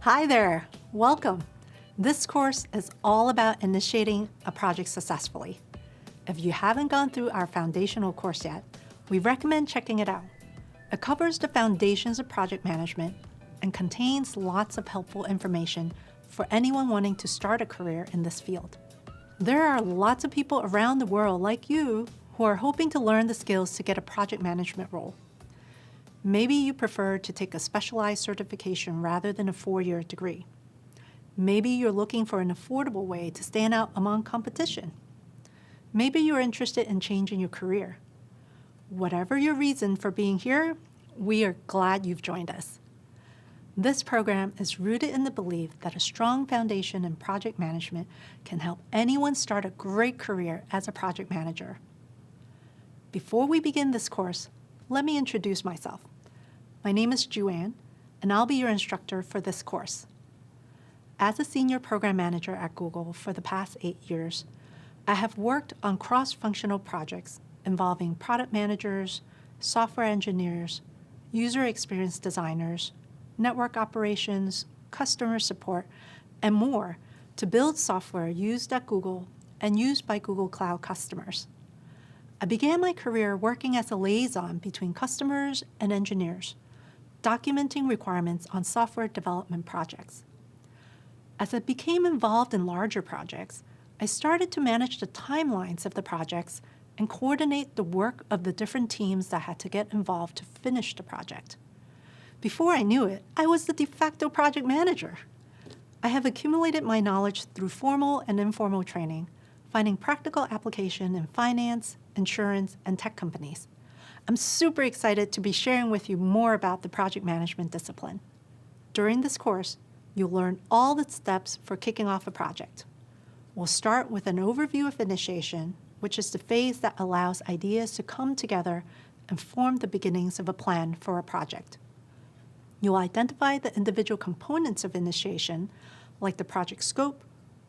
Hi there, welcome. This course is all about initiating a project successfully. If you haven't gone through our foundational course yet, we recommend checking it out. It covers the foundations of project management and contains lots of helpful information for anyone wanting to start a career in this field. There are lots of people around the world like you who are hoping to learn the skills to get a project management role. Maybe you prefer to take a specialized certification rather than a 4-year degree. Maybe you're looking for an affordable way to stand out among competition. Maybe you're interested in changing your career. Whatever your reason for being here, we are glad you've joined us. This program is rooted in the belief that a strong foundation in project management can help anyone start a great career as a project manager. Before we begin this course, let me introduce myself. My name is Juanne, and I'll be your instructor for this course. As a senior program manager at Google for the past 8 years, I have worked on cross-functional projects involving product managers, software engineers, user experience designers, network operations, customer support, and more to build software used at Google and used by Google Cloud customers. I began my career working as a liaison between customers and engineers, documenting requirements on software development projects. As I became involved in larger projects, I started to manage the timelines of the projects and coordinate the work of the different teams that had to get involved to finish the project. Before I knew it, I was the de facto project manager. I have accumulated my knowledge through formal and informal training, finding practical application in finance, insurance, and tech companies. I'm super excited to be sharing with you more about the project management discipline. During this course, you'll learn all the steps for kicking off a project. We'll start with an overview of initiation, which is the phase that allows ideas to come together and form the beginnings of a plan for a project. You'll identify the individual components of initiation, like the project scope,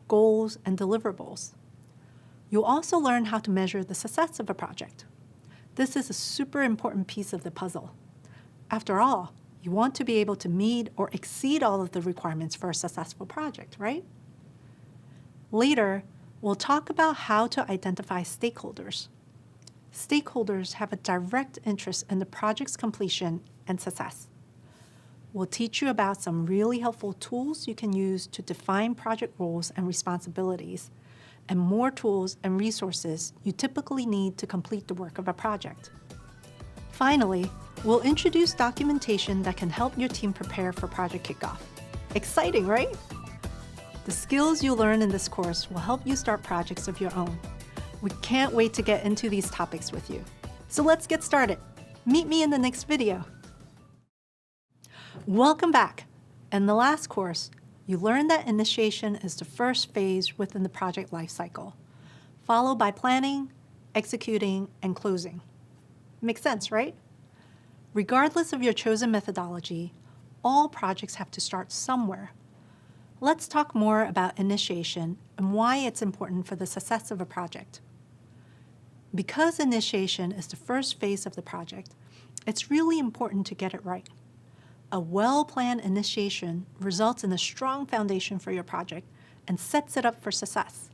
goals, and deliverables. You'll also learn how to measure the success of a project. This is a super important piece of the puzzle. After all, you want to be able to meet or exceed all of the requirements for a successful project, right? Later, we'll talk about how to identify stakeholders. Stakeholders have a direct interest in the project's completion and success. We'll teach you about some really helpful tools you can use to define project roles and responsibilities, and more tools and resources you typically need to complete the work of a project. Finally, we'll introduce documentation that can help your team prepare for project kickoff. Exciting, right? The skills you learn in this course will help you start projects of your own. We can't wait to get into these topics with you. So let's get started. Meet me in the next video. Welcome back. In the last course, you learned that initiation is the first phase within the project lifecycle, followed by planning, executing, and closing. Makes sense, right? Regardless of your chosen methodology, all projects have to start somewhere. Let's talk more about initiation and why it's important for the success of a project. Because initiation is the first phase of the project, it's really important to get it right. A well-planned initiation results in a strong foundation for your project and sets it up for success.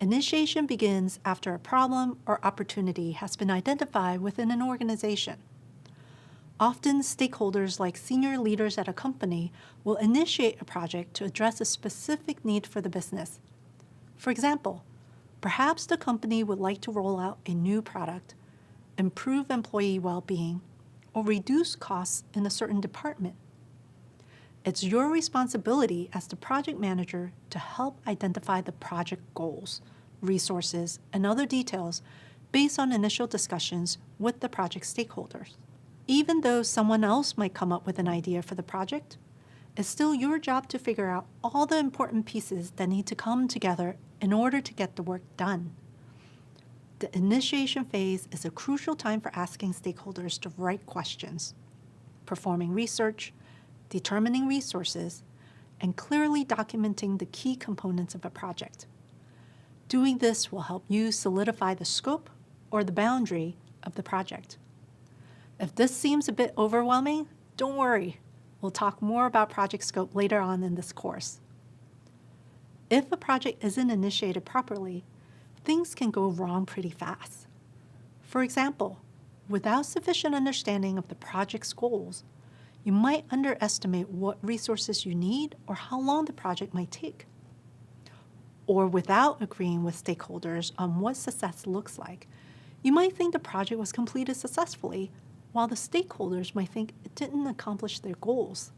Initiation begins after a problem or opportunity has been identified within an organization. Often, stakeholders like senior leaders at a company will initiate a project to address a specific need for the business. For example, perhaps the company would like to roll out a new product, improve employee well-being, or reduce costs in a certain department. It's your responsibility as the project manager to help identify the project goals, resources, and other details based on initial discussions with the project stakeholders. Even though someone else might come up with an idea for the project, it's still your job to figure out all the important pieces that need to come together in order to get the work done. The initiation phase is a crucial time for asking stakeholders the right questions, performing research, determining resources, and clearly documenting the key components of a project. Doing this will help you solidify the scope or the boundary of the project. If this seems a bit overwhelming, don't worry. We'll talk more about project scope later on in this course. If a project isn't initiated properly, things can go wrong pretty fast. For example, without sufficient understanding of the project's goals, you might underestimate what resources you need or how long the project might take. Or without agreeing with stakeholders on what success looks like, you might think the project was completed successfully, while the stakeholders might think it didn't accomplish their goals.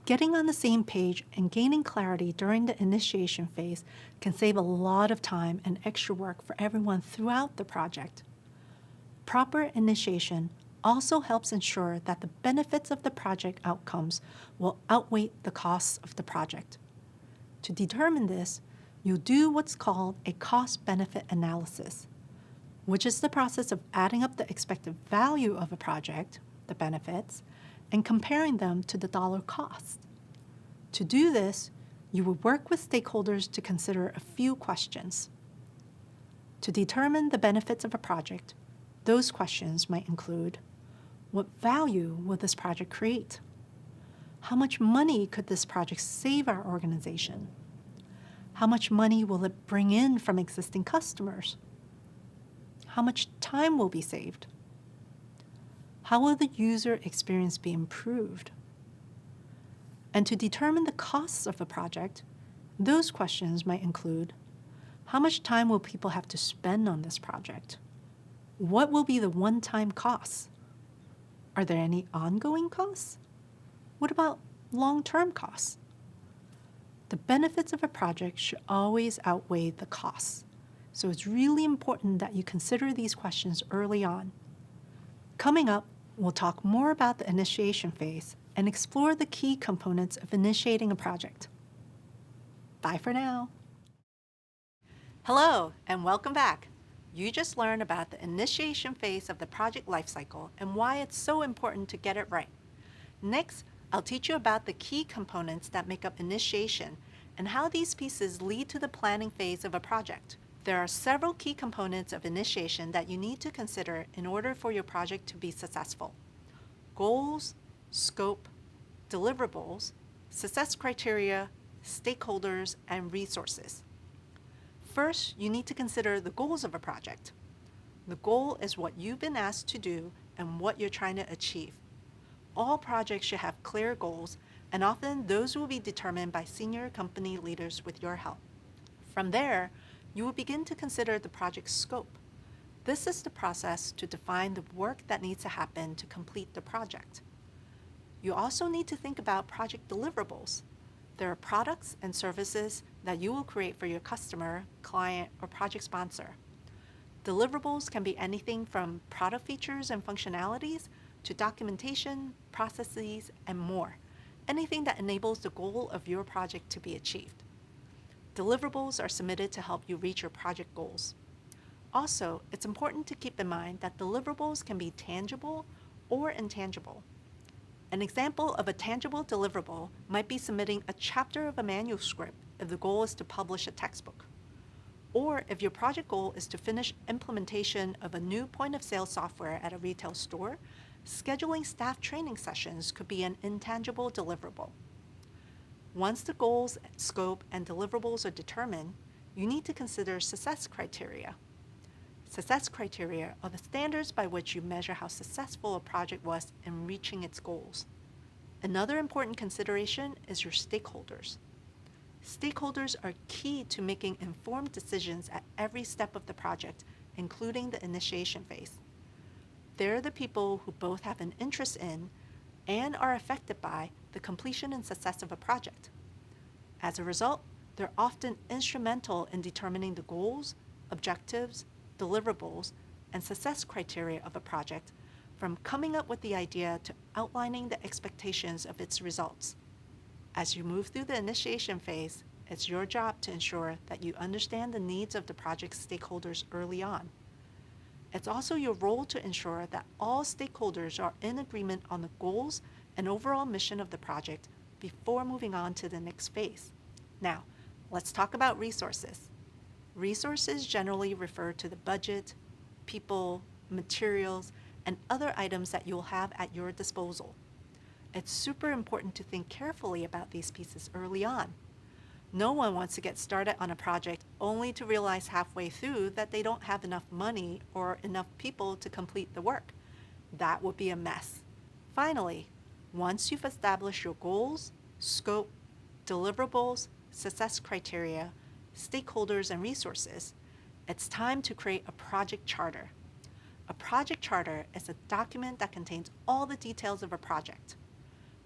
Getting on the same page and gaining clarity during the initiation phase can save a lot of time and extra work for everyone throughout the project. Proper initiation also helps ensure that the benefits of the project outcomes will outweigh the costs of the project. To determine this, you'll do what's called a cost-benefit analysis, which is the process of adding up the expected value of a project, the benefits, and comparing them to the dollar cost. To do this, you will work with stakeholders to consider a few questions. To determine the benefits of a project, those questions might include: what value will this project create? How much money could this project save our organization? How much money will it bring in from existing customers? How much time will be saved? How will the user experience be improved? And to determine the costs of a project, those questions might include: how much time will people have to spend on this project? What will be the one-time costs? Are there any ongoing costs? What about long-term costs? The benefits of a project should always outweigh the costs, so it's really important that you consider these questions early on. Coming up, we'll talk more about the initiation phase and explore the key components of initiating a project. Bye for now. Hello, and welcome back. You just learned about the initiation phase of the project lifecycle and why it's so important to get it right. Next, I'll teach you about the key components that make up initiation and how these pieces lead to the planning phase of a project. There are several key components of initiation that you need to consider in order for your project to be successful: goals, scope, deliverables, success criteria, stakeholders, and resources. First, you need to consider the goals of a project. The goal is what you've been asked to do and what you're trying to achieve. All projects should have clear goals, and often those will be determined by senior company leaders with your help. From there, you will begin to consider the project scope. This is the process to define the work that needs to happen to complete the project. You also need to think about project deliverables. There are products and services that you will create for your customer, client, or project sponsor. Deliverables can be anything from product features and functionalities to documentation, processes, and more. Anything that enables the goal of your project to be achieved. Deliverables are submitted to help you reach your project goals. Also, it's important to keep in mind that deliverables can be tangible or intangible. An example of a tangible deliverable might be submitting a chapter of a manuscript if the goal is to publish a textbook. Or if your project goal is to finish implementation of a new point-of-sale software at a retail store, scheduling staff training sessions could be an intangible deliverable. Once the goals, scope, and deliverables are determined, you need to consider success criteria. Success criteria are the standards by which you measure how successful a project was in reaching its goals. Another important consideration is your stakeholders. Stakeholders are key to making informed decisions at every step of the project, including the initiation phase. They're the people who both have an interest in and are affected by the completion and success of a project. As a result, they're often instrumental in determining the goals, objectives, deliverables, and success criteria of a project, from coming up with the idea to outlining the expectations of its results. As you move through the initiation phase, it's your job to ensure that you understand the needs of the project's stakeholders early on. It's also your role to ensure that all stakeholders are in agreement on the goals and overall mission of the project before moving on to the next phase. Now, let's talk about resources. Resources generally refer to the budget, people, materials, and other items that you'll have at your disposal. It's super important to think carefully about these pieces early on. No one wants to get started on a project only to realize halfway through that they don't have enough money or enough people to complete the work. That would be a mess. Finally, once you've established your goals, scope, deliverables, success criteria, stakeholders, and resources, it's time to create a project charter. A project charter is a document that contains all the details of a project.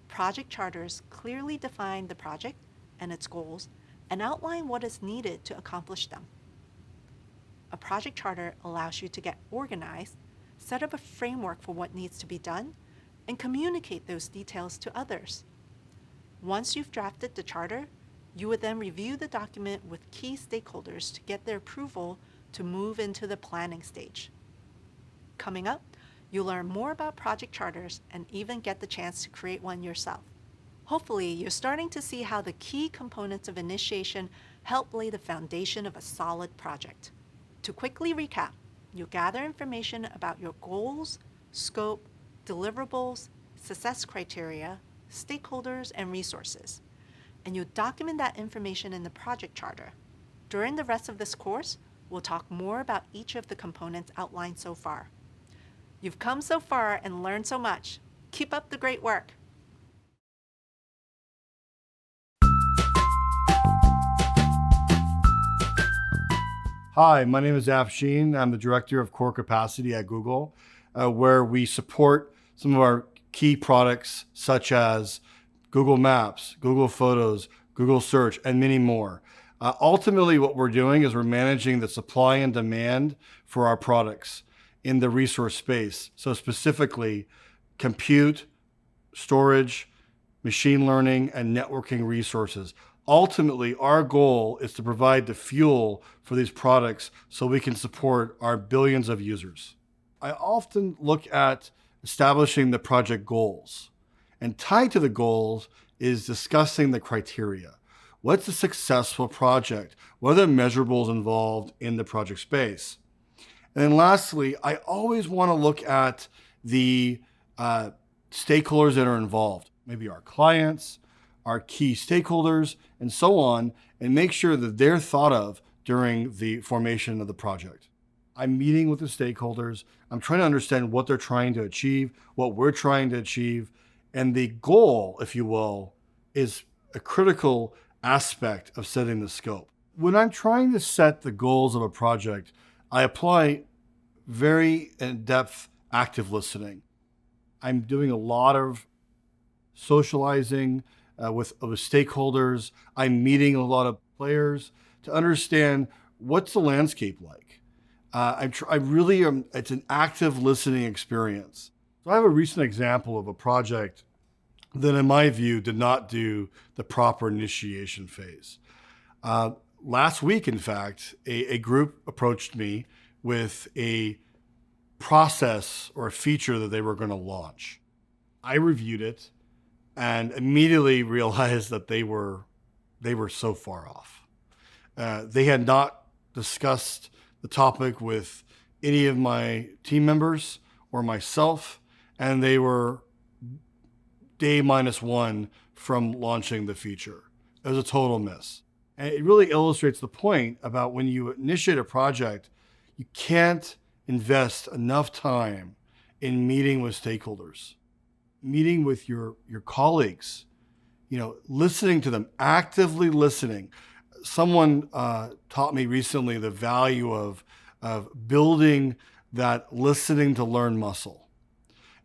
Project charters clearly define the project and its goals and outline what is needed to accomplish them. A project charter allows you to get organized, set up a framework for what needs to be done, and communicate those details to others. Once you've drafted the charter, you would then review the document with key stakeholders to get their approval to move into the planning stage. Coming up, you'll learn more about project charters and even get the chance to create one yourself. Hopefully, you're starting to see how the key components of initiation help lay the foundation of a solid project. To quickly recap, you'll gather information about your goals, scope, deliverables, success criteria, stakeholders, and resources. And you'll document that information in the project charter. During the rest of this course, we'll talk more about each of the components outlined so far. You've come so far and learned so much. Keep up the great work. Hi, my name is Afshin. I'm the Director of Core Capacity at Google, where we support some of our key products such as Google Maps, Google Photos, Google Search, and many more. Ultimately, what we're doing is we're managing the supply and demand for our products in the resource space. So specifically, compute, storage, machine learning, and networking resources. Ultimately, our goal is to provide the fuel for these products so we can support our billions of users. I often look at establishing the project goals, and tied to the goals is discussing the criteria. What's a successful project? What are the measurables involved in the project space? And then lastly, I always want to look at the stakeholders that are involved, maybe our clients, our key stakeholders, and so on, and make sure that they're thought of during the formation of the project. I'm meeting with the stakeholders. I'm trying to understand what they're trying to achieve, what we're trying to achieve, and the goal, if you will, is a critical aspect of setting the scope. When I'm trying to set the goals of a project, I apply very in-depth active listening. I'm doing a lot of socializing with stakeholders. I'm meeting a lot of players to understand what's the landscape like. It's an active listening experience. So I have a recent example of a project that, in my view, did not do the proper initiation phase. Last week, in fact, a group approached me with a process or a feature that they were going to launch. I reviewed it and immediately realized that they were so far off. They had not discussed the topic with any of my team members or myself, and they were day -1 from launching the feature. It was a total miss. And it really illustrates the point about when you initiate a project, you can't invest enough time in meeting with stakeholders, meeting with your colleagues, listening to them, actively listening. Someone taught me recently the value of building that listening to learn muscle.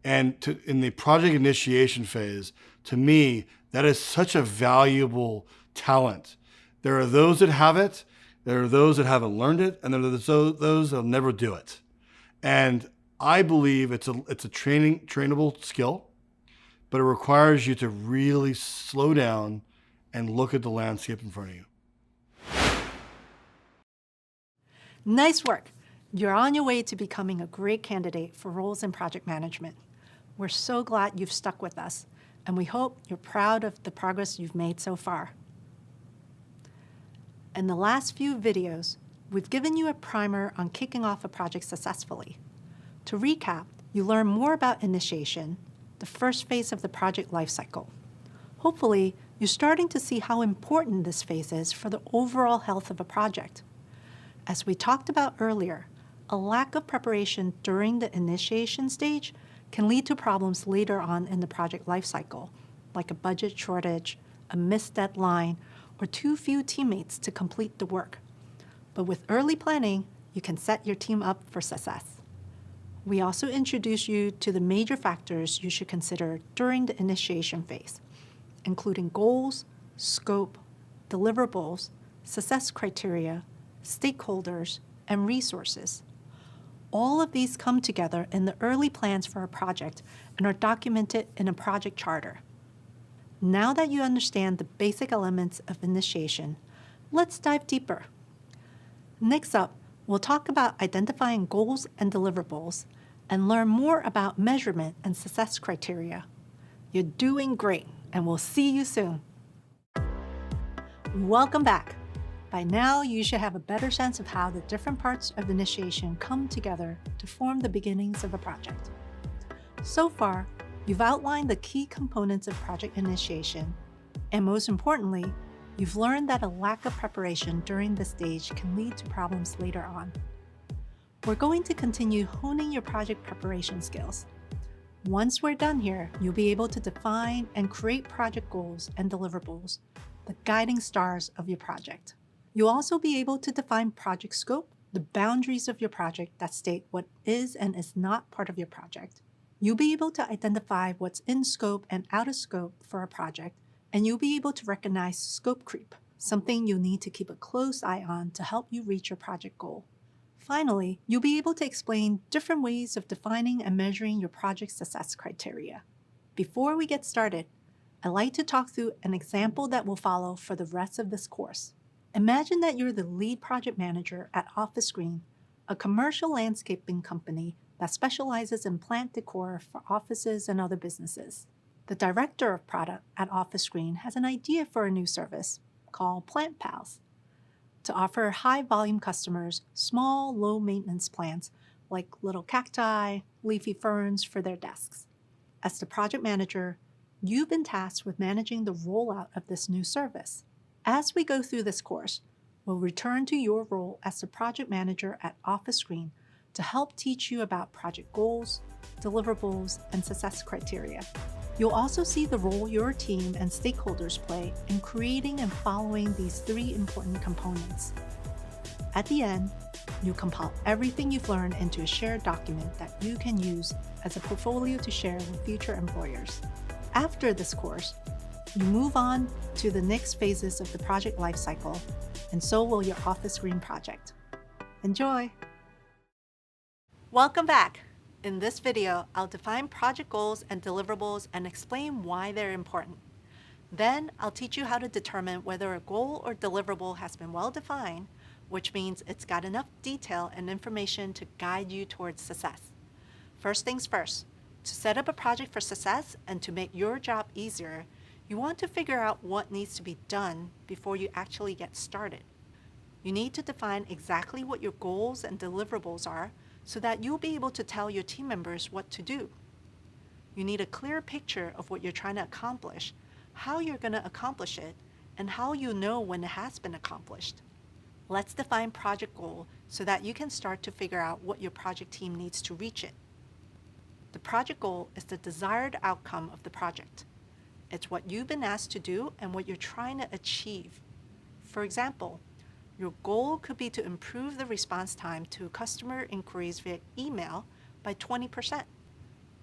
And in the project initiation phase, to me, that is such a valuable talent. There are those that have it, there are those that haven't learned it, and there are those that'll never do it. And I believe it's a trainable skill, but it requires you to really slow down and look at the landscape in front of you. Nice work. You're on your way to becoming a great candidate for roles in project management. We're so glad you've stuck with us, and we hope you're proud of the progress you've made so far. In the last few videos, we've given you a primer on kicking off a project successfully. To recap, you learn more about initiation, the first phase of the project lifecycle. Hopefully, you're starting to see how important this phase is for the overall health of a project. As we talked about earlier, a lack of preparation during the initiation stage can lead to problems later on in the project lifecycle, like a budget shortage, a missed deadline, or too few teammates to complete the work. But with early planning, you can set your team up for success. We also introduce you to the major factors you should consider during the initiation phase, including goals, scope, deliverables, success criteria, stakeholders, and resources. All of these come together in the early plans for a project and are documented in a project charter. Now that you understand the basic elements of initiation, let's dive deeper. Next up, we'll talk about identifying goals and deliverables and learn more about measurement and success criteria. You're doing great, and we'll see you soon. Welcome back. By now, you should have a better sense of how the different parts of initiation come together to form the beginnings of a project. So far, you've outlined the key components of project initiation, and most importantly, you've learned that a lack of preparation during this stage can lead to problems later on. We're going to continue honing your project preparation skills. Once we're done here, you'll be able to define and create project goals and deliverables, the guiding stars of your project. You'll also be able to define project scope, the boundaries of your project that state what is and is not part of your project. You'll be able to identify what's in scope and out of scope for a project, and you'll be able to recognize scope creep, something you'll need to keep a close eye on to help you reach your project goal. Finally, you'll be able to explain different ways of defining and measuring your project success criteria. Before we get started, I'd like to talk through an example that will follow for the rest of this course. Imagine that you're the lead project manager at Office Green, a commercial landscaping company that specializes in plant decor for offices and other businesses. The director of product at Office Green has an idea for a new service called Plant Pals to offer high-volume customers small, low-maintenance plants like little cacti, leafy ferns for their desks. As the project manager, you've been tasked with managing the rollout of this new service. As we go through this course, we'll return to your role as the project manager at Office Green to help teach you about project goals, deliverables, and success criteria. You'll also see the role your team and stakeholders play in creating and following these three important components. At the end, you'll compile everything you've learned into a shared document that you can use as a portfolio to share with future employers. After this course, you move on to the next phases of the project lifecycle, and so will your Office Green project. Enjoy! Welcome back! In this video, I'll define project goals and deliverables and explain why they're important. Then, I'll teach you how to determine whether a goal or deliverable has been well defined, which means it's got enough detail and information to guide you towards success. First things first, to set up a project for success and to make your job easier, you want to figure out what needs to be done before you actually get started. You need to define exactly what your goals and deliverables are so that you'll be able to tell your team members what to do. You need a clear picture of what you're trying to accomplish, how you're going to accomplish it, and how you'll know when it has been accomplished. Let's define project goal so that you can start to figure out what your project team needs to reach it. The project goal is the desired outcome of the project. It's what you've been asked to do and what you're trying to achieve. For example, your goal could be to improve the response time to customer inquiries via email by 20%.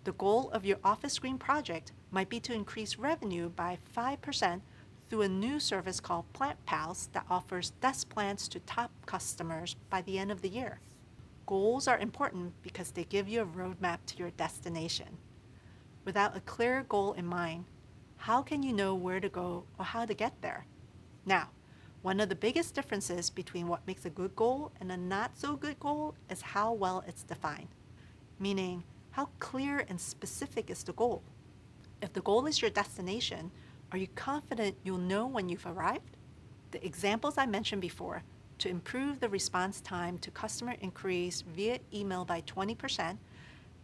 The goal of your Office Green project might be to increase revenue by 5% through a new service called Plant Pals that offers desk plants to top customers by the end of the year. Goals are important because they give you a roadmap to your destination. Without a clear goal in mind, how can you know where to go or how to get there? Now, one of the biggest differences between what makes a good goal and a not so good goal is how well it's defined, meaning how clear and specific is the goal. If the goal is your destination, are you confident you'll know when you've arrived? The examples I mentioned before, to improve the response time to customer inquiries via email by 20%,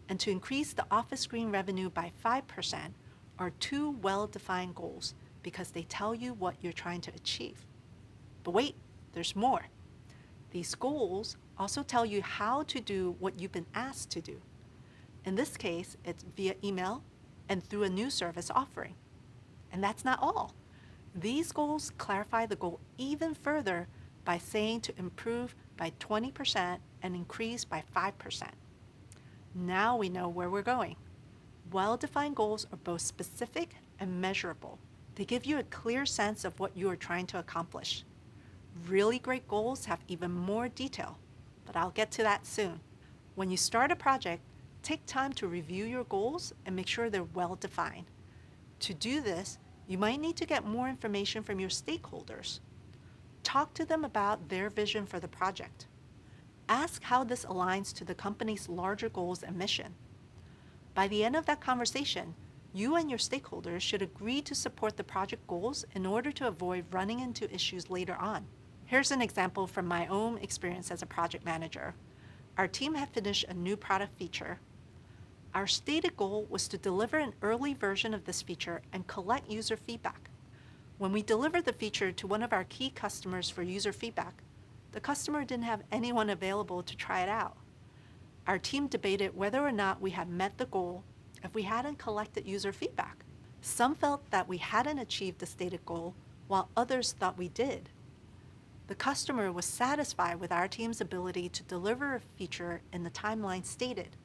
and to increase the office screen revenue by 5% are two well-defined goals because they tell you what you're trying to achieve. But wait, there's more. These goals also tell you how to do what you've been asked to do. In this case, it's via email and through a new service offering. And that's not all. These goals clarify the goal even further by saying to improve by 20% and increase by 5%. Now we know where we're going. Well-defined goals are both specific and measurable. They give you a clear sense of what you are trying to accomplish. Really great goals have even more detail, but I'll get to that soon. When you start a project, take time to review your goals and make sure they're well-defined. To do this, you might need to get more information from your stakeholders. Talk to them about their vision for the project. Ask how this aligns to the company's larger goals and mission. By the end of that conversation, you and your stakeholders should agree to support the project goals in order to avoid running into issues later on. Here's an example from my own experience as a project manager. Our team had finished a new product feature. Our stated goal was to deliver an early version of this feature and collect user feedback. When we delivered the feature to one of our key customers for user feedback, the customer didn't have anyone available to try it out. Our team debated whether or not we had met the goal if we hadn't collected user feedback. Some felt that we hadn't achieved the stated goal, while others thought we did. The customer was satisfied with our team's ability to deliver a feature in the timeline stated,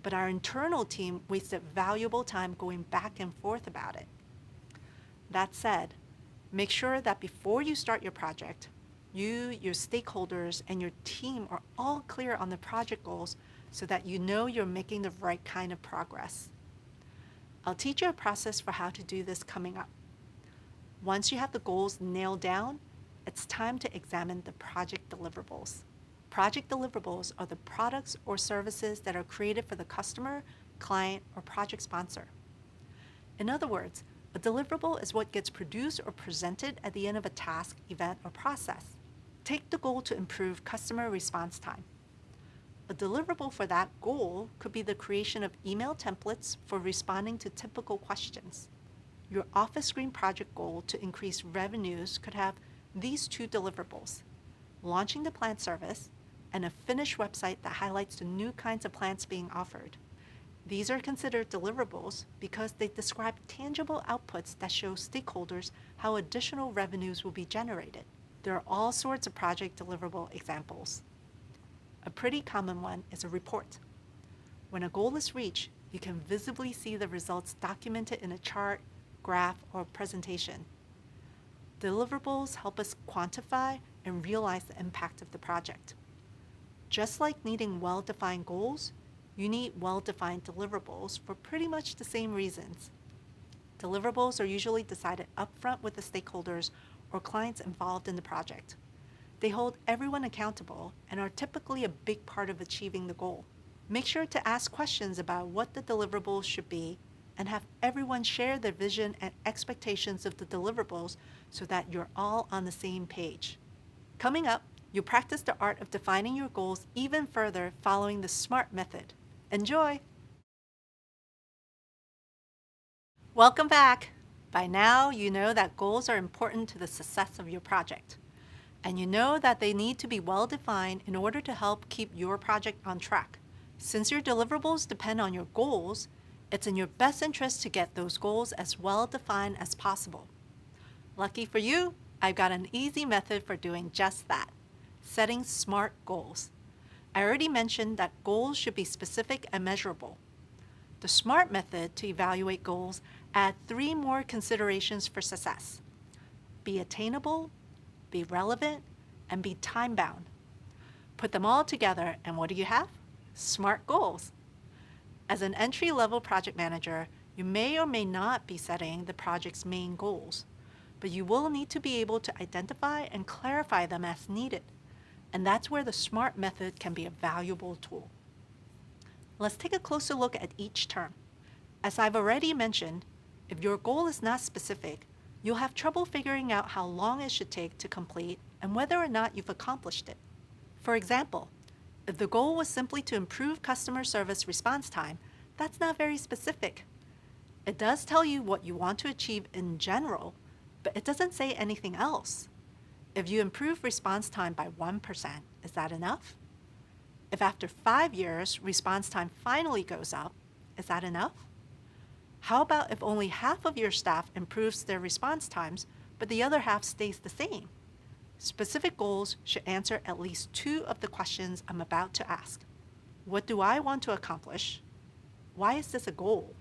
but our internal team wasted valuable time going back and forth about it. That said, make sure that before you start your project, you, your stakeholders, and your team are all clear on the project goals so that you know you're making the right kind of progress. I'll teach you a process for how to do this coming up. Once you have the goals nailed down, it's time to examine the project deliverables. Project deliverables are the products or services that are created for the customer, client, or project sponsor. In other words, a deliverable is what gets produced or presented at the end of a task, event, or process. Take the goal to improve customer response time. A deliverable for that goal could be the creation of email templates for responding to typical questions. Your office screen project goal to increase revenues could have these two deliverables: launching the plant service and a finished website that highlights the new kinds of plants being offered. These are considered deliverables because they describe tangible outputs that show stakeholders how additional revenues will be generated. There are all sorts of project deliverable examples. A pretty common one is a report. When a goal is reached, you can visibly see the results documented in a chart, graph, or presentation. Deliverables help us quantify and realize the impact of the project. Just like needing well-defined goals, you need well-defined deliverables for pretty much the same reasons. Deliverables are usually decided upfront with the stakeholders or clients involved in the project. They hold everyone accountable and are typically a big part of achieving the goal. Make sure to ask questions about what the deliverables should be and have everyone share their vision and expectations of the deliverables so that you're all on the same page. Coming up, you'll practice the art of defining your goals even further following the SMART method. Enjoy! Welcome back! By now, you know that goals are important to the success of your project. And you know that they need to be well defined in order to help keep your project on track. Since your deliverables depend on your goals, it's in your best interest to get those goals as well defined as possible. Lucky for you, I've got an easy method for doing just that: setting SMART goals. I already mentioned that goals should be specific and measurable. The SMART method to evaluate goals adds 3 more considerations for success: be attainable, be relevant, and be time-bound. Put them all together, and what do you have? SMART goals. As an entry-level project manager, you may or may not be setting the project's main goals, but you will need to be able to identify and clarify them as needed, and that's where the SMART method can be a valuable tool. Let's take a closer look at each term. As I've already mentioned, if your goal is not specific, you'll have trouble figuring out how long it should take to complete and whether or not you've accomplished it. For example, If the goal was simply to improve customer service response time, that's not very specific. It does tell you what you want to achieve in general, but it doesn't say anything else. If you improve response time by 1%, is that enough? If after 5 years, response time finally goes up, is that enough? How about if only half of your staff improves their response times, but the other half stays the same? Specific goals should answer at least 2 of the questions I'm about to ask. What do I want to accomplish? Why is this a goal?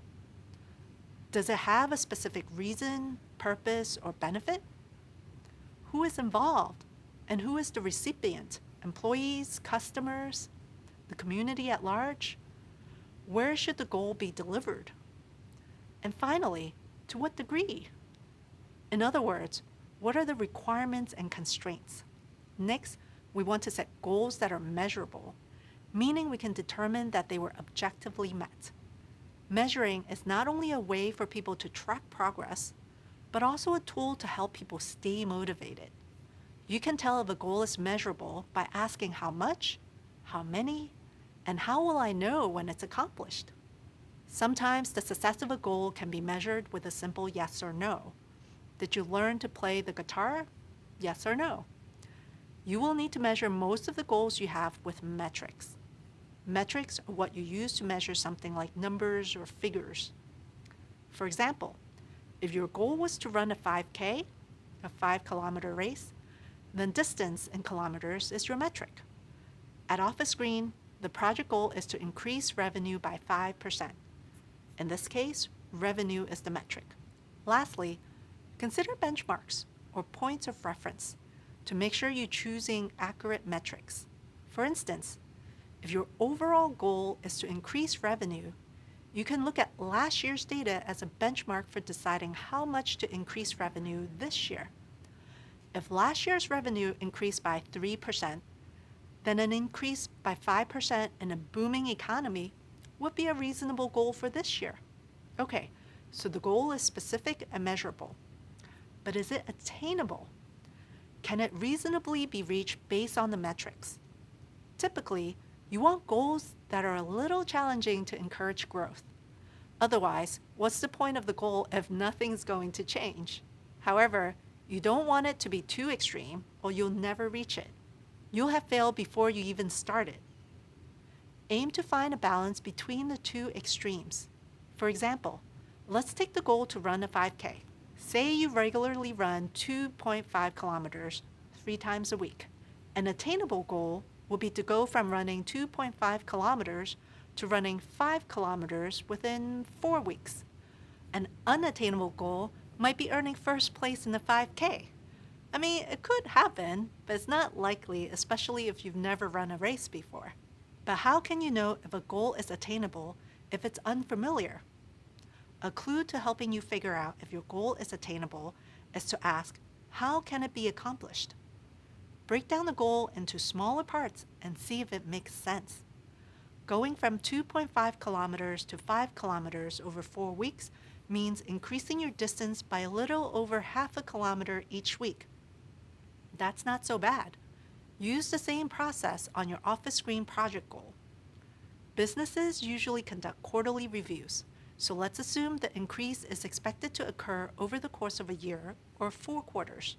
Does it have a specific reason, purpose, or benefit? Who is involved? And who is the recipient? Employees, customers, the community at large? Where should the goal be delivered? And finally, to what degree? In other words, what are the requirements and constraints? Next, we want to set goals that are measurable, meaning we can determine that they were objectively met. Measuring is not only a way for people to track progress, but also a tool to help people stay motivated. You can tell if a goal is measurable by asking how much, how many, and how will I know when it's accomplished? Sometimes the success of a goal can be measured with a simple yes or no. Did you learn to play the guitar? Yes or no? You will need to measure most of the goals you have with metrics. Metrics are what you use to measure something like numbers or figures. For example, if your goal was to run a 5K, a 5-kilometer race, then distance in kilometers is your metric. At Office Green, the project goal is to increase revenue by 5%. In this case, revenue is the metric. Lastly, consider benchmarks or points of reference to make sure you're choosing accurate metrics. For instance, if your overall goal is to increase revenue, you can look at last year's data as a benchmark for deciding how much to increase revenue this year. If last year's revenue increased by 3%, then an increase by 5% in a booming economy would be a reasonable goal for this year. Okay, so the goal is specific and measurable. But is it attainable? Can it reasonably be reached based on the metrics? Typically, you want goals that are a little challenging to encourage growth. Otherwise, what's the point of the goal if nothing's going to change? However, you don't want it to be too extreme or you'll never reach it. You'll have failed before you even started. Aim to find a balance between the two extremes. For example, let's take the goal to run a 5K. Say you regularly run 2.5 kilometers 3 times a week. An attainable goal will be to go from running 2.5 kilometers to running 5 kilometers within 4 weeks. An unattainable goal might be earning first place in the 5K. I mean, it could happen, but it's not likely, especially if you've never run a race before. But how can you know if a goal is attainable if it's unfamiliar? A clue to helping you figure out if your goal is attainable is to ask, how can it be accomplished? Break down the goal into smaller parts and see if it makes sense. Going from 2.5 kilometers to 5 kilometers over 4 weeks means increasing your distance by a little over half a kilometer each week. That's not so bad. Use the same process on your Office Green project goal. Businesses usually conduct quarterly reviews, so let's assume the increase is expected to occur over the course of a year or 4 quarters.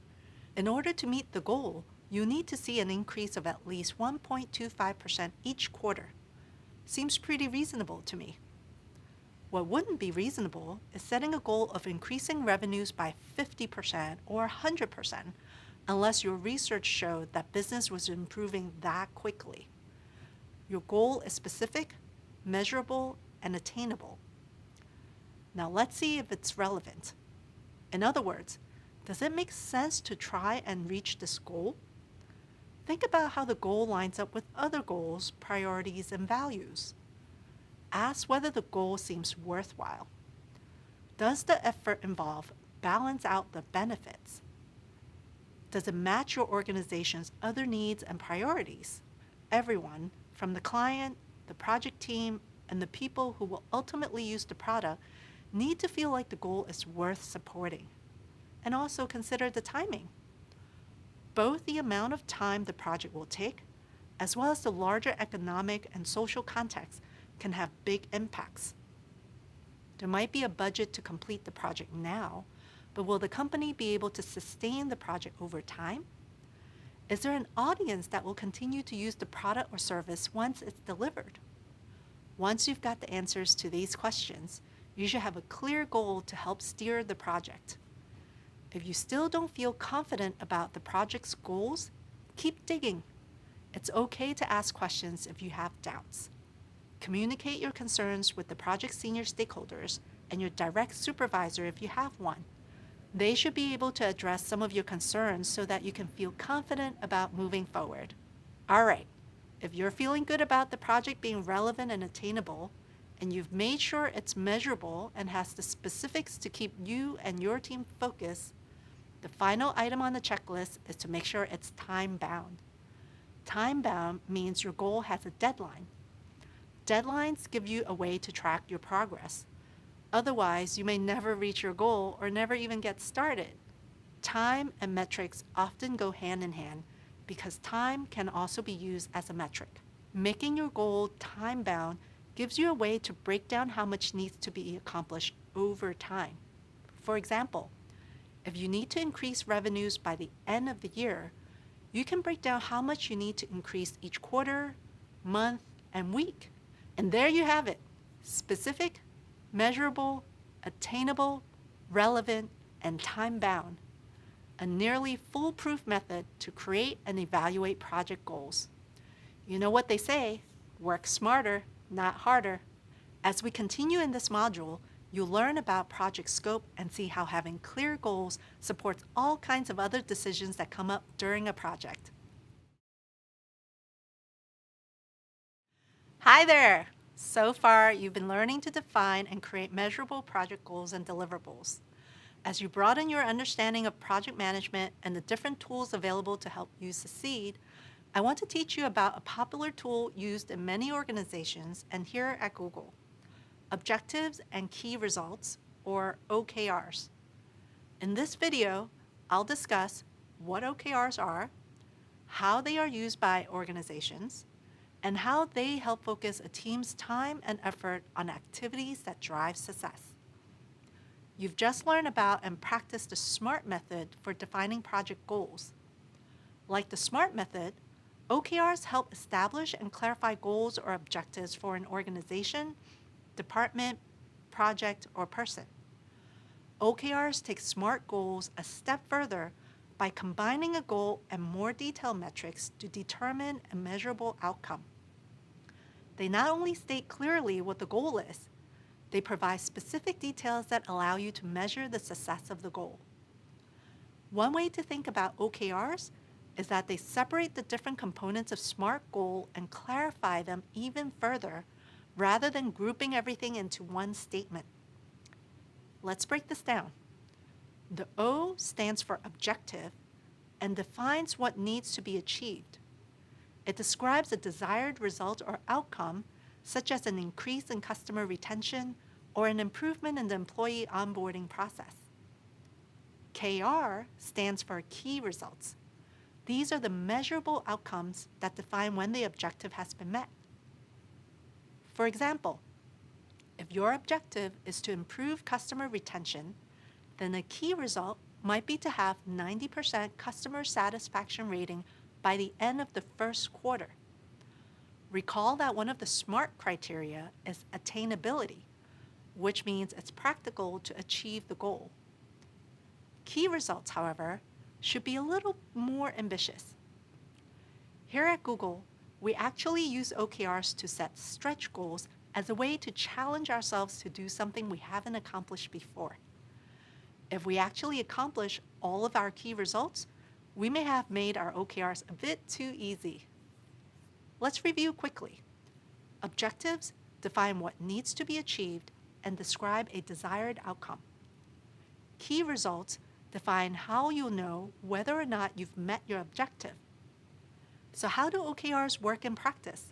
In order to meet the goal, you need to see an increase of at least 1.25% each quarter. Seems pretty reasonable to me. What wouldn't be reasonable is setting a goal of increasing revenues by 50% or 100% unless your research showed that business was improving that quickly. Your goal is specific, measurable, and attainable. Now let's see if it's relevant. In other words, does it make sense to try and reach this goal? Think about how the goal lines up with other goals, priorities, and values. Ask whether the goal seems worthwhile. Does the effort involved balance out the benefits? Does it match your organization's other needs and priorities? Everyone, from the client, the project team, and the people who will ultimately use the product, need to feel like the goal is worth supporting. And also consider the timing. Both the amount of time the project will take, as well as the larger economic and social context, can have big impacts. There might be a budget to complete the project now, but will the company be able to sustain the project over time? Is there an audience that will continue to use the product or service once it's delivered? Once you've got the answers to these questions, you should have a clear goal to help steer the project. If you still don't feel confident about the project's goals, keep digging. It's okay to ask questions if you have doubts. Communicate your concerns with the project's senior stakeholders and your direct supervisor if you have one. They should be able to address some of your concerns so that you can feel confident about moving forward. All right, if you're feeling good about the project being relevant and attainable, and you've made sure it's measurable and has the specifics to keep you and your team focused, the final item on the checklist is to make sure it's time-bound. Time-bound means your goal has a deadline. Deadlines give you a way to track your progress. Otherwise, you may never reach your goal or never even get started. Time and metrics often go hand in hand because time can also be used as a metric. Making your goal time-bound gives you a way to break down how much needs to be accomplished over time. For example, if you need to increase revenues by the end of the year, you can break down how much you need to increase each quarter, month, and week. And there you have it: specific, measurable, attainable, relevant, and time-bound. A nearly foolproof method to create and evaluate project goals. You know what they say, work smarter, not harder. As we continue in this module, you'll learn about project scope and see how having clear goals supports all kinds of other decisions that come up during a project. Hi there! So far, you've been learning to define and create measurable project goals and deliverables. As you broaden your understanding of project management and the different tools available to help you succeed, I want to teach you about a popular tool used in many organizations and here at Google: Objectives and Key Results, or OKRs. In this video, I'll discuss what OKRs are, how they are used by organizations, and how they help focus a team's time and effort on activities that drive success. You've just learned about and practiced the SMART method for defining project goals. Like the SMART method, OKRs help establish and clarify goals or objectives for an organization, department, project, or person. OKRs take SMART goals a step further by combining a goal and more detailed metrics to determine a measurable outcome. They not only state clearly what the goal is, they provide specific details that allow you to measure the success of the goal. One way to think about OKRs is that they separate the different components of SMART goal and clarify them even further, rather than grouping everything into one statement. Let's break this down. The O stands for objective and defines what needs to be achieved. It describes a desired result or outcome, such as an increase in customer retention or an improvement in the employee onboarding process. KR stands for key results. These are the measurable outcomes that define when the objective has been met. For example, if your objective is to improve customer retention, then a key result might be to have 90% customer satisfaction rating by the end of the first quarter. Recall that one of the SMART criteria is attainability, which means it's practical to achieve the goal. Key results, however, should be a little more ambitious. Here at Google, we actually use OKRs to set stretch goals as a way to challenge ourselves to do something we haven't accomplished before. If we actually accomplish all of our key results, we may have made our OKRs a bit too easy. Let's review quickly. Objectives define what needs to be achieved and describe a desired outcome. Key results define how you'll know whether or not you've met your objective. So how do OKRs work in practice?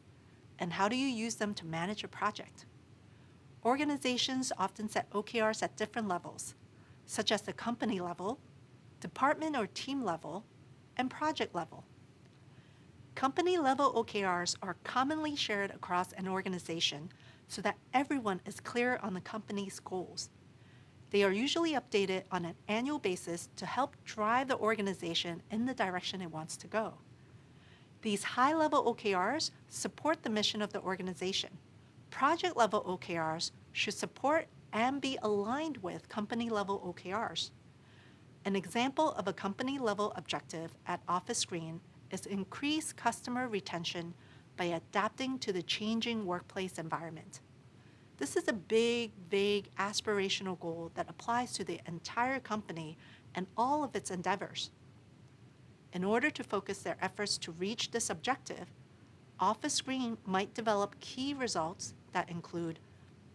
And how do you use them to manage a project? Organizations often set OKRs at different levels, such as the company level, department or team level, and project level. Company-level OKRs are commonly shared across an organization so that everyone is clear on the company's goals. They are usually updated on an annual basis to help drive the organization in the direction it wants to go. These high-level OKRs support the mission of the organization. Project-level OKRs should support and be aligned with company-level OKRs. An example of a company-level objective at Office Green is increase customer retention by adapting to the changing workplace environment. This is a big, vague, aspirational goal that applies to the entire company and all of its endeavors. In order to focus their efforts to reach this objective, Office Green might develop key results that include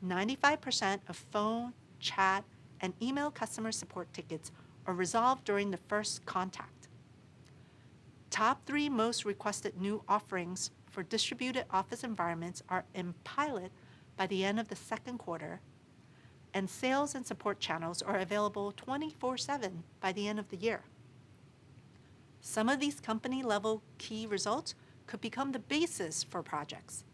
95% of phone, chat, and email customer support tickets are resolved during the first contact. Top 3 most requested new offerings for distributed office environments are in pilot by the end of the second quarter, and sales and support channels are available 24/7 by the end of the year. Some of these company-level key results could become the basis for projects.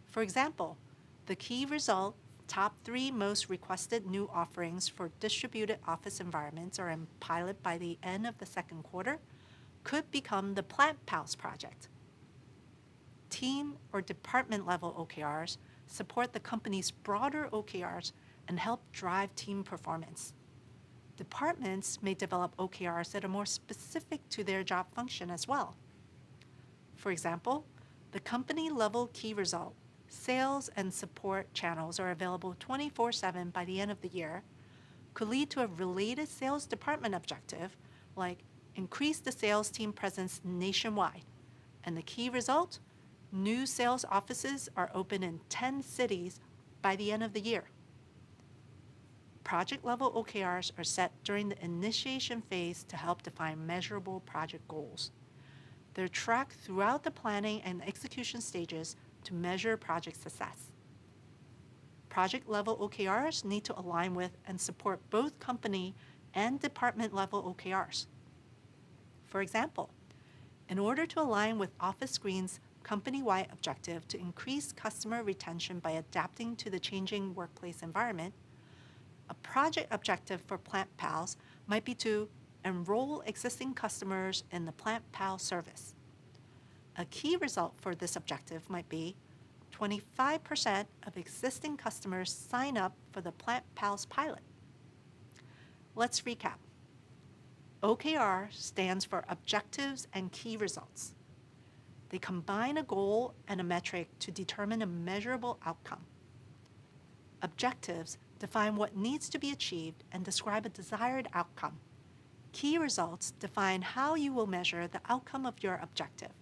For example, the key result, top 3 most requested new offerings for distributed office environments are in pilot by the end of the second quarter, could become the Plant Pals project. Team or department level OKRs support the company's broader OKRs and help drive team performance. Departments may develop OKRs that are more specific to their job function as well. For example, the company-level key result, sales and support channels are available 24/7 by the end of the year, could lead to a related sales department objective like increase the sales team presence nationwide. And the key result, new sales offices are open in 10 cities by the end of the year. Project-level OKRs are set during the initiation phase to help define measurable project goals. They're tracked throughout the planning and execution stages to measure project success. Project-level OKRs need to align with and support both company and department-level OKRs. For example, in order to align with Office Green's company-wide objective to increase customer retention by adapting to the changing workplace environment, a project objective for Plant Pals might be to enroll existing customers in the Plant Pals service. A key result for this objective might be 25% of existing customers sign up for the Plant Pals pilot. Let's recap. OKR stands for Objectives and Key Results. They combine a goal and a metric to determine a measurable outcome. Objectives define what needs to be achieved and describe a desired outcome. Key results define how you will measure the outcome of your objective.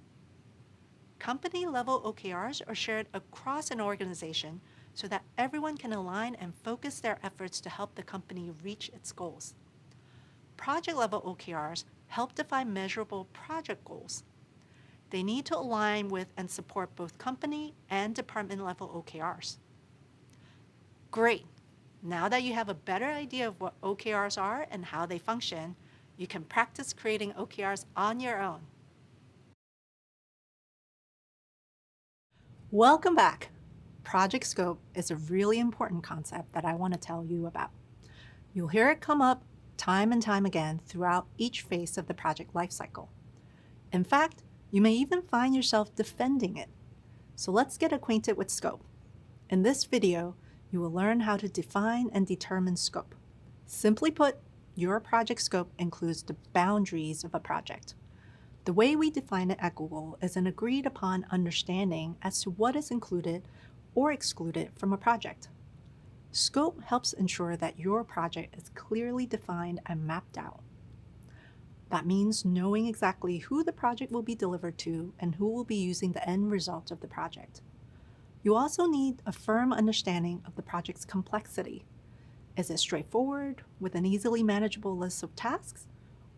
Company-level OKRs are shared across an organization so that everyone can align and focus their efforts to help the company reach its goals. Project-level OKRs help define measurable project goals. They need to align with and support both company and department-level OKRs. Great! Now that you have a better idea of what OKRs are and how they function, you can practice creating OKRs on your own. Welcome back. Project scope is a really important concept that I want to tell you about. You'll hear it come up time and time again throughout each phase of the project lifecycle. In fact, you may even find yourself defending it. So let's get acquainted with scope. In this video, you will learn how to define and determine scope. Simply put, your project scope includes the boundaries of a project. The way we define it at Google is an agreed upon understanding as to what is included or excluded from a project. Scope helps ensure that your project is clearly defined and mapped out. That means knowing exactly who the project will be delivered to and who will be using the end result of the project. You also need a firm understanding of the project's complexity. Is it straightforward, with an easily manageable list of tasks?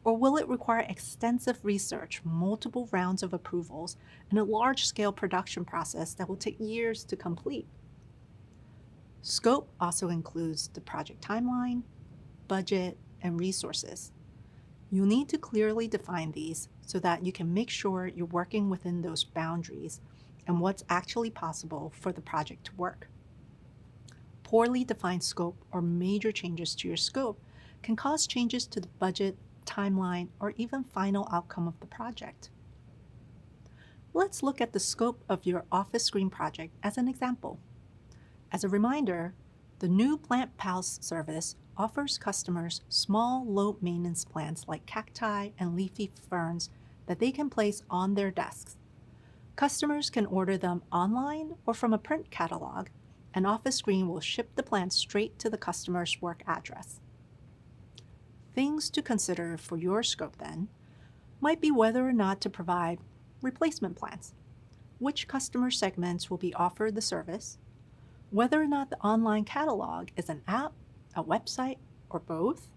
Or will it require extensive research, multiple rounds of approvals, and a large-scale production process that will take years to complete? Scope also includes the project timeline, budget, and resources. You'll need to clearly define these so that you can make sure you're working within those boundaries and what's actually possible for the project to work. Poorly defined scope or major changes to your scope can cause changes to the budget, timeline, or even final outcome of the project. Let's look at the scope of your office screen project as an example. As a reminder, the new Plant Pals service offers customers small, low-maintenance plants like cacti and leafy ferns that they can place on their desks. Customers can order them online or from a print catalog, and Office Screen will ship the plants straight to the customer's work address. Things to consider for your scope then might be whether or not to provide replacement plants, which customer segments will be offered the service, whether or not the online catalog is an app, a website, or both,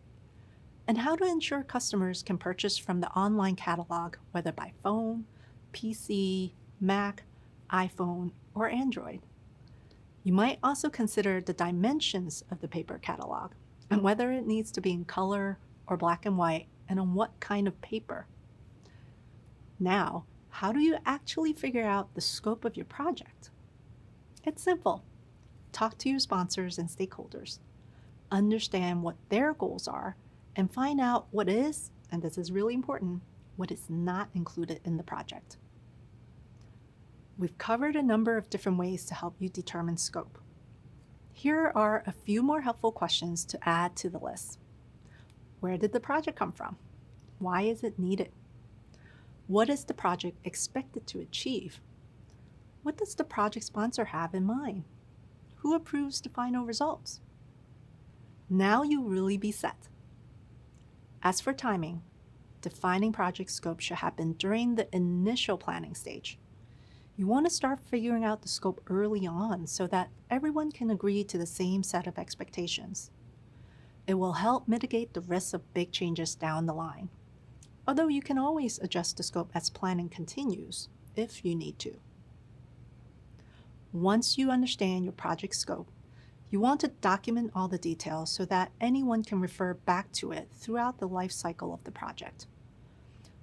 and how to ensure customers can purchase from the online catalog whether by phone, PC, Mac, iPhone, or Android. You might also consider the dimensions of the paper catalog and whether it needs to be in color or black and white and on what kind of paper. Now, how do you actually figure out the scope of your project? It's simple. Talk to your sponsors and stakeholders. Understand what their goals are and find out what is, and this is really important, what is not included in the project. We've covered a number of different ways to help you determine scope. Here are a few more helpful questions to add to the list. Where did the project come from? Why is it needed? What is the project expected to achieve? What does the project sponsor have in mind? Who approves the final results? Now you'll really be set. As for timing, defining project scope should happen during the initial planning stage. You want to start figuring out the scope early on so that everyone can agree to the same set of expectations. It will help mitigate the risks of big changes down the line, although you can always adjust the scope as planning continues if you need to. Once you understand your project scope, you want to document all the details so that anyone can refer back to it throughout the life cycle of the project.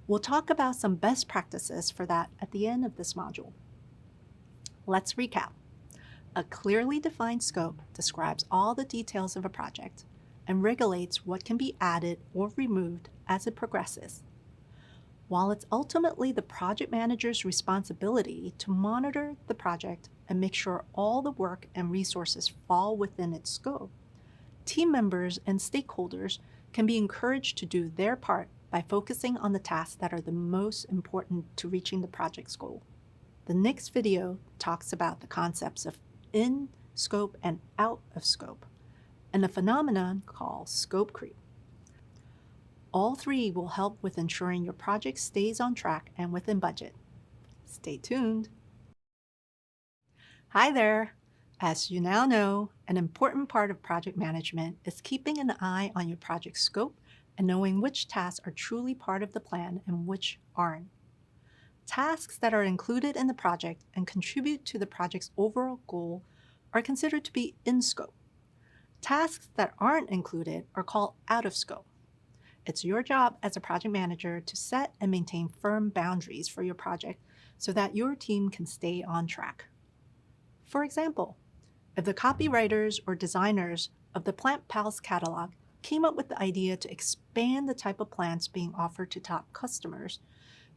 We'll talk about some best practices for that at the end of this module. Let's recap. A clearly defined scope describes all the details of a project and regulates what can be added or removed as it progresses. While it's ultimately the project manager's responsibility to monitor the project and make sure all the work and resources fall within its scope, team members and stakeholders can be encouraged to do their part by focusing on the tasks that are the most important to reaching the project's goal. The next video talks about the concepts of in scope and out of scope, and a phenomenon called scope creep. All three will help with ensuring your project stays on track and within budget. Stay tuned. Hi there. As you now know, an important part of project management is keeping an eye on your project scope and knowing which tasks are truly part of the plan and which aren't. Tasks that are included in the project and contribute to the project's overall goal are considered to be in scope. Tasks that aren't included are called out of scope. It's your job as a project manager to set and maintain firm boundaries for your project so that your team can stay on track. For example, if the copywriters or designers of the Plant Pals catalog came up with the idea to expand the type of plants being offered to top customers,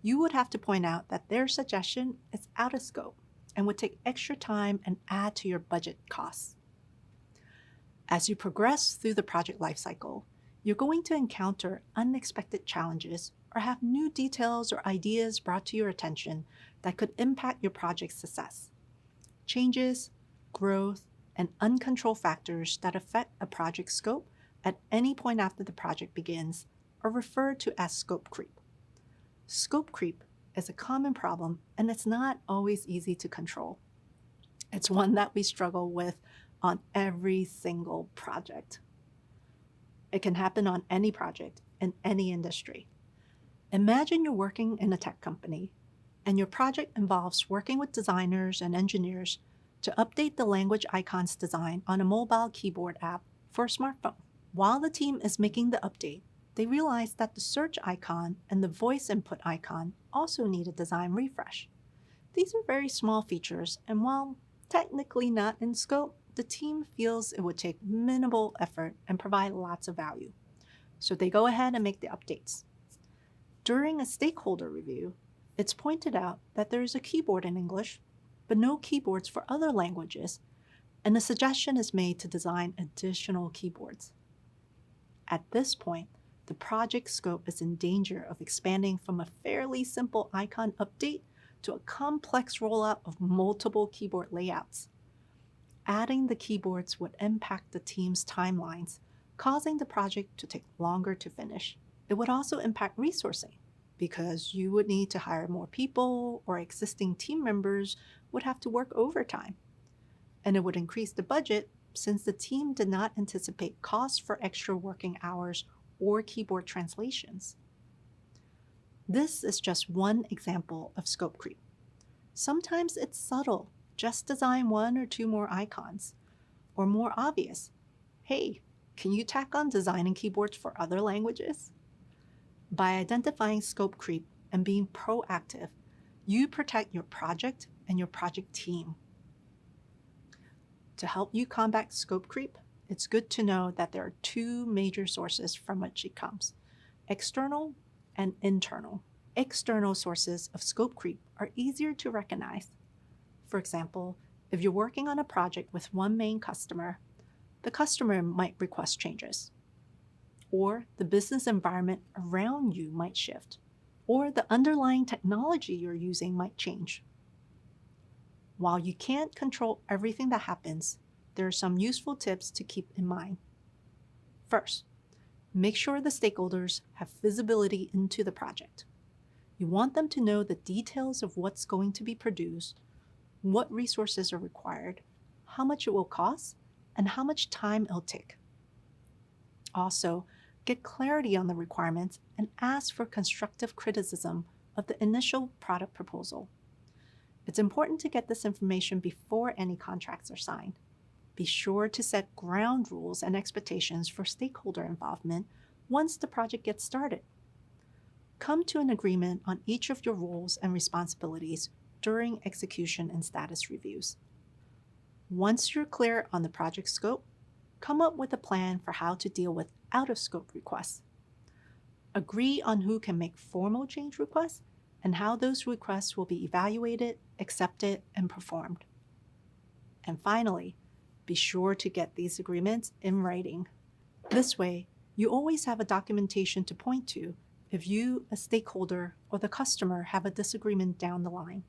you would have to point out that their suggestion is out of scope and would take extra time and add to your budget costs. As you progress through the project lifecycle, you're going to encounter unexpected challenges or have new details or ideas brought to your attention that could impact your project's success. Changes, growth, and uncontrolled factors that affect a project scope at any point after the project begins are referred to as scope creep. Scope creep is a common problem, and it's not always easy to control. It's one that we struggle with on every single project. It can happen on any project in any industry. Imagine you're working in a tech company, and your project involves working with designers and engineers to update the language icons design on a mobile keyboard app for a smartphone. While the team is making the update, they realized that the search icon and the voice input icon also need a design refresh. These are very small features, and while technically not in scope, the team feels it would take minimal effort and provide lots of value. So they go ahead and make the updates. During a stakeholder review, it's pointed out that there is a keyboard in English, but no keyboards for other languages, and a suggestion is made to design additional keyboards. At this point, the project scope is in danger of expanding from a fairly simple icon update to a complex rollout of multiple keyboard layouts. Adding the keyboards would impact the team's timelines, causing the project to take longer to finish. It would also impact resourcing, because you would need to hire more people, or existing team members would have to work overtime. And it would increase the budget since the team did not anticipate costs for extra working hours or keyboard translations. This is just one example of scope creep. Sometimes it's subtle, just design one or two more icons. Or more obvious, hey, can you tack on designing keyboards for other languages? By identifying scope creep and being proactive, you protect your project and your project team. To help you combat scope creep, it's good to know that there are two major sources from which it comes: external and internal. External sources of scope creep are easier to recognize. For example, if you're working on a project with one main customer, the customer might request changes, or the business environment around you might shift, or the underlying technology you're using might change. While you can't control everything that happens, there are some useful tips to keep in mind. First, make sure the stakeholders have visibility into the project. You want them to know the details of what's going to be produced, what resources are required, how much it will cost, and how much time it'll take. Also, get clarity on the requirements and ask for constructive criticism of the initial product proposal. It's important to get this information before any contracts are signed. Be sure to set ground rules and expectations for stakeholder involvement once the project gets started. Come to an agreement on each of your roles and responsibilities during execution and status reviews. Once you're clear on the project scope, come up with a plan for how to deal with out-of-scope requests. Agree on who can make formal change requests and how those requests will be evaluated, accepted, and performed. And finally, be sure to get these agreements in writing. This way, you always have a documentation to point to if you, a stakeholder, or the customer have a disagreement down the line.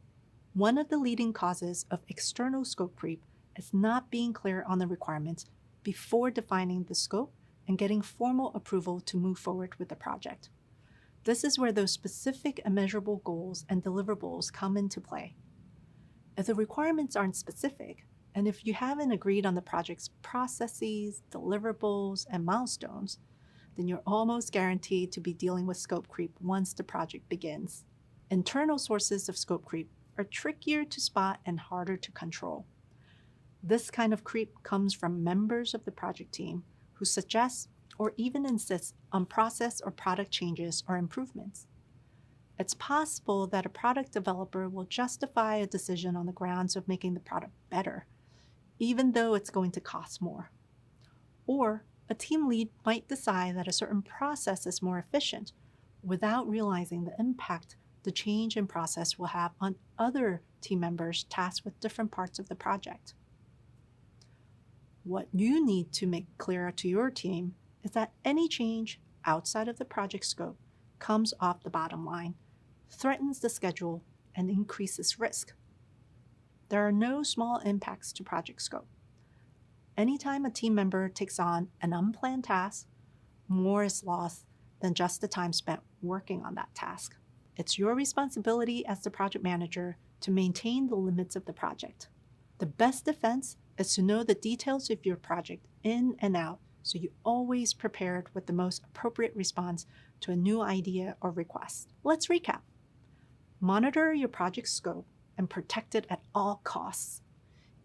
One of the leading causes of external scope creep is not being clear on the requirements before defining the scope and getting formal approval to move forward with the project. This is where those specific and measurable goals and deliverables come into play. If the requirements aren't specific, and if you haven't agreed on the project's processes, deliverables, and milestones, then you're almost guaranteed to be dealing with scope creep once the project begins. Internal sources of scope creep are trickier to spot and harder to control. This kind of creep comes from members of the project team who suggest or even insist on process or product changes or improvements. It's possible that a product developer will justify a decision on the grounds of making the product better, even though it's going to cost more. Or a team lead might decide that a certain process is more efficient without realizing the impact the change in process will have on other team members tasked with different parts of the project. What you need to make clear to your team is that any change outside of the project scope comes off the bottom line, threatens the schedule, and increases risk. There are no small impacts to project scope. Anytime a team member takes on an unplanned task, more is lost than just the time spent working on that task. It's your responsibility as the project manager to maintain the limits of the project. The best defense is to know the details of your project in and out, so you're always prepared with the most appropriate response to a new idea or request. Let's recap. Monitor your project scope and protect it at all costs.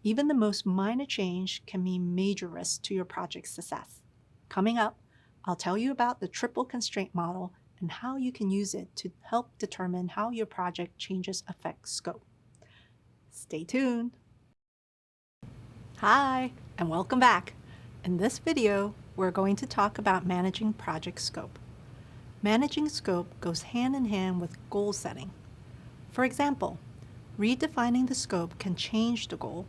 Even the most minor change can mean major risk to your project's success. Coming up, I'll tell you about the triple constraint model and how you can use it to help determine how your project changes affect scope. Stay tuned. Hi, and welcome back. In this video, we're going to talk about managing project scope. Managing scope goes hand in hand with goal setting. For example, redefining the scope can change the goal,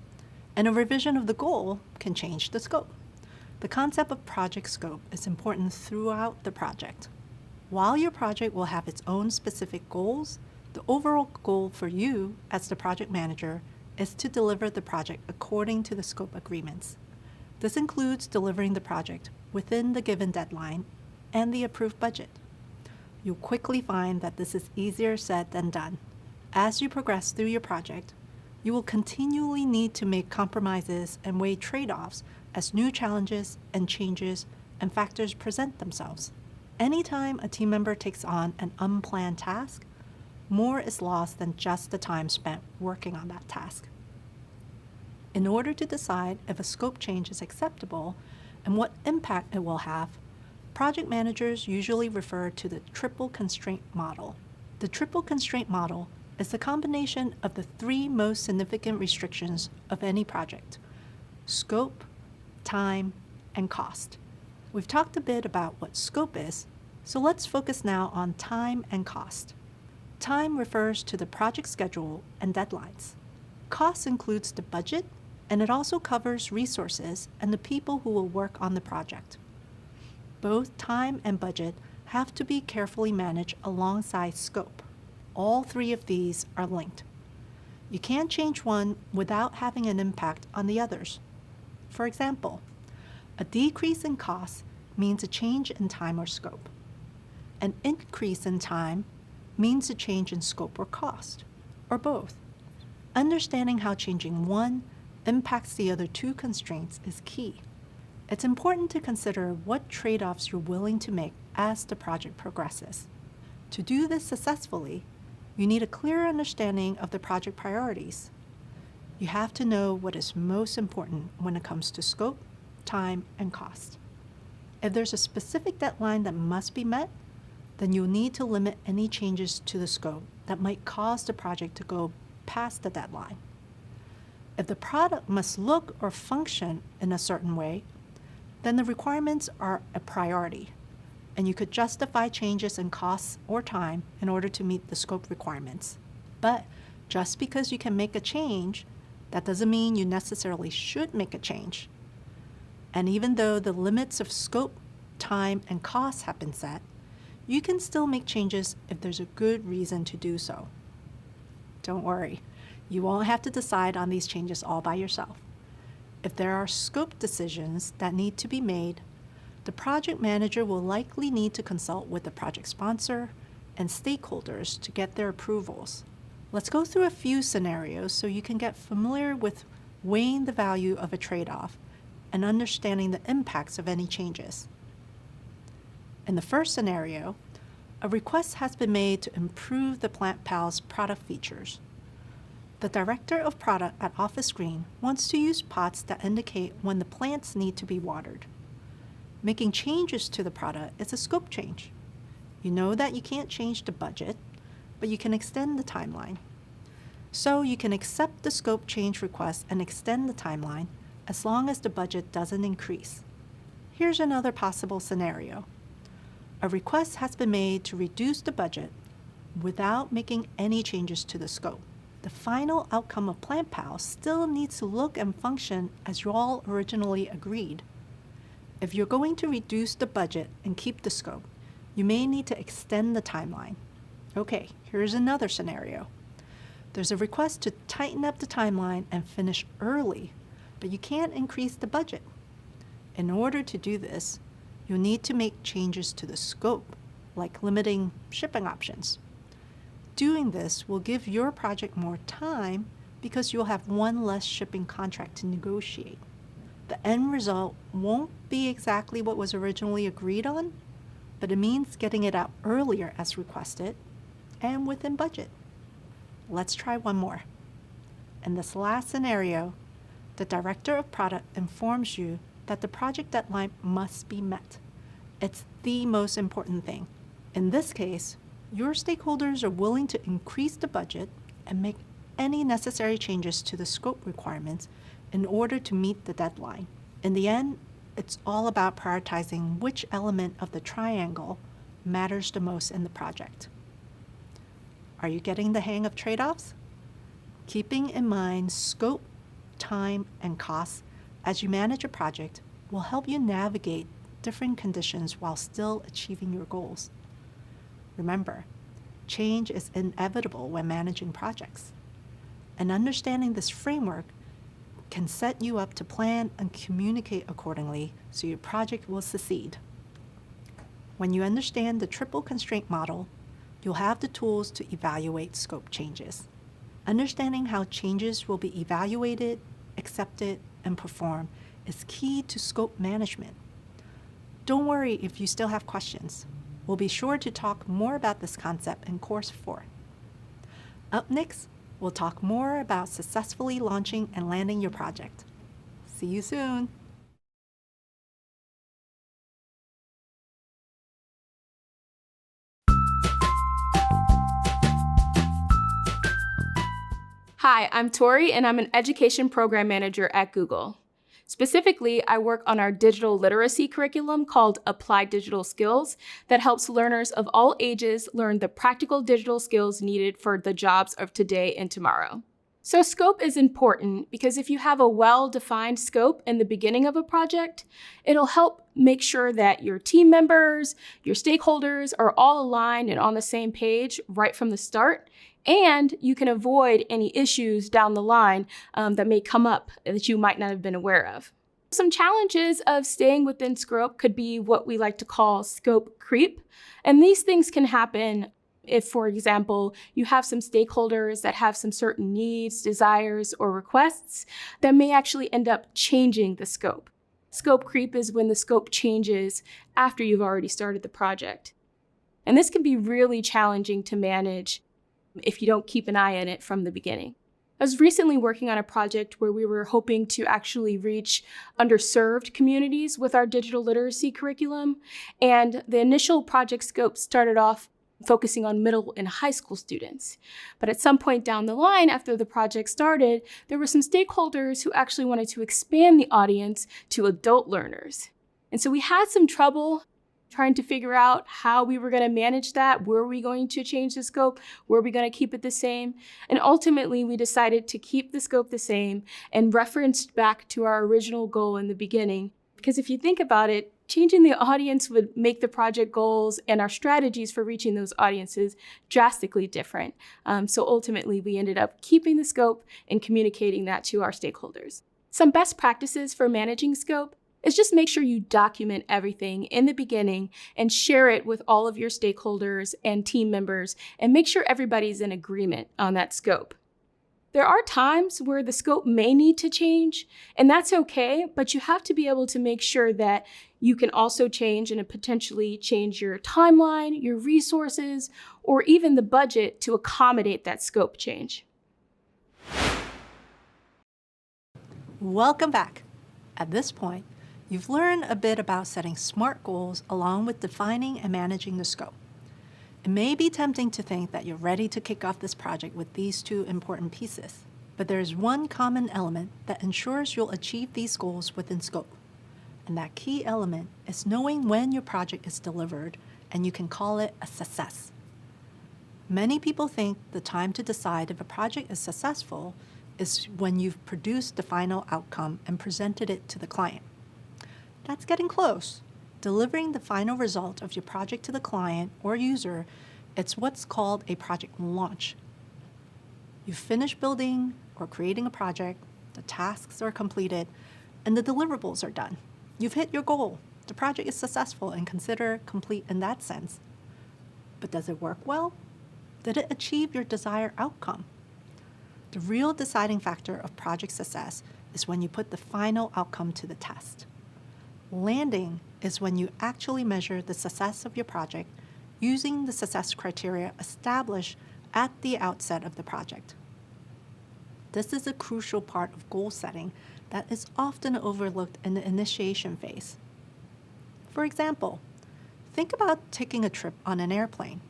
and a revision of the goal can change the scope. The concept of project scope is important throughout the project. While your project will have its own specific goals, the overall goal for you as the project manager is to deliver the project according to the scope agreements. This includes delivering the project within the given deadline and the approved budget. You'll quickly find that this is easier said than done. As you progress through your project, you will continually need to make compromises and weigh trade-offs as new challenges and changes and factors present themselves. Anytime a team member takes on an unplanned task, more is lost than just the time spent working on that task. In order to decide if a scope change is acceptable and what impact it will have, project managers usually refer to the triple constraint model. The triple constraint model is the combination of the three most significant restrictions of any project: scope, time, and cost. We've talked a bit about what scope is, so let's focus now on time and cost. Time refers to the project schedule and deadlines. Cost includes the budget, and it also covers resources and the people who will work on the project. Both time and budget have to be carefully managed alongside scope. All three of these are linked. You can't change one without having an impact on the others. For example, a decrease in cost means a change in time or scope. An increase in time means a change in scope or cost, or both. Understanding how changing one impacts the other two constraints is key. It's important to consider what trade-offs you're willing to make as the project progresses. To do this successfully, you need a clear understanding of the project priorities. You have to know what is most important when it comes to scope, time, and cost. If there's a specific deadline that must be met, then you'll need to limit any changes to the scope that might cause the project to go past the deadline. If the product must look or function in a certain way, then the requirements are a priority, and you could justify changes in costs or time in order to meet the scope requirements. But just because you can make a change, that doesn't mean you necessarily should make a change. And even though the limits of scope, time, and costs have been set, you can still make changes if there's a good reason to do so. Don't worry, you won't have to decide on these changes all by yourself. If there are scope decisions that need to be made, the project manager will likely need to consult with the project sponsor and stakeholders to get their approvals. Let's go through a few scenarios so you can get familiar with weighing the value of a trade-off and understanding the impacts of any changes. In the first scenario, a request has been made to improve the PlantPal's product features. The director of product at Office Green wants to use pots that indicate when the plants need to be watered. Making changes to the product is a scope change. You know that you can't change the budget, but you can extend the timeline. So you can accept the scope change request and extend the timeline as long as the budget doesn't increase. Here's another possible scenario. A request has been made to reduce the budget without making any changes to the scope. The final outcome of PlantPal still needs to look and function as you all originally agreed. If you're going to reduce the budget and keep the scope, you may need to extend the timeline. Okay, here's another scenario. There's a request to tighten up the timeline and finish early, but you can't increase the budget. In order to do this, you'll need to make changes to the scope, like limiting shipping options. Doing this will give your project more time because you'll have one less shipping contract to negotiate. The end result won't be exactly what was originally agreed on, but it means getting it out earlier as requested and within budget. Let's try one more. In this last scenario, the director of product informs you that the project deadline must be met. It's the most important thing. In this case, your stakeholders are willing to increase the budget and make any necessary changes to the scope requirements in order to meet the deadline. In the end, it's all about prioritizing which element of the triangle matters the most in the project. Are you getting the hang of trade-offs? Keeping in mind scope, time, and costs as you manage a project will help you navigate different conditions while still achieving your goals. Remember, change is inevitable when managing projects. And understanding this framework can set you up to plan and communicate accordingly so your project will succeed. When you understand the triple constraint model, you'll have the tools to evaluate scope changes. Understanding how changes will be evaluated, accepted, and performed is key to scope management. Don't worry if you still have questions. We'll be sure to talk more about this concept in Course 4. Up next, we'll talk more about successfully launching and landing your project. See you soon. Hi, I'm Tori, and I'm an Education Program Manager at Google. Specifically, I work on our digital literacy curriculum called Applied Digital Skills that helps learners of all ages learn the practical digital skills needed for the jobs of today and tomorrow. So scope is important because if you have a well-defined scope in the beginning of a project, it'll help make sure that your team members, your stakeholders are all aligned and on the same page right from the start, and you can avoid any issues down the line that may come up that you might not have been aware of. Some challenges of staying within scope could be what we like to call scope creep, and these things can happen if, for example, you have some stakeholders that have some certain needs, desires, or requests that may actually end up changing the scope. Scope creep is when the scope changes after you've already started the project. And this can be really challenging to manage if you don't keep an eye on it from the beginning. I was recently working on a project where we were hoping to actually reach underserved communities with our digital literacy curriculum, and the initial project scope started off focusing on middle and high school students. But at some point down the line, after the project started, there were some stakeholders who actually wanted to expand the audience to adult learners. And so we had some trouble trying to figure out how we were going to manage that. Were we going to change the scope? Were we going to keep it the same? And ultimately, we decided to keep the scope the same and referenced back to our original goal in the beginning. Because if you think about it, changing the audience would make the project goals and our strategies for reaching those audiences drastically different. So ultimately, we ended up keeping the scope and communicating that to our stakeholders. Some best practices for managing scope is just make sure you document everything in the beginning and share it with all of your stakeholders and team members, and make sure everybody's in agreement on that scope. There are times where the scope may need to change, and that's okay, but you have to be able to make sure that you can also change and potentially change your timeline, your resources, or even the budget to accommodate that scope change. Welcome back. At this point, you've learned a bit about setting SMART goals along with defining and managing the scope. It may be tempting to think that you're ready to kick off this project with these two important pieces, but there's one common element that ensures you'll achieve these goals within scope. And that key element is knowing when your project is delivered and you can call it a success. Many people think the time to decide if a project is successful is when you've produced the final outcome and presented it to the client. That's getting close. Delivering the final result of your project to the client or user, it's what's called a project launch. You've finished building or creating a project, the tasks are completed, and the deliverables are done. You've hit your goal. The project is successful and considered complete in that sense. But does it work well? Did it achieve your desired outcome? The real deciding factor of project success is when you put the final outcome to the test. Landing is when you actually measure the success of your project using the success criteria established at the outset of the project. This is a crucial part of goal setting that is often overlooked in the initiation phase. For example, Think about taking a trip on an airplane.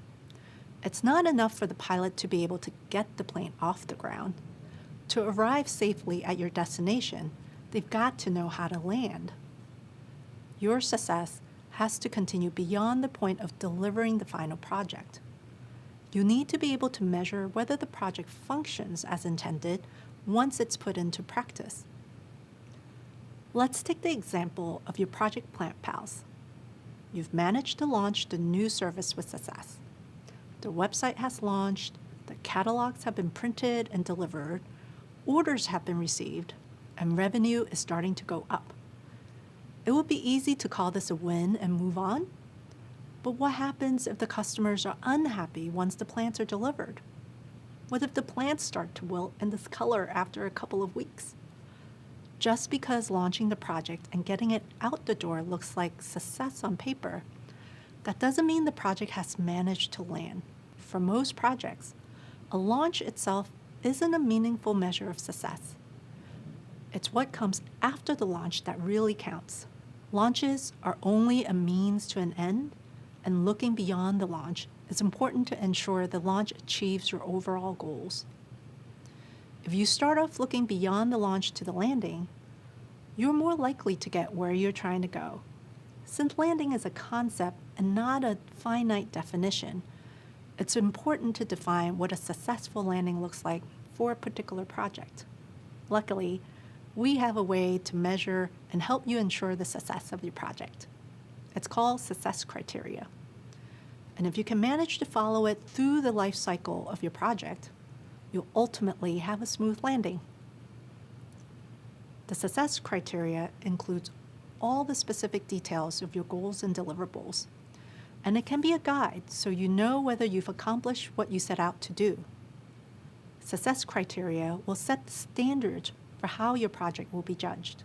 It's not enough for the pilot to be able to get the plane off the ground. To arrive safely at your destination, they've got to know how to land. Your success has to continue beyond the point of delivering the final project. You need to be able to measure whether the project functions as intended once it's put into practice. Let's take the example of your Project Plant Pals. You've managed to launch the new service with success. The website has launched, the catalogs have been printed and delivered, orders have been received, and revenue is starting to go up. It would be easy to call this a win and move on. But what happens if the customers are unhappy once the plants are delivered? What if the plants start to wilt and discolor after a couple of weeks? Just because launching the project and getting it out the door looks like success on paper, that doesn't mean the project has managed to land. For most projects, a launch itself isn't a meaningful measure of success. It's what comes after the launch that really counts. Launches are only a means to an end, and looking beyond the launch is important to ensure the launch achieves your overall goals. If you start off looking beyond the launch to the landing, you're more likely to get where you're trying to go. Since landing is a concept and not a finite definition, it's important to define what a successful landing looks like for a particular project. Luckily, we have a way to measure and help you ensure the success of your project. It's called success criteria. And if you can manage to follow it through the life cycle of your project, you'll ultimately have a smooth landing. The success criteria includes all the specific details of your goals and deliverables, and it can be a guide so you know whether you've accomplished what you set out to do. Success criteria will set the standards for how your project will be judged.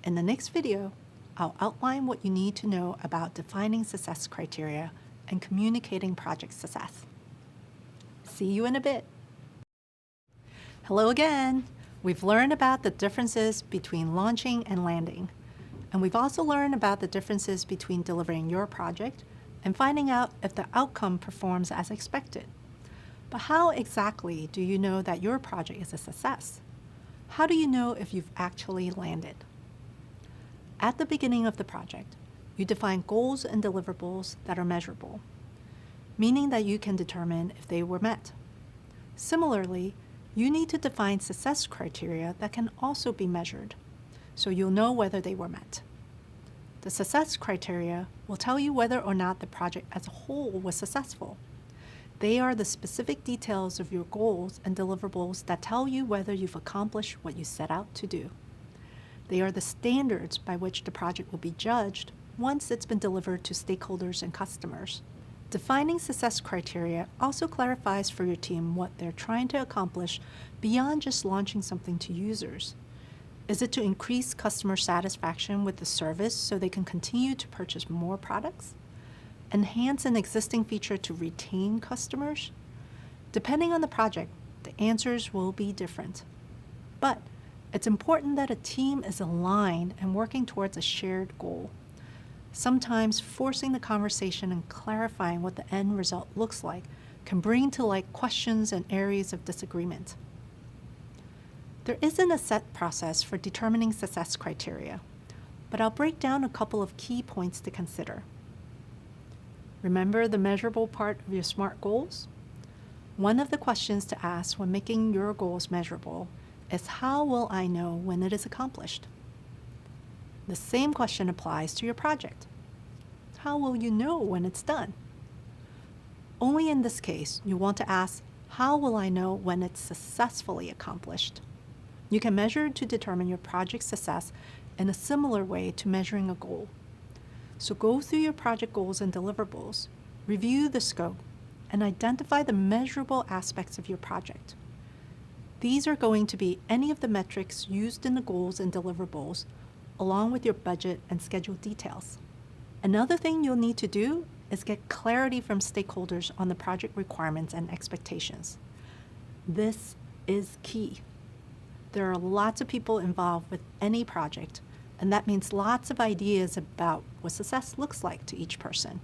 In the next video, I'll outline what you need to know about defining success criteria and communicating project success. See you in a bit. Hello again. We've learned about the differences between launching and landing. And we've also learned about the differences between delivering your project and finding out if the outcome performs as expected. But how exactly do you know that your project is a success? How do you know if you've actually landed? At the beginning of the project, you define goals and deliverables that are measurable, meaning that you can determine if they were met. Similarly, you need to define success criteria that can also be measured, so you'll know whether they were met. The success criteria will tell you whether or not the project as a whole was successful. They are the specific details of your goals and deliverables that tell you whether you've accomplished what you set out to do. They are the standards by which the project will be judged once it's been delivered to stakeholders and customers. Defining success criteria also clarifies for your team what they're trying to accomplish beyond just launching something to users. Is it to increase customer satisfaction with the service so they can continue to purchase more products? Enhance an existing feature to retain customers? Depending on the project, the answers will be different. But it's important that a team is aligned and working towards a shared goal. Sometimes forcing the conversation and clarifying what the end result looks like can bring to light questions and areas of disagreement. There isn't a set process for determining success criteria, but I'll break down a couple of key points to consider. Remember the measurable part of your SMART goals? One of the questions to ask when making your goals measurable is, how will I know when it is accomplished? The same question applies to your project. How will you know when it's done? Only in this case, you want to ask, how will I know when it's successfully accomplished? You can measure to determine your project's success in a similar way to measuring a goal. So go through your project goals and deliverables, review the scope, and identify the measurable aspects of your project. These are going to be any of the metrics used in the goals and deliverables, along with your budget and schedule details. Another thing you'll need to do is get clarity from stakeholders on the project requirements and expectations. This is key. There are lots of people involved with any project, And that means lots of ideas about what success looks like to each person.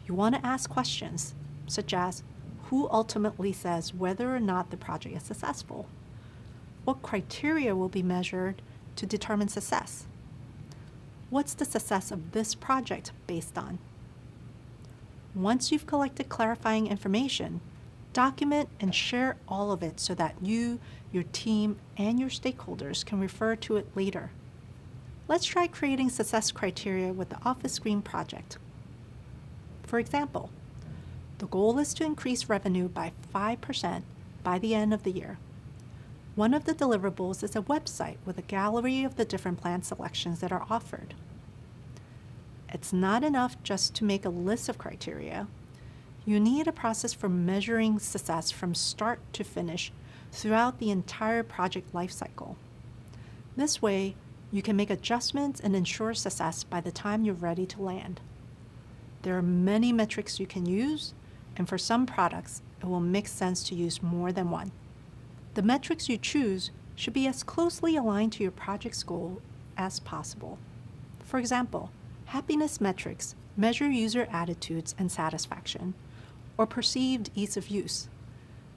You want to ask questions, such as, who ultimately says whether or not the project is successful? What criteria will be measured to determine success? What's the success of this project based on? Once you've collected clarifying information, document and share all of it so that you, your team, and your stakeholders can refer to it later. Let's try creating success criteria with the Office Screen project. For example, the goal is to increase revenue by 5% by the end of the year. One of the deliverables is a website with a gallery of the different plan selections that are offered. It's not enough just to make a list of criteria. You need a process for measuring success from start to finish throughout the entire project lifecycle. This way, you can make adjustments and ensure success by the time you're ready to land. There are many metrics you can use, and for some products, it will make sense to use more than one. The metrics you choose should be as closely aligned to your project's goal as possible. For example, happiness metrics measure user attitudes and satisfaction, or perceived ease of use,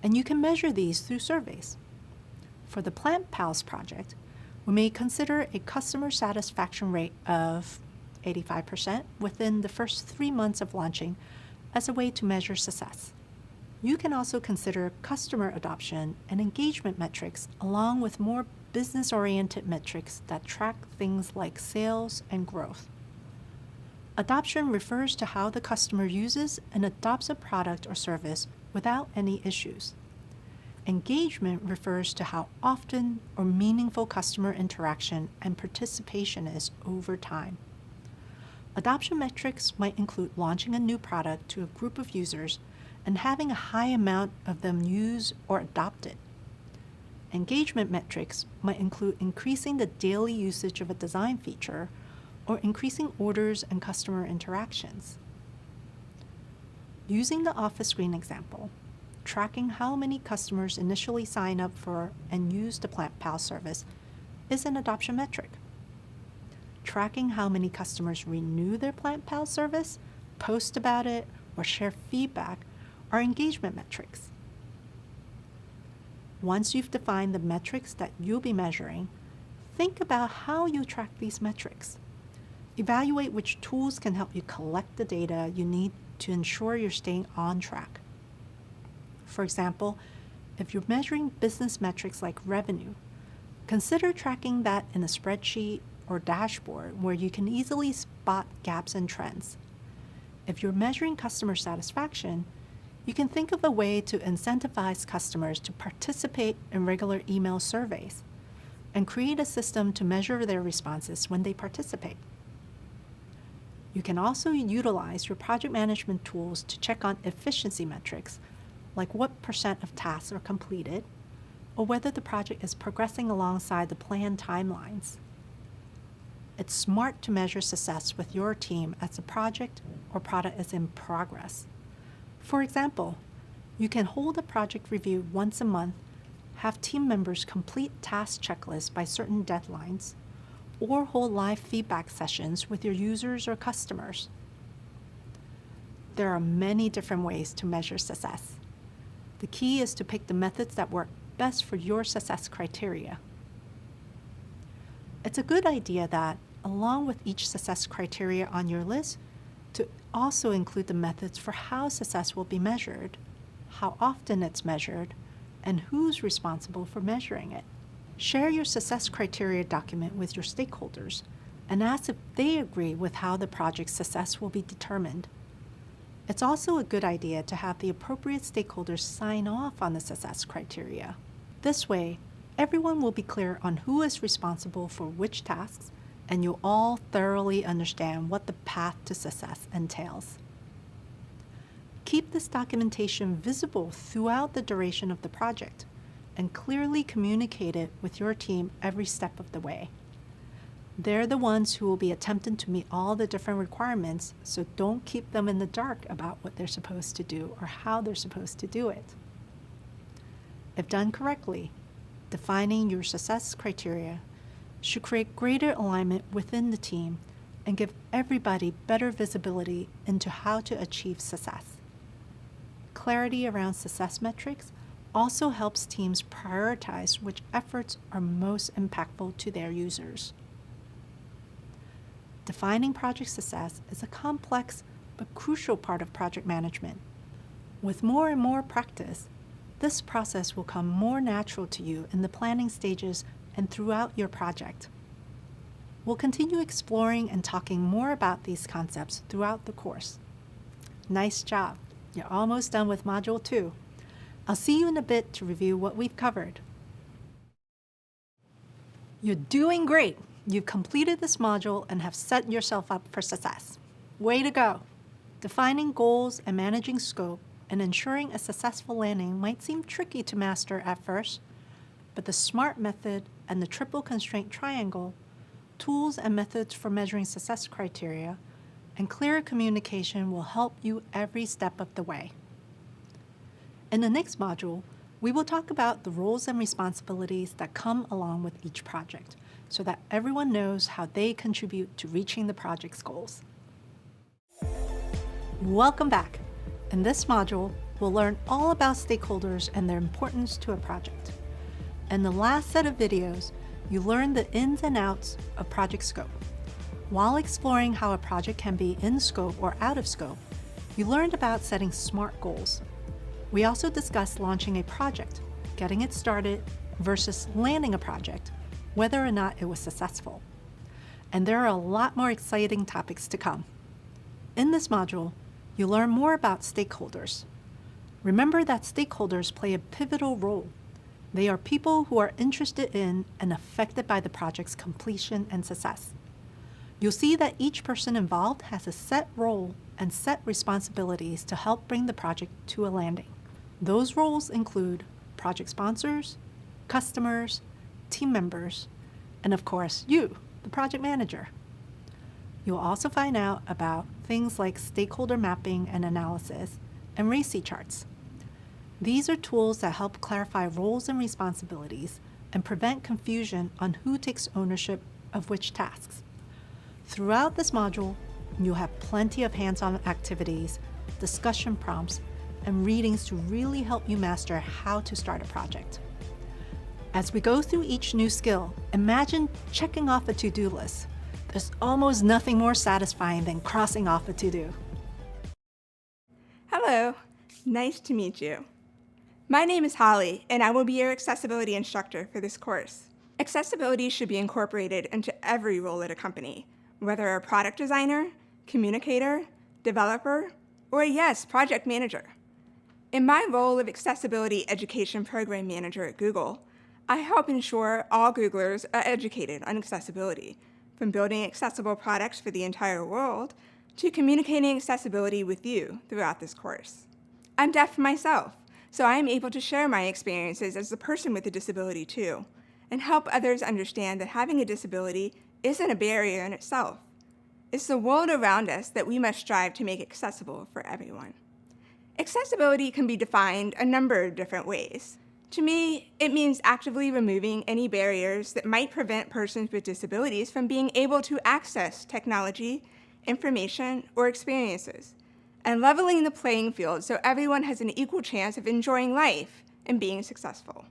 and you can measure these through surveys. For the Plant Pals project, we may consider a customer satisfaction rate of 85% within the first 3 months of launching as a way to measure success. You can also consider customer adoption and engagement metrics along with more business-oriented metrics that track things like sales and growth. Adoption refers to how the customer uses and adopts a product or service without any issues. Engagement refers to how often or meaningful customer interaction and participation is over time. Adoption metrics might include launching a new product to a group of users and having a high amount of them use or adopt it. Engagement metrics might include increasing the daily usage of a design feature or increasing orders and customer interactions. Using the Office Screen example, tracking how many customers initially sign up for and use the Plant Pal service is an adoption metric. Tracking how many customers renew their Plant Pal service, post about it, or share feedback are engagement metrics. Once you've defined the metrics that you'll be measuring, think about how you track these metrics. Evaluate which tools can help you collect the data you need to ensure you're staying on track. For example, if you're measuring business metrics like revenue, consider tracking that in a spreadsheet or dashboard where you can easily spot gaps and trends. If you're measuring customer satisfaction, you can think of a way to incentivize customers to participate in regular email surveys and create a system to measure their responses when they participate. You can also utilize your project management tools to check on efficiency metrics, like what % of tasks are completed, or whether the project is progressing alongside the planned timelines. It's smart to measure success with your team as the project or product is in progress. For example, you can hold a project review once a month, have team members complete task checklists by certain deadlines, or hold live feedback sessions with your users or customers. There are many different ways to measure success. The key is to pick the methods that work best for your success criteria. It's a good idea that, along with each success criteria on your list, to also include the methods for how success will be measured, how often it's measured, and who's responsible for measuring it. Share your success criteria document with your stakeholders and ask if they agree with how the project's success will be determined. It's also a good idea to have the appropriate stakeholders sign off on the success criteria. This way, everyone will be clear on who is responsible for which tasks, and you'll all thoroughly understand what the path to success entails. Keep this documentation visible throughout the duration of the project and clearly communicate it with your team every step of the way. They're the ones who will be attempting to meet all the different requirements, so don't keep them in the dark about what they're supposed to do or how they're supposed to do it. If done correctly, defining your success criteria should create greater alignment within the team and give everybody better visibility into how to achieve success. Clarity around success metrics also helps teams prioritize which efforts are most impactful to their users. Defining project success is a complex but crucial part of project management. With more and more practice, this process will come more natural to you in the planning stages and throughout your project. We'll continue exploring and talking more about these concepts throughout the course. Nice job! You're almost done with Module 2. I'll see you in a bit to review what we've covered. You're doing great! You've completed this module and have set yourself up for success. Way to go! Defining goals and managing scope and ensuring a successful landing might seem tricky to master at first, but the SMART method and the triple constraint triangle, tools and methods for measuring success criteria, and clearer communication will help you every step of the way. In the next module, we will talk about the roles and responsibilities that come along with each project, so that everyone knows how they contribute to reaching the project's goals. Welcome back. In this module, we'll learn all about stakeholders and their importance to a project. In the last set of videos, you learned the ins and outs of project scope. While exploring how a project can be in scope or out of scope, you learned about setting SMART goals. We also discussed launching a project, getting it started, versus landing a project, whether or not it was successful. And there are a lot more exciting topics to come. In this module, you'll learn more about stakeholders. Remember that stakeholders play a pivotal role. They are people who are interested in and affected by the project's completion and success. You'll see that each person involved has a set role and set responsibilities to help bring the project to a landing. Those roles include project sponsors, customers, team members, and of course, you, the project manager. You'll also find out about things like stakeholder mapping and analysis and RACI charts. These are tools that help clarify roles and responsibilities and prevent confusion on who takes ownership of which tasks. Throughout this module, you'll have plenty of hands-on activities, discussion prompts, and readings to really help you master how to start a project. As we go through each new skill, imagine checking off a to-do list. There's almost nothing more satisfying than crossing off a to-do. Hello, nice to meet you. My name is Holly, and I will be your accessibility instructor for this course. Accessibility should be incorporated into every role at a company, whether a product designer, communicator, developer, or yes, project manager. In my role of Accessibility Education Program Manager at Google, I help ensure all Googlers are educated on accessibility, from building accessible products for the entire world to communicating accessibility with you throughout this course. I'm deaf myself, so I am able to share my experiences as a person with a disability too, and help others understand that having a disability isn't a barrier in itself. It's the world around us that we must strive to make accessible for everyone. Accessibility can be defined a number of different ways. To me, it means actively removing any barriers that might prevent persons with disabilities from being able to access technology, information, or experiences, and leveling the playing field so everyone has an equal chance of enjoying life and being successful.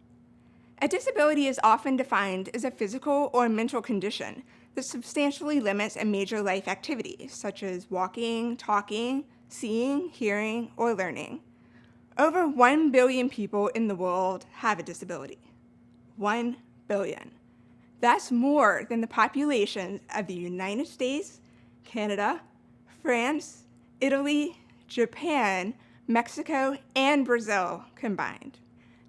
A disability is often defined as a physical or mental condition that substantially limits a major life activity, such as walking, talking, seeing, hearing, or learning. Over 1 billion people in the world have a disability. 1 billion. That's more than the populations of the United States, Canada, France, Italy, Japan, Mexico, and Brazil combined.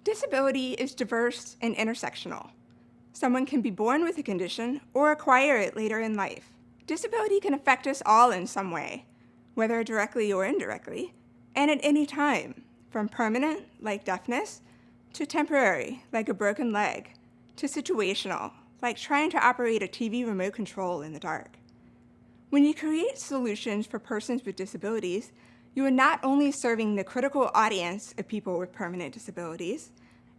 Disability is diverse and intersectional. Someone can be born with a condition or acquire it later in life. Disability can affect us all in some way, whether directly or indirectly, and at any time, from permanent, like deafness, to temporary, like a broken leg, to situational, like trying to operate a TV remote control in the dark. When you create solutions for persons with disabilities, you are not only serving the critical audience of people with permanent disabilities,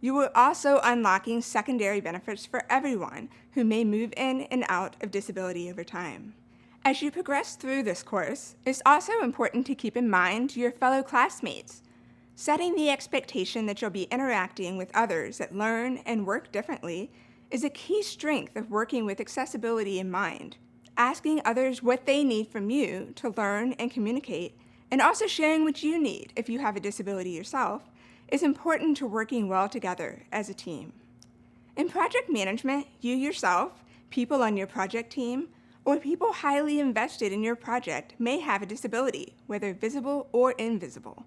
you are also unlocking secondary benefits for everyone who may move in and out of disability over time. As you progress through this course, it's also important to keep in mind your fellow classmates. Setting the expectation that you'll be interacting with others that learn and work differently is a key strength of working with accessibility in mind. Asking others what they need from you to learn and communicate, and also sharing what you need if you have a disability yourself, is important to working well together as a team. In project management, you yourself, people on your project team, or people highly invested in your project may have a disability, whether visible or invisible.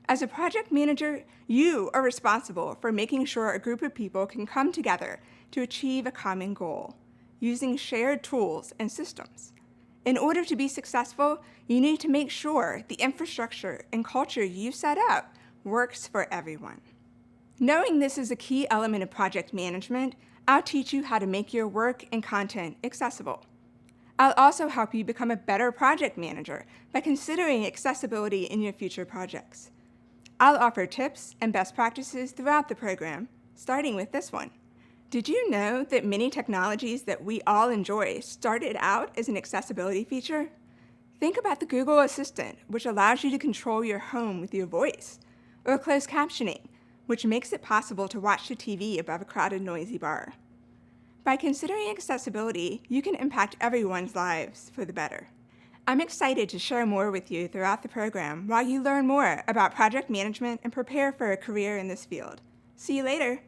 As a project manager, you are responsible for making sure a group of people can come together to achieve a common goal, using shared tools and systems. In order to be successful, you need to make sure the infrastructure and culture you set up works for everyone. Knowing this is a key element of project management, I'll teach you how to make your work and content accessible. I'll also help you become a better project manager by considering accessibility in your future projects. I'll offer tips and best practices throughout the program, starting with this one. Did you know that many technologies that we all enjoy started out as an accessibility feature? Think about the Google Assistant, which allows you to control your home with your voice, or closed captioning, which makes it possible to watch the TV above a crowded, noisy bar. By considering accessibility, you can impact everyone's lives for the better. I'm excited to share more with you throughout the program while you learn more about project management and prepare for a career in this field. See you later.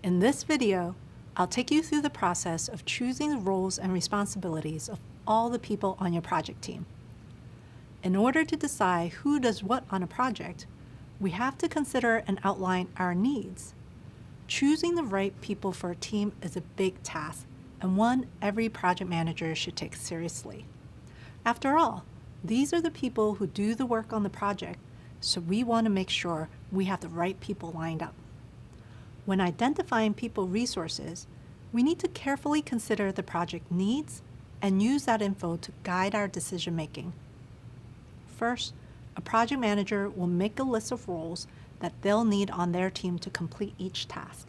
In this video, I'll take you through the process of choosing the roles and responsibilities of all the people on your project team. In order to decide who does what on a project, we have to consider and outline our needs. Choosing the right people for a team is a big task, and one every project manager should take seriously. After all, these are the people who do the work on the project, so we want to make sure we have the right people lined up. When identifying people resources, we need to carefully consider the project needs and use that info to guide our decision making. First, a project manager will make a list of roles that they'll need on their team to complete each task.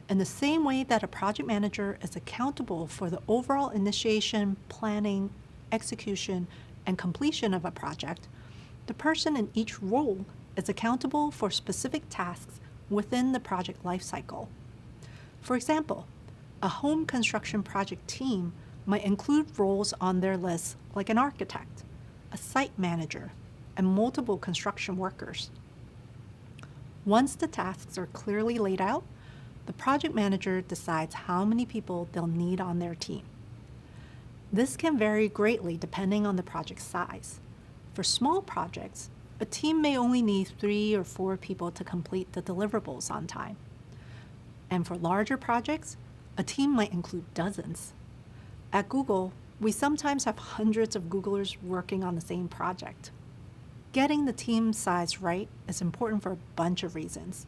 In the same way that a project manager is accountable for the overall initiation, planning, execution, and completion of a project, the person in each role is accountable for specific tasks within the project lifecycle. For example, a home construction project team might include roles on their list like an architect, a site manager, and multiple construction workers. Once the tasks are clearly laid out, the project manager decides how many people they'll need on their team. This can vary greatly depending on the project size. For small projects, a team may only need 3 or 4 people to complete the deliverables on time. And for larger projects, a team might include dozens. At Google, we sometimes have hundreds of Googlers working on the same project. Getting the team size right is important for a bunch of reasons.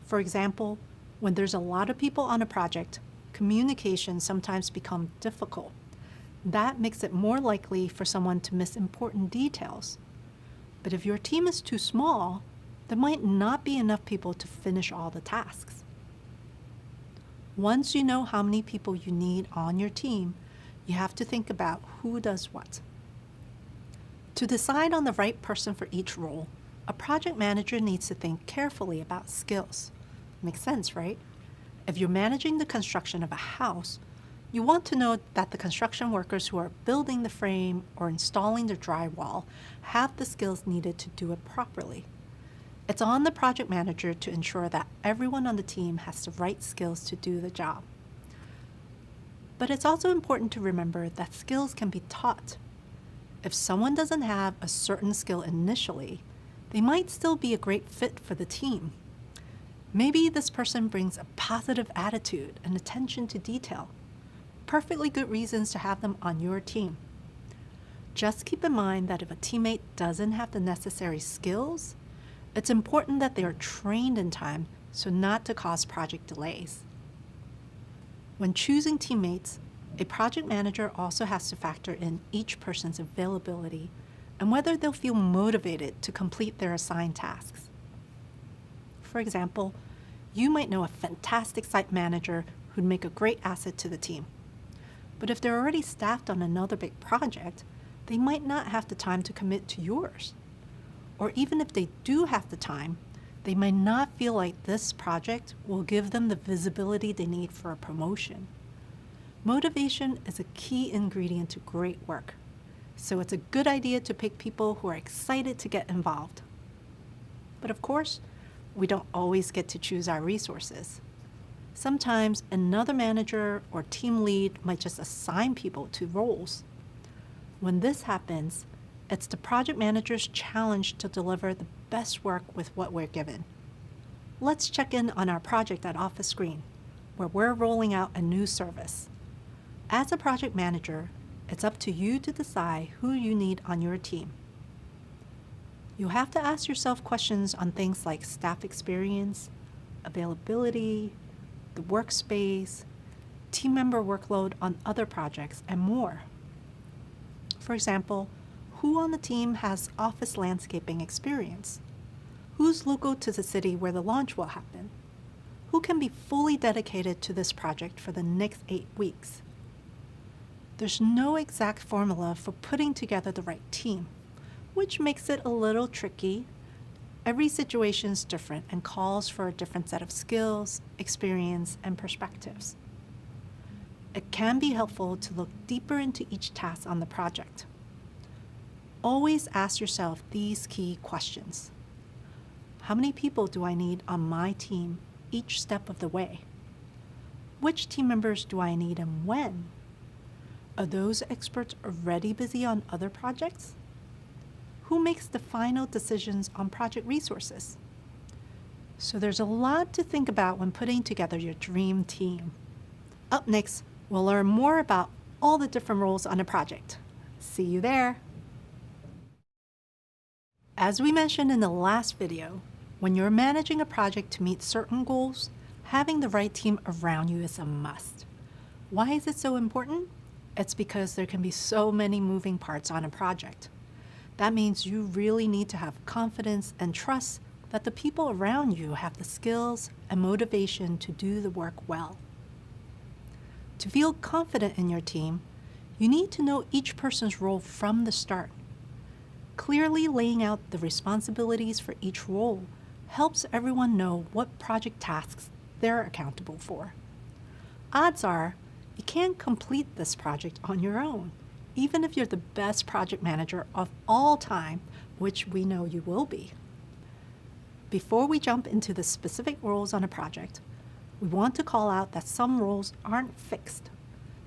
For example, when there's a lot of people on a project, communication sometimes becomes difficult. That makes it more likely for someone to miss important details. But if your team is too small, there might not be enough people to finish all the tasks. Once you know how many people you need on your team, you have to think about who does what. To decide on the right person for each role, a project manager needs to think carefully about skills. Makes sense, right? If you're managing the construction of a house, you want to know that the construction workers who are building the frame or installing the drywall have the skills needed to do it properly. It's on the project manager to ensure that everyone on the team has the right skills to do the job. But it's also important to remember that skills can be taught. If someone doesn't have a certain skill initially, they might still be a great fit for the team. Maybe this person brings a positive attitude and attention to detail. Perfectly good reasons to have them on your team. Just keep in mind that if a teammate doesn't have the necessary skills, it's important that they are trained in time so not to cause project delays. When choosing teammates, a project manager also has to factor in each person's availability and whether they'll feel motivated to complete their assigned tasks. For example, you might know a fantastic site manager who'd make a great asset to the team. But if they're already staffed on another big project, they might not have the time to commit to yours. Or even if they do have the time, they might not feel like this project will give them the visibility they need for a promotion. Motivation is a key ingredient to great work, so it's a good idea to pick people who are excited to get involved. But of course, we don't always get to choose our resources. Sometimes another manager or team lead might just assign people to roles. When this happens, it's the project manager's challenge to deliver the best work with what we're given. Let's check in on our project at Office Screen, where we're rolling out a new service. As a project manager, it's up to you to decide who you need on your team. You'll have to ask yourself questions on things like staff experience, availability, the workspace, team member workload on other projects, and more. For example, who on the team has office landscaping experience? Who's local to the city where the launch will happen? Who can be fully dedicated to this project for the next 8 weeks? There's no exact formula for putting together the right team, which makes it a little tricky. Every situation is different and calls for a different set of skills, experience, and perspectives. It can be helpful to look deeper into each task on the project. Always ask yourself these key questions. How many people do I need on my team each step of the way? Which team members do I need and when? Are those experts already busy on other projects? Who makes the final decisions on project resources? So there's a lot to think about when putting together your dream team. Up next, we'll learn more about all the different roles on a project. See you there. As we mentioned in the last video, when you're managing a project to meet certain goals, having the right team around you is a must. Why is it so important? It's because there can be so many moving parts on a project. That means you really need to have confidence and trust that the people around you have the skills and motivation to do the work well. To feel confident in your team, you need to know each person's role from the start. Clearly laying out the responsibilities for each role helps everyone know what project tasks they're accountable for. Odds are, you can't complete this project on your own, even if you're the best project manager of all time, which we know you will be. Before we jump into the specific roles on a project, we want to call out that some roles aren't fixed.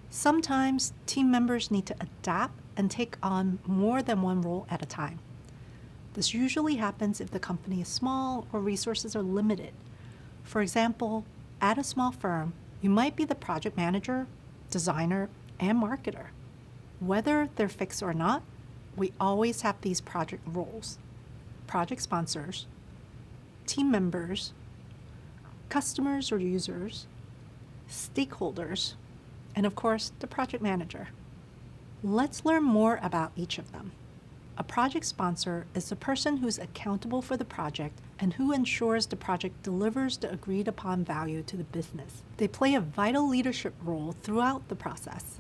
Sometimes team members need to adapt and take on more than one role at a time. This usually happens if the company is small or resources are limited. For example, at a small firm, you might be the project manager, designer, and marketer. Whether they're fixed or not, we always have these project roles: project sponsors, team members, customers or users, stakeholders, and of course, the project manager. Let's learn more about each of them. A project sponsor is the person who's accountable for the project and who ensures the project delivers the agreed upon value to the business. They play a vital leadership role throughout the process.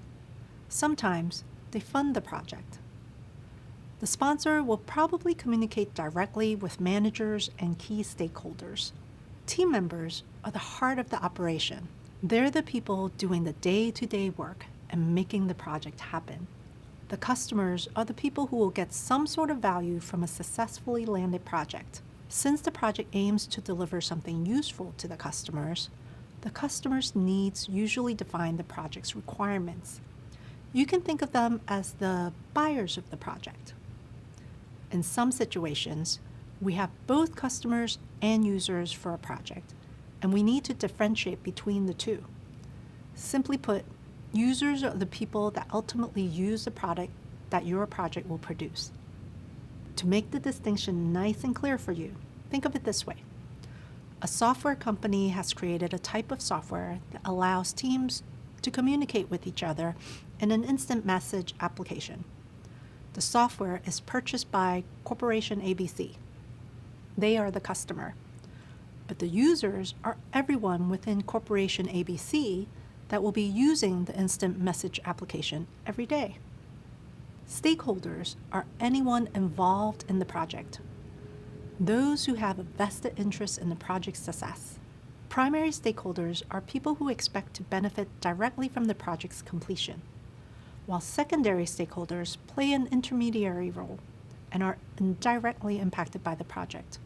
Sometimes they fund the project. The sponsor will probably communicate directly with managers and key stakeholders. Team members are the heart of the operation. They're the people doing the day-to-day work and making the project happen. The customers are the people who will get some sort of value from a successfully landed project. Since the project aims to deliver something useful to the customers' needs usually define the project's requirements. You can think of them as the buyers of the project. In some situations, we have both customers and users for a project, and we need to differentiate between the two. Simply put, users are the people that ultimately use the product that your project will produce. To make the distinction nice and clear for you, think of it this way. A software company has created a type of software that allows teams to communicate with each other in an instant message application. The software is purchased by Corporation ABC. They are the customer. but the users are everyone within Corporation ABC that will be using the instant message application every day. Stakeholders are anyone involved in the project, those who have a vested interest in the project's success. Primary stakeholders are people who expect to benefit directly from the project's completion, while secondary stakeholders play an intermediary role and are indirectly impacted by the project.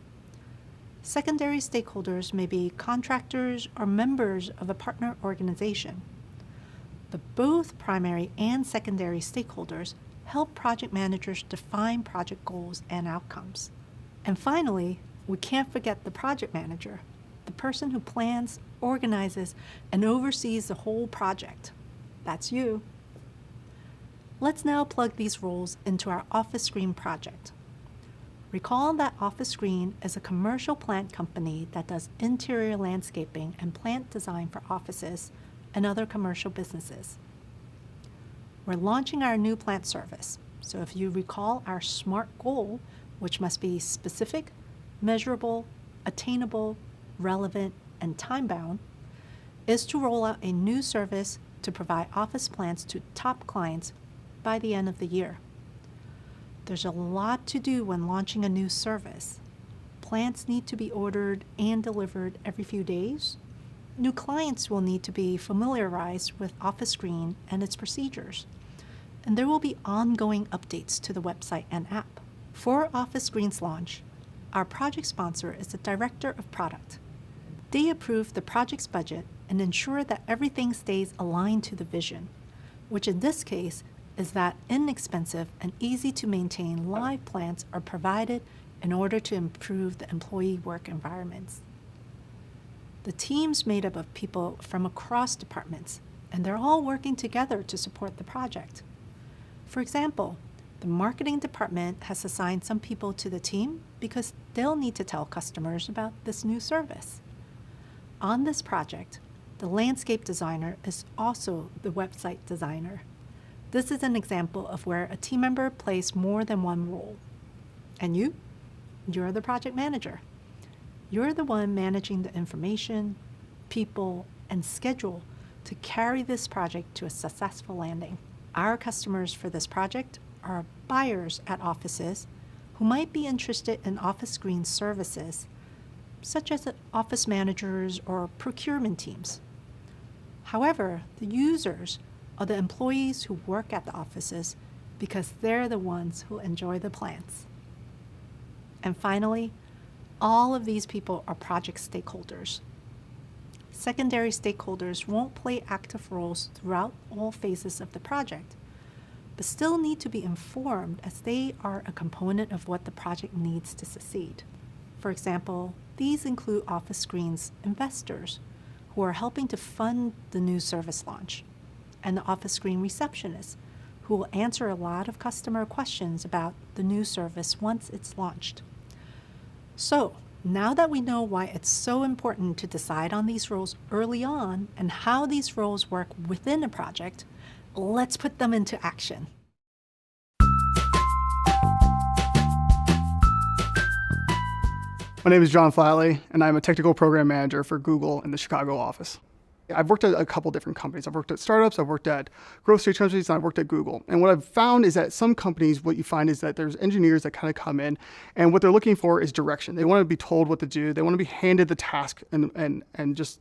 Secondary stakeholders may be contractors or members of a partner organization. But both primary and secondary stakeholders help project managers define project goals and outcomes. And finally, we can't forget the project manager, the person who plans, organizes, and oversees the whole project. That's you. Let's now plug these roles into our Office Screen project. Recall that Office Screen is a commercial plant company that does interior landscaping and plant design for offices and other commercial businesses. We're launching our new plant service, so if you recall our SMART goal, which must be specific, measurable, attainable, relevant, and time-bound, is to roll out a new service to provide office plants to top clients by the end of the year. There's a lot to do when launching a new service. Plants need to be ordered and delivered every few days. New clients will need to be familiarized with Office Screen and its procedures. And there will be ongoing updates to the website and app. For Office Screen's launch, our project sponsor is the Director of Product. They approve the project's budget and ensure that everything stays aligned to the vision, which in this case is that inexpensive and easy to maintain live plants are provided in order to improve the employee work environments. The team's made up of people from across departments, and they're all working together to support the project. For example, the marketing department has assigned some people to the team because they'll need to tell customers about this new service. On this project, the landscape designer is also the website designer. This is an example of where a team member plays more than one role. And you're the project manager. You're the one managing the information, people, and schedule to carry this project to a successful landing. Our customers for this project are buyers at offices who might be interested in Office Screen services, such as office managers or procurement teams. However, the users are the employees who work at the offices because they're the ones who enjoy the plants. And finally, all of these people are project stakeholders. Secondary stakeholders won't play active roles throughout all phases of the project, but still need to be informed as they are a component of what the project needs to succeed. For example, these include Office Screen's investors, who are helping to fund the new service launch, and the Office Screen receptionist, who will answer a lot of customer questions about the new service once it's launched. So, now that we know why it's so important to decide on these roles early on and how these roles work within a project, let's put them into action. My name is John Flatley, and I'm a technical program manager for Google in the Chicago office. I've worked at a couple different companies. I've worked at startups, I've worked at growth stage companies, and I've worked at Google. And what I've found is that some companies, what you find is that there's engineers that kind of come in, and what they're looking for is direction. They want to be told what to do. They want to be handed the task and just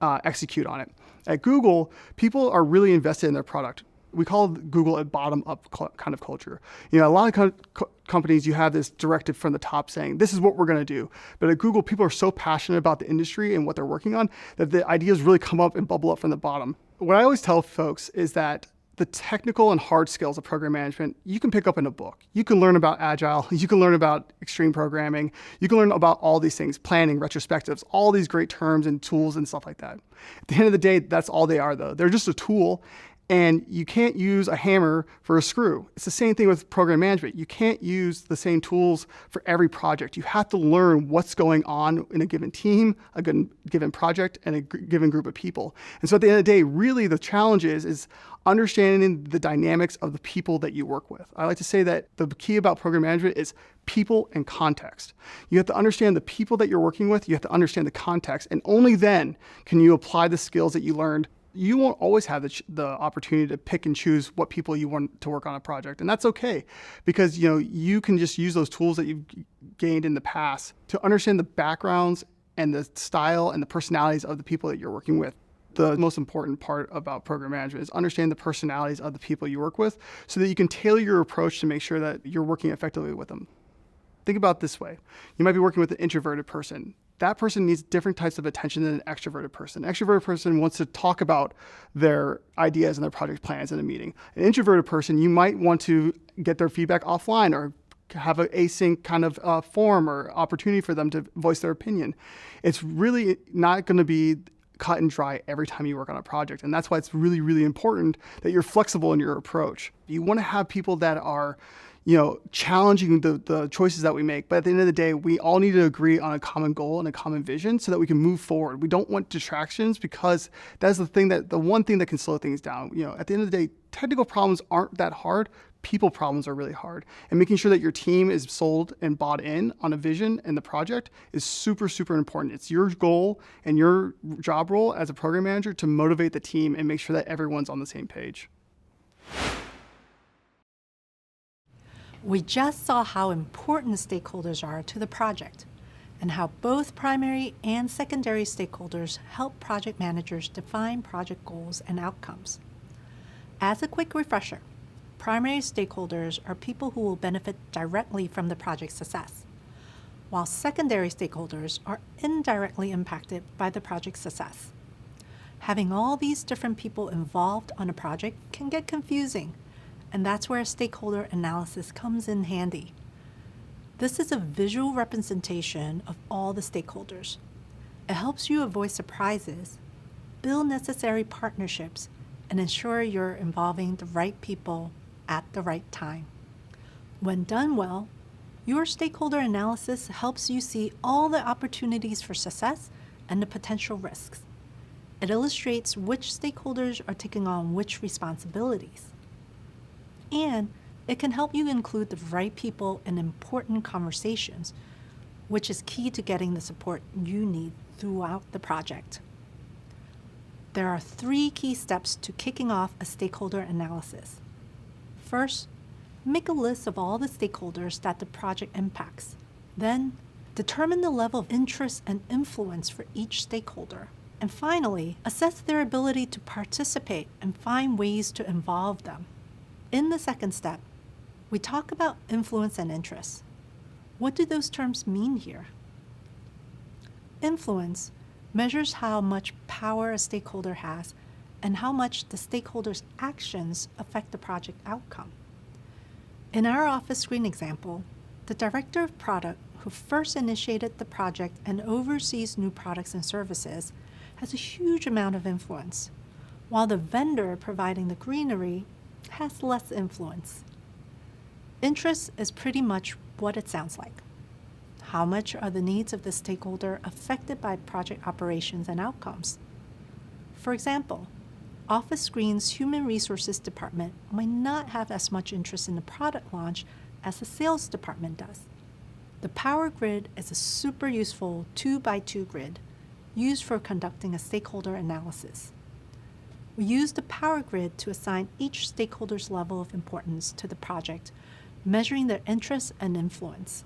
execute on it. At Google, people are really invested in their product. We call Google a bottom-up kind of culture. You know, a lot of companies, you have this directive from the top saying, this is what we're going to do. But at Google, people are so passionate about the industry and what they're working on that the ideas really come up and bubble up from the bottom. What I always tell folks is that the technical and hard skills of program management, you can pick up in a book. You can learn about Agile, you can learn about extreme programming, you can learn about all these things, planning, retrospectives, all these great terms and tools and stuff like that. At the end of the day, that's all they are though. They're just a tool. And you can't use a hammer for a screw. It's the same thing with program management. You can't use the same tools for every project. You have to learn what's going on in a given team, a given project, and a given group of people. And so at the end of the day, really the challenge is understanding the dynamics of the people that you work with. I like to say that the key about program management is people and context. You have to understand the people that you're working with. You have to understand the context. And only then can you apply the skills that you learned. You won't always have the opportunity to pick and choose what people you want to work on a project. And that's okay, because you can just use those tools that you've gained in the past to understand the backgrounds and the style and the personalities of the people that you're working with. The most important part about program management is understand the personalities of the people you work with so that you can tailor your approach to make sure that you're working effectively with them. Think about it this way. You might be working with an introverted person. That person needs different types of attention than an extroverted person. An extroverted person wants to talk about their ideas and their project plans in a meeting. An introverted person, you might want to get their feedback offline or have an async kind of form or opportunity for them to voice their opinion. It's really not going to be cut and dry every time you work on a project. And that's why it's really, really important that you're flexible in your approach. You want to have people that are challenging the choices that we make. But at the end of the day, we all need to agree on a common goal and a common vision so that we can move forward. We don't want distractions, because that's the one thing that can slow things down. At the end of the day, technical problems aren't that hard. People problems are really hard. And making sure that your team is sold and bought in on a vision and the project is super, super important. It's your goal and your job role as a program manager to motivate the team and make sure that everyone's on the same page. We just saw how important stakeholders are to the project and how both primary and secondary stakeholders help project managers define project goals and outcomes. As a quick refresher, primary stakeholders are people who will benefit directly from the project's success, while secondary stakeholders are indirectly impacted by the project's success. Having all these different people involved on a project can get confusing, and that's where stakeholder analysis comes in handy. This is a visual representation of all the stakeholders. It helps you avoid surprises, build necessary partnerships, and ensure you're involving the right people at the right time. When done well, your stakeholder analysis helps you see all the opportunities for success and the potential risks. It illustrates which stakeholders are taking on which responsibilities. And it can help you include the right people in important conversations, which is key to getting the support you need throughout the project. There are 3 key steps to kicking off a stakeholder analysis. First, make a list of all the stakeholders that the project impacts. Then, determine the level of interest and influence for each stakeholder. And finally, assess their ability to participate and find ways to involve them. In the second step, we talk about influence and interest. What do those terms mean here? Influence measures how much power a stakeholder has and how much the stakeholder's actions affect the project outcome. In our office screen example, the director of product who first initiated the project and oversees new products and services has a huge amount of influence, while the vendor providing the greenery has less influence. Interest is pretty much what it sounds like. How much are the needs of the stakeholder affected by project operations and outcomes? For example, Office Screen's Human Resources Department might not have as much interest in the product launch as the sales department does. The Power Grid is a super useful 2x2 grid used for conducting a stakeholder analysis. We use the Power Grid to assign each stakeholder's level of importance to the project, measuring their interest and influence.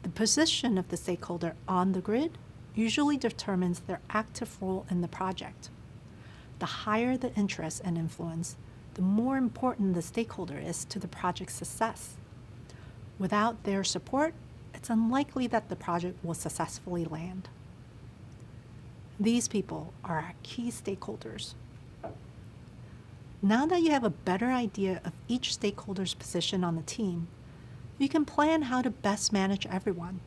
The position of the stakeholder on the grid usually determines their active role in the project. The higher the interest and influence, the more important the stakeholder is to the project's success. Without their support, it's unlikely that the project will successfully land. These people are our key stakeholders. Now that you have a better idea of each stakeholder's position on the team, you can plan how to best manage everyone.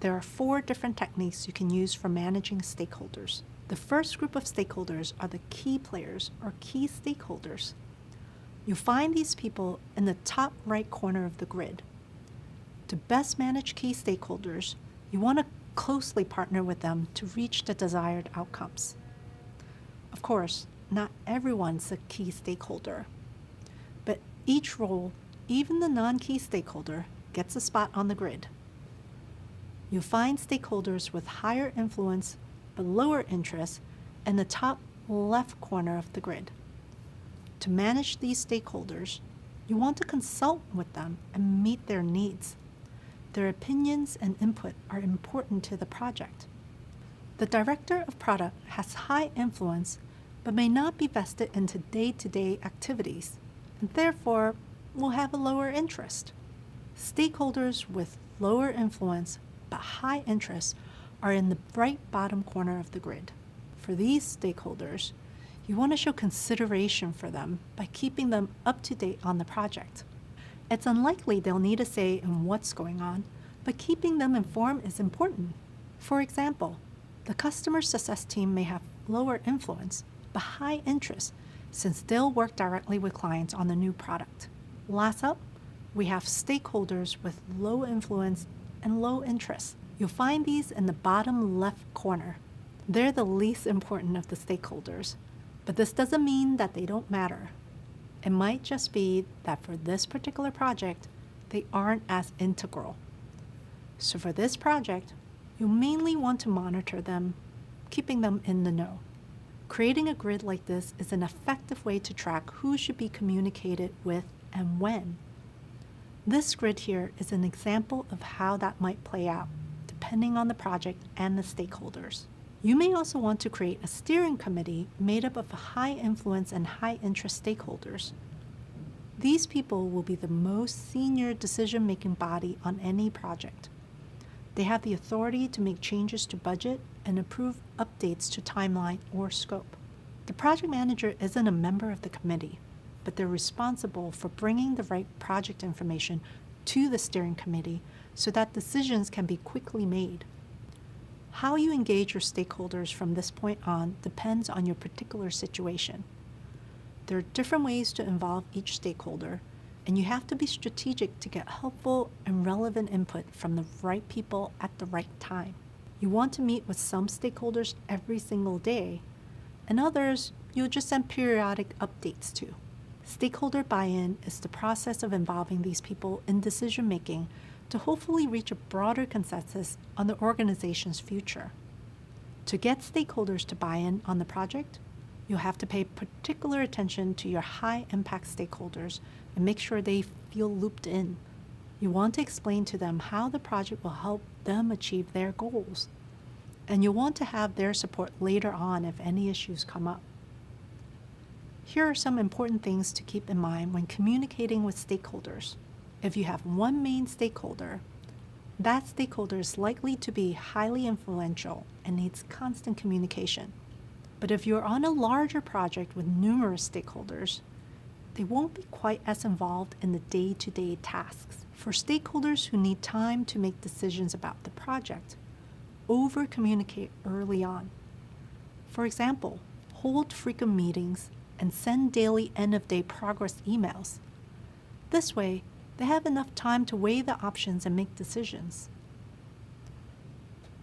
There are 4 different techniques you can use for managing stakeholders. The first group of stakeholders are the key players or key stakeholders. You'll find these people in the top right corner of the grid. To best manage key stakeholders, you want to closely partner with them to reach the desired outcomes. Of course, not everyone's a key stakeholder, but each role, even the non-key stakeholder, gets a spot on the grid. You'll find stakeholders with higher influence but lower interest in the top left corner of the grid. To manage these stakeholders, you want to consult with them and meet their needs. Their opinions and input are important to the project. The director of product has high influence but may not be vested into day-to-day activities, and therefore will have a lower interest. Stakeholders with lower influence but high interest are in the right bottom corner of the grid. For these stakeholders, you want to show consideration for them by keeping them up to date on the project. It's unlikely they'll need a say in what's going on, but keeping them informed is important. For example, the customer success team may have lower influence but high interest since they'll work directly with clients on the new product. Last up, we have stakeholders with low influence and low interest. You'll find these in the bottom left corner. They're the least important of the stakeholders, but this doesn't mean that they don't matter. It might just be that for this particular project, they aren't as integral. So for this project, you mainly want to monitor them, keeping them in the know. Creating a grid like this is an effective way to track who should be communicated with and when. This grid here is an example of how that might play out, depending on the project and the stakeholders. You may also want to create a steering committee made up of high influence and high interest stakeholders. These people will be the most senior decision-making body on any project. They have the authority to make changes to budget and approve updates to timeline or scope. The project manager isn't a member of the committee, but they're responsible for bringing the right project information to the steering committee so that decisions can be quickly made. How you engage your stakeholders from this point on depends on your particular situation. There are different ways to involve each stakeholder, and you have to be strategic to get helpful and relevant input from the right people at the right time. You want to meet with some stakeholders every single day, and others you'll just send periodic updates to. Stakeholder buy-in is the process of involving these people in decision-making to hopefully reach a broader consensus on the organization's future. To get stakeholders to buy in on the project, you'll have to pay particular attention to your high-impact stakeholders and make sure they feel looped in. You want to explain to them how the project will help them achieve their goals. And you'll want to have their support later on if any issues come up. Here are some important things to keep in mind when communicating with stakeholders. If you have one main stakeholder, that stakeholder is likely to be highly influential and needs constant communication. But if you're on a larger project with numerous stakeholders, they won't be quite as involved in the day-to-day tasks. For stakeholders who need time to make decisions about the project, over-communicate early on. For example, hold frequent meetings and send daily end-of-day progress emails. This way, they have enough time to weigh the options and make decisions.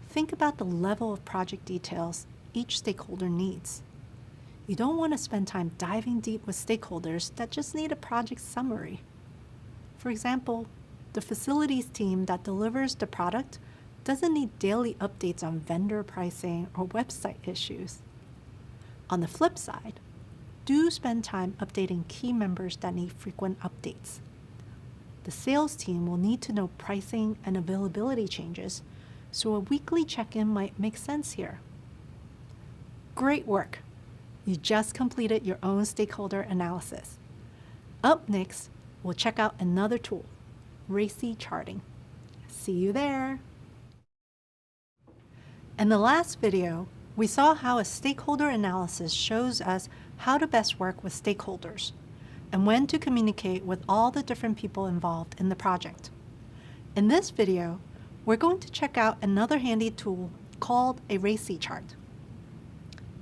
Think about the level of project details each stakeholder needs. You don't want to spend time diving deep with stakeholders that just need a project summary. For example, the facilities team that delivers the product doesn't need daily updates on vendor pricing or website issues. On the flip side, do spend time updating key members that need frequent updates. The sales team will need to know pricing and availability changes, so a weekly check-in might make sense here. Great work! You just completed your own stakeholder analysis. Up next, we'll check out another tool, RACI charting. See you there! In the last video, we saw how a stakeholder analysis shows us how to best work with stakeholders and when to communicate with all the different people involved in the project. In this video, we're going to check out another handy tool called a RACI chart.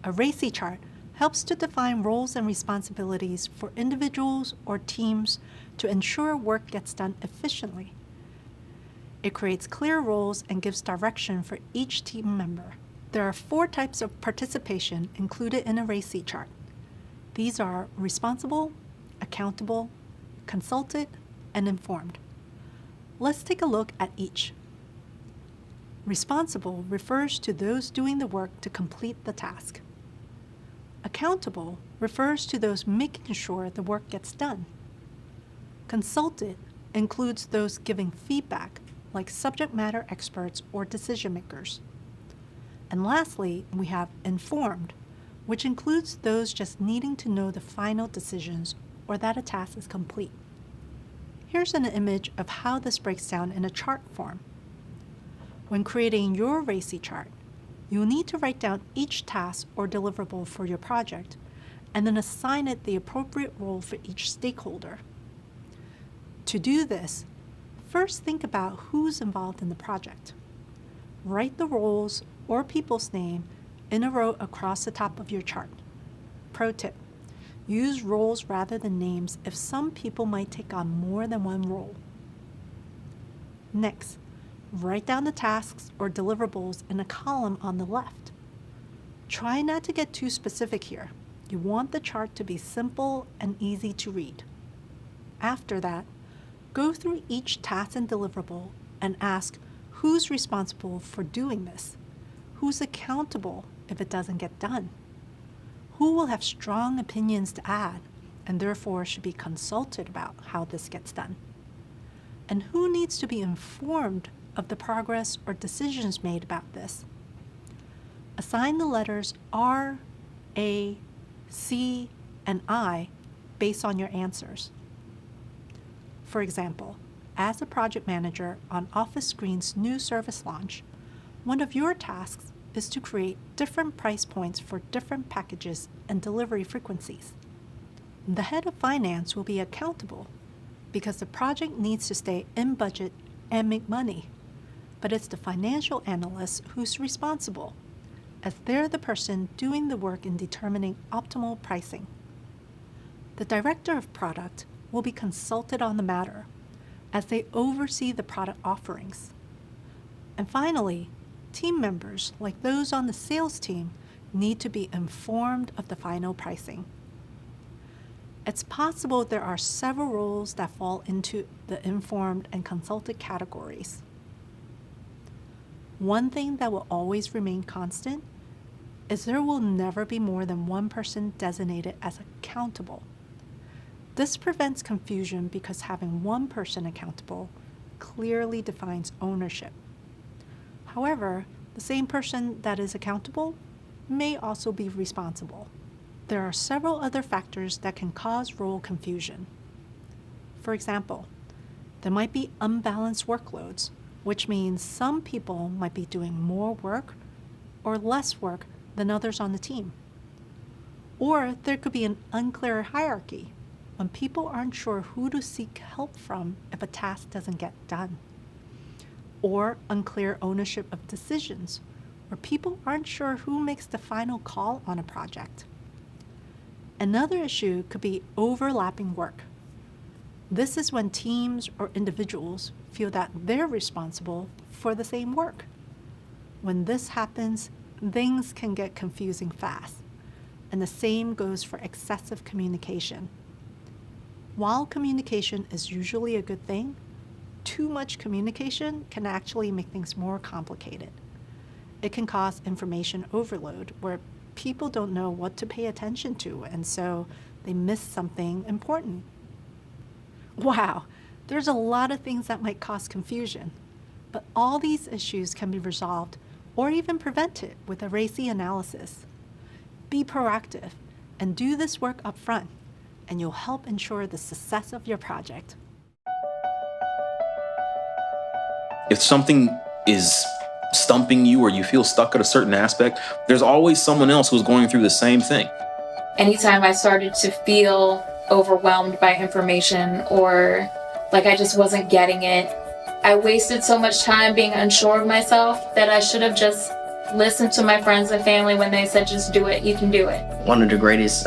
A RACI chart helps to define roles and responsibilities for individuals or teams to ensure work gets done efficiently. It creates clear roles and gives direction for each team member. There are 4 types of participation included in a RACI chart. These are responsible, accountable, consulted, and informed. Let's take a look at each. Responsible refers to those doing the work to complete the task. Accountable refers to those making sure the work gets done. Consulted includes those giving feedback, like subject matter experts or decision makers. And lastly, we have informed, which includes those just needing to know the final decisions or that a task is complete. Here's an image of how this breaks down in a chart form. When creating your RACI chart, you'll need to write down each task or deliverable for your project and then assign it the appropriate role for each stakeholder. To do this, first think about who's involved in the project. Write the roles or people's name in a row across the top of your chart. Pro tip: use roles rather than names if some people might take on more than one role. Next, write down the tasks or deliverables in a column on the left. Try not to get too specific here. You want the chart to be simple and easy to read. After that, go through each task and deliverable and ask who's responsible for doing this, who's accountable if it doesn't get done, who will have strong opinions to add and therefore should be consulted about how this gets done, and who needs to be informed of the progress or decisions made about this. Assign the letters R, A, C, and I based on your answers. For example, as a project manager on Office Screen's new service launch, one of your tasks is to create different price points for different packages and delivery frequencies. The head of finance will be accountable because the project needs to stay in budget and make money. But it's the financial analyst who's responsible, as they're the person doing the work in determining optimal pricing. The director of product will be consulted on the matter, as they oversee the product offerings. And finally, team members, like those on the sales team, need to be informed of the final pricing. It's possible there are several roles that fall into the informed and consulted categories. One thing that will always remain constant is there will never be more than one person designated as accountable. This prevents confusion because having one person accountable clearly defines ownership. However, the same person that is accountable may also be responsible. There are several other factors that can cause role confusion. For example, there might be unbalanced workloads, which means some people might be doing more work or less work than others on the team. Or there could be an unclear hierarchy when people aren't sure who to seek help from if a task doesn't get done. Or unclear ownership of decisions, where people aren't sure who makes the final call on a project. Another issue could be overlapping work. This is when teams or individuals feel that they're responsible for the same work. When this happens, things can get confusing fast, and the same goes for excessive communication. While communication is usually a good thing, too much communication can actually make things more complicated. It can cause information overload where people don't know what to pay attention to, and so they miss something important. Wow, there's a lot of things that might cause confusion, but all these issues can be resolved or even prevented with a RACI analysis. Be proactive and do this work up front, and you'll help ensure the success of your project. If something is stumping you or you feel stuck at a certain aspect, there's always someone else who's going through the same thing. Anytime I started to feel overwhelmed by information or like I just wasn't getting it, I wasted so much time being unsure of myself that I should have just listened to my friends and family when they said, just do it, you can do it. One of the greatest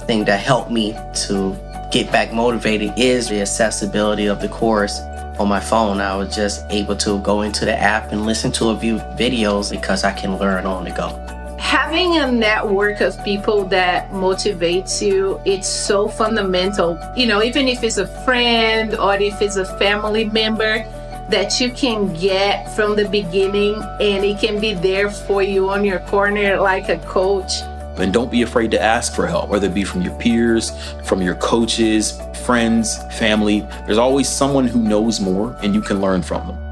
thing that helped me to get back motivated is the accessibility of the course on my phone. I was just able to go into the app and listen to a few videos because I can learn on the go. Having a network of people that motivates you, it's so fundamental. You know, even if it's a friend or if it's a family member that you can get from the beginning and it can be there for you on your corner like a coach. And don't be afraid to ask for help, whether it be from your peers, from your coaches, friends, family. There's always someone who knows more and you can learn from them.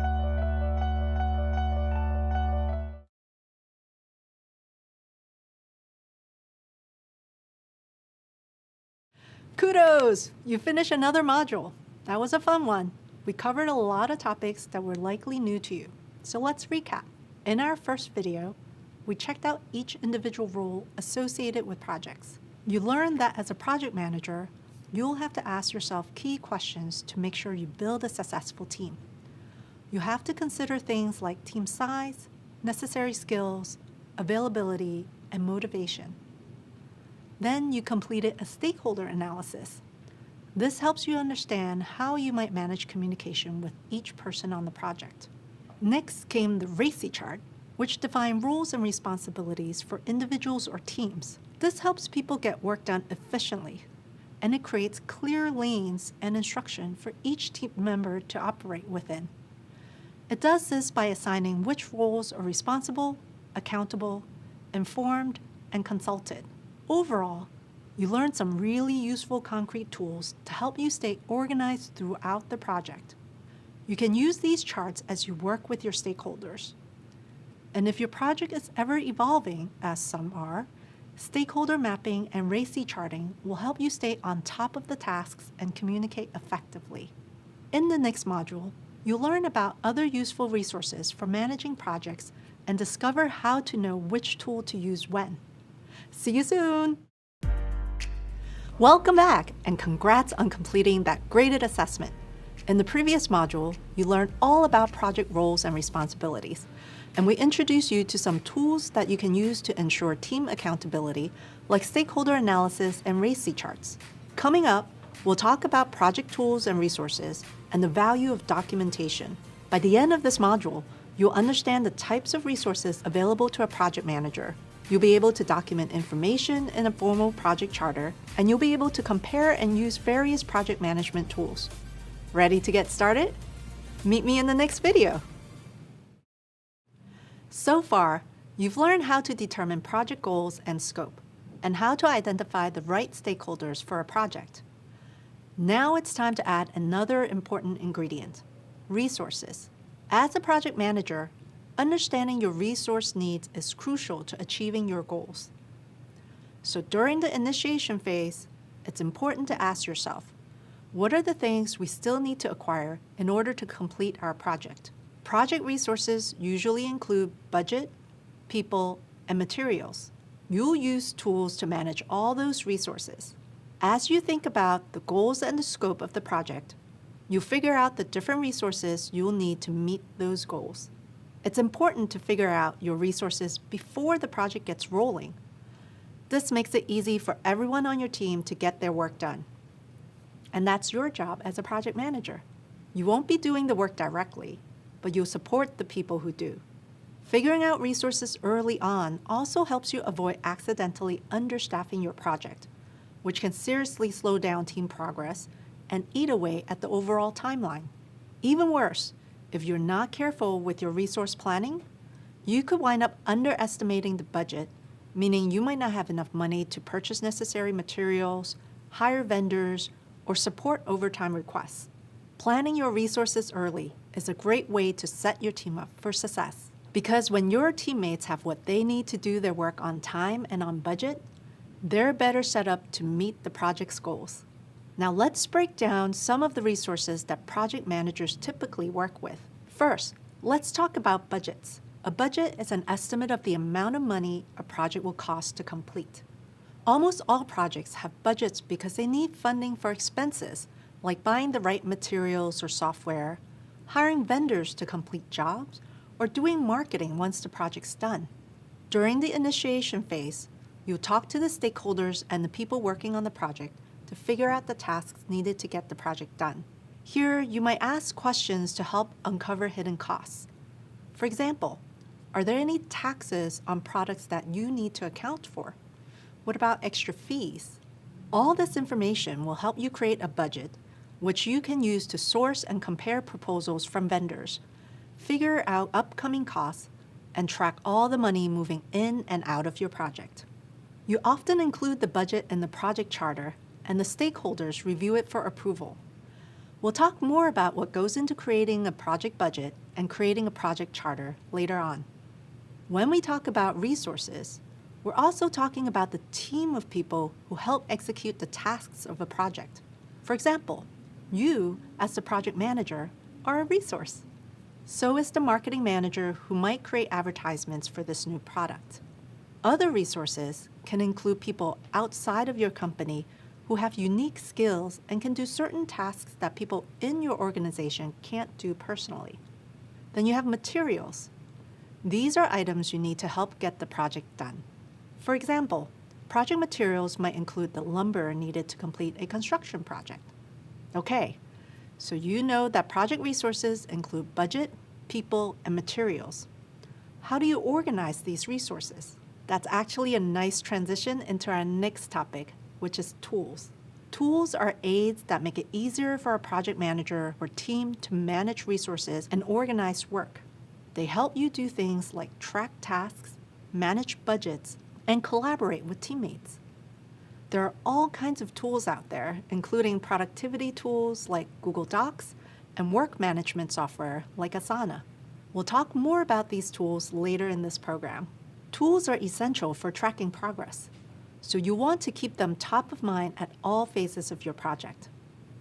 Kudos! You finished another module. That was a fun one. We covered a lot of topics that were likely new to you. So let's recap. In our first video, we checked out each individual role associated with projects. You learned that as a project manager, you'll have to ask yourself key questions to make sure you build a successful team. You have to consider things like team size, necessary skills, availability, and motivation. Then you completed a stakeholder analysis. This helps you understand how you might manage communication with each person on the project. Next came the RACI chart, which defined roles and responsibilities for individuals or teams. This helps people get work done efficiently, and it creates clear lanes and instruction for each team member to operate within. It does this by assigning which roles are responsible, accountable, informed, and consulted. Overall, you learned some really useful concrete tools to help you stay organized throughout the project. You can use these charts as you work with your stakeholders. And if your project is ever evolving, as some are, stakeholder mapping and RACI charting will help you stay on top of the tasks and communicate effectively. In the next module, you'll learn about other useful resources for managing projects and discover how to know which tool to use when. See you soon! Welcome back, and congrats on completing that graded assessment. In the previous module, you learned all about project roles and responsibilities, and we introduced you to some tools that you can use to ensure team accountability, like stakeholder analysis and RACI charts. Coming up, we'll talk about project tools and resources and the value of documentation. By the end of this module, you'll understand the types of resources available to a project manager. You'll be able to document information in a formal project charter, and you'll be able to compare and use various project management tools. Ready to get started? Meet me in the next video. So far, you've learned how to determine project goals and scope, and how to identify the right stakeholders for a project. Now it's time to add another important ingredient: resources. As a project manager, understanding your resource needs is crucial to achieving your goals. So during the initiation phase, it's important to ask yourself, what are the things we still need to acquire in order to complete our project? Project resources usually include budget, people, and materials. You'll use tools to manage all those resources. As you think about the goals and the scope of the project, you figure out the different resources you'll need to meet those goals. It's important to figure out your resources before the project gets rolling. This makes it easy for everyone on your team to get their work done. And that's your job as a project manager. You won't be doing the work directly, but you'll support the people who do. Figuring out resources early on also helps you avoid accidentally understaffing your project, which can seriously slow down team progress and eat away at the overall timeline. Even worse, if you're not careful with your resource planning, you could wind up underestimating the budget, meaning you might not have enough money to purchase necessary materials, hire vendors, or support overtime requests. Planning your resources early is a great way to set your team up for success. Because when your teammates have what they need to do their work on time and on budget, they're better set up to meet the project's goals. Now let's break down some of the resources that project managers typically work with. First, let's talk about budgets. A budget is an estimate of the amount of money a project will cost to complete. Almost all projects have budgets because they need funding for expenses, like buying the right materials or software, hiring vendors to complete jobs, or doing marketing once the project's done. During the initiation phase, you'll talk to the stakeholders and the people working on the project to figure out the tasks needed to get the project done. Here, you might ask questions to help uncover hidden costs. For example, are there any taxes on products that you need to account for? What about extra fees? All this information will help you create a budget, which you can use to source and compare proposals from vendors, figure out upcoming costs, and track all the money moving in and out of your project. You often include the budget in the project charter, and the stakeholders review it for approval. We'll talk more about what goes into creating a project budget and creating a project charter later on. When we talk about resources, we're also talking about the team of people who help execute the tasks of a project. For example, you, as the project manager, are a resource. So is the marketing manager who might create advertisements for this new product. Other resources can include people outside of your company who have unique skills and can do certain tasks that people in your organization can't do personally. Then you have materials. These are items you need to help get the project done. For example, project materials might include the lumber needed to complete a construction project. Okay, so you know that project resources include budget, people, and materials. How do you organize these resources? That's actually a nice transition into our next topic, which is tools. Tools are aids that make it easier for a project manager or team to manage resources and organize work. They help you do things like track tasks, manage budgets, and collaborate with teammates. There are all kinds of tools out there, including productivity tools like Google Docs and work management software like Asana. We'll talk more about these tools later in this program. Tools are essential for tracking progress, so you want to keep them top of mind at all phases of your project.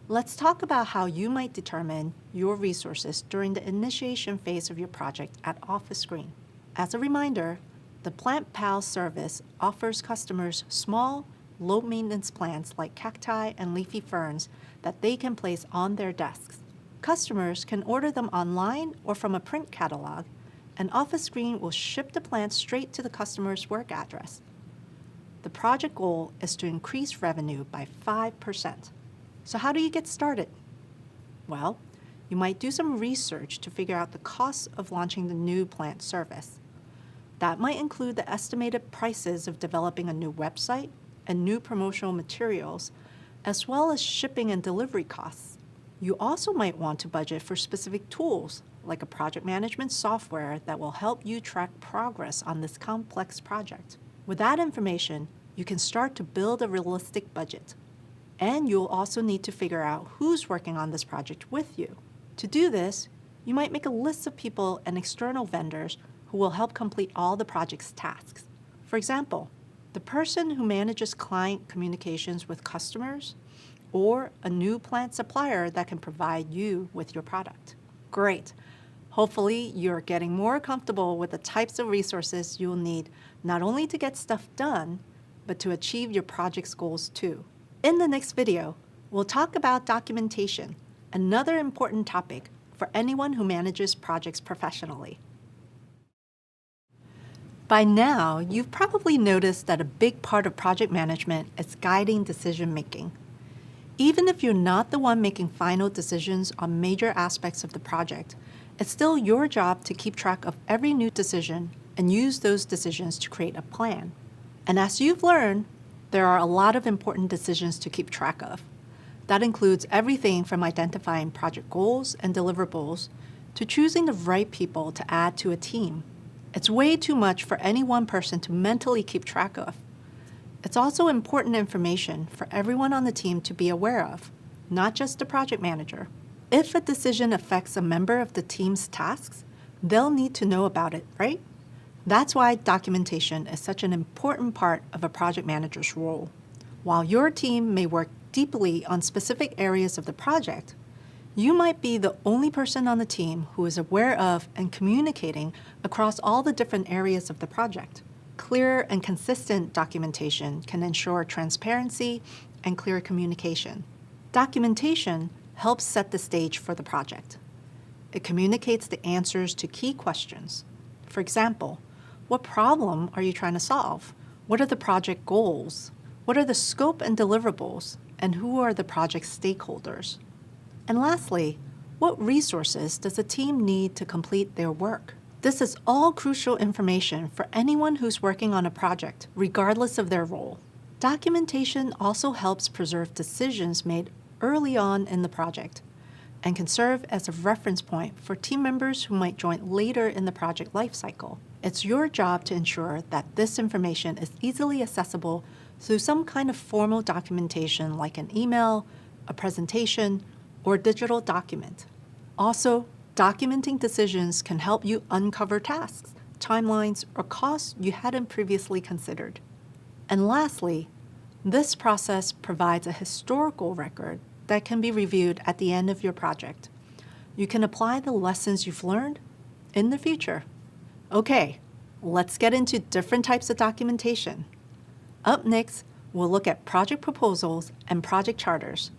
Let's talk about how you might determine your resources during the initiation phase of your project at Office Screen. As a reminder, the Plant Pal service offers customers small, low-maintenance plants like cacti and leafy ferns that they can place on their desks. Customers can order them online or from a print catalog, and Office Screen will ship the plants straight to the customer's work address. The project goal is to increase revenue by 5%. So how do you get started? Well, you might do some research to figure out the costs of launching the new plant service. That might include the estimated prices of developing a new website and new promotional materials, as well as shipping and delivery costs. You also might want to budget for specific tools, like a project management software that will help you track progress on this complex project. With that information, you can start to build a realistic budget. And you'll also need to figure out who's working on this project with you. To do this, you might make a list of people and external vendors who will help complete all the project's tasks. For example, the person who manages client communications with customers, or a new plant supplier that can provide you with your product. Great. Hopefully, you're getting more comfortable with the types of resources you'll need not only to get stuff done, but to achieve your project's goals too. In the next video, we'll talk about documentation, another important topic for anyone who manages projects professionally. By now, you've probably noticed that a big part of project management is guiding decision-making. Even if you're not the one making final decisions on major aspects of the project, it's still your job to keep track of every new decision and use those decisions to create a plan. And as you've learned, there are a lot of important decisions to keep track of. That includes everything from identifying project goals and deliverables to choosing the right people to add to a team. It's way too much for any one person to mentally keep track of. It's also important information for everyone on the team to be aware of, not just the project manager. If a decision affects a member of the team's tasks, they'll need to know about it, right? That's why documentation is such an important part of a project manager's role. While your team may work deeply on specific areas of the project, you might be the only person on the team who is aware of and communicating across all the different areas of the project. Clear and consistent documentation can ensure transparency and clear communication. Documentation helps set the stage for the project. It communicates the answers to key questions. For example, What problem are you trying to solve? What are the project goals? What are the scope and deliverables? And who are the project stakeholders? And lastly, what resources does a team need to complete their work? This is all crucial information for anyone who's working on a project, regardless of their role. Documentation also helps preserve decisions made early on in the project and can serve as a reference point for team members who might join later in the project lifecycle. It's your job to ensure that this information is easily accessible through some kind of formal documentation like an email, a presentation, or a digital document. Also, documenting decisions can help you uncover tasks, timelines, or costs you hadn't previously considered. And lastly, this process provides a historical record that can be reviewed at the end of your project. You can apply the lessons you've learned in the future. Okay, let's get into different types of documentation. Up next, we'll look at project proposals and project charters,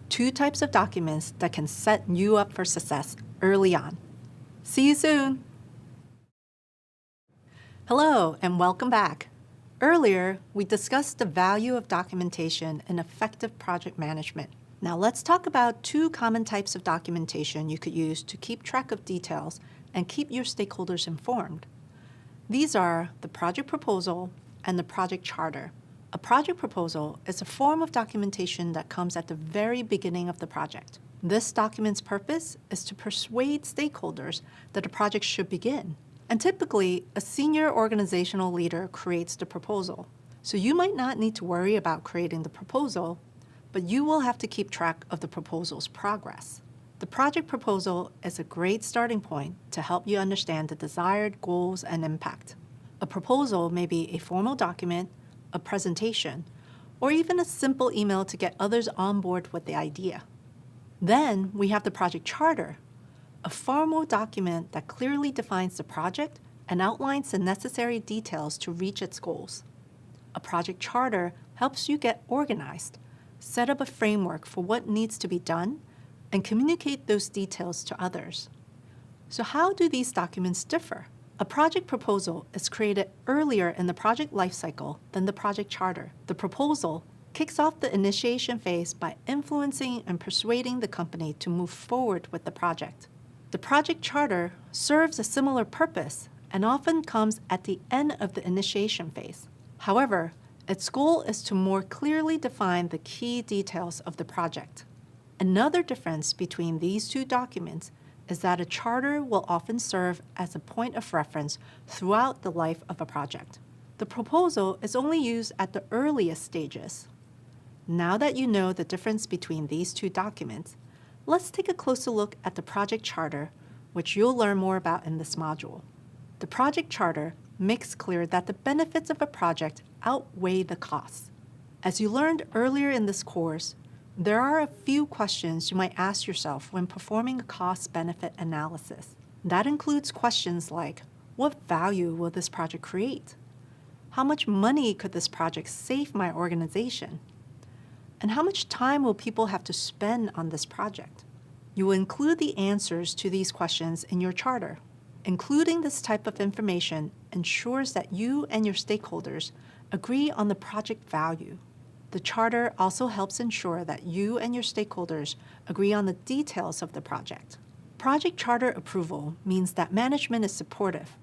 two types of documents that can set you up for success early on. See you soon. Hello, and welcome back. Earlier, we discussed the value of documentation in effective project management. Now let's talk about two common types of documentation you could use to keep track of details and keep your stakeholders informed. These are the project proposal and the project charter. A project proposal is a form of documentation that comes at the very beginning of the project. This document's purpose is to persuade stakeholders that a project should begin. And typically, a senior organizational leader creates the proposal. So you might not need to worry about creating the proposal, but you will have to keep track of the proposal's progress. The project proposal is a great starting point to help you understand the desired goals and impact. A proposal may be a formal document, a presentation, or even a simple email to get others on board with the idea. Then we have the project charter, a formal document that clearly defines the project and outlines the necessary details to reach its goals. A project charter helps you get organized, set up a framework for what needs to be done, and communicate those details to others. So how do these documents differ? A project proposal is created earlier in the project lifecycle than the project charter. The proposal kicks off the initiation phase by influencing and persuading the company to move forward with the project. The project charter serves a similar purpose and often comes at the end of the initiation phase. However, its goal is to more clearly define the key details of the project. Another difference between these two documents is that a charter will often serve as a point of reference throughout the life of a project. The proposal is only used at the earliest stages. Now that you know the difference between these two documents, let's take a closer look at the project charter, which you'll learn more about in this module. The project charter makes clear that the benefits of a project outweigh the costs. As you learned earlier in this course, there are a few questions you might ask yourself when performing a cost-benefit analysis. That includes questions like, what value will this project create? How much money could this project save my organization? And how much time will people have to spend on this project? You will include the answers to these questions in your charter. Including this type of information ensures that you and your stakeholders agree on the project value. The charter also helps ensure that you and your stakeholders agree on the details of the project. Project charter approval means that management is supportive,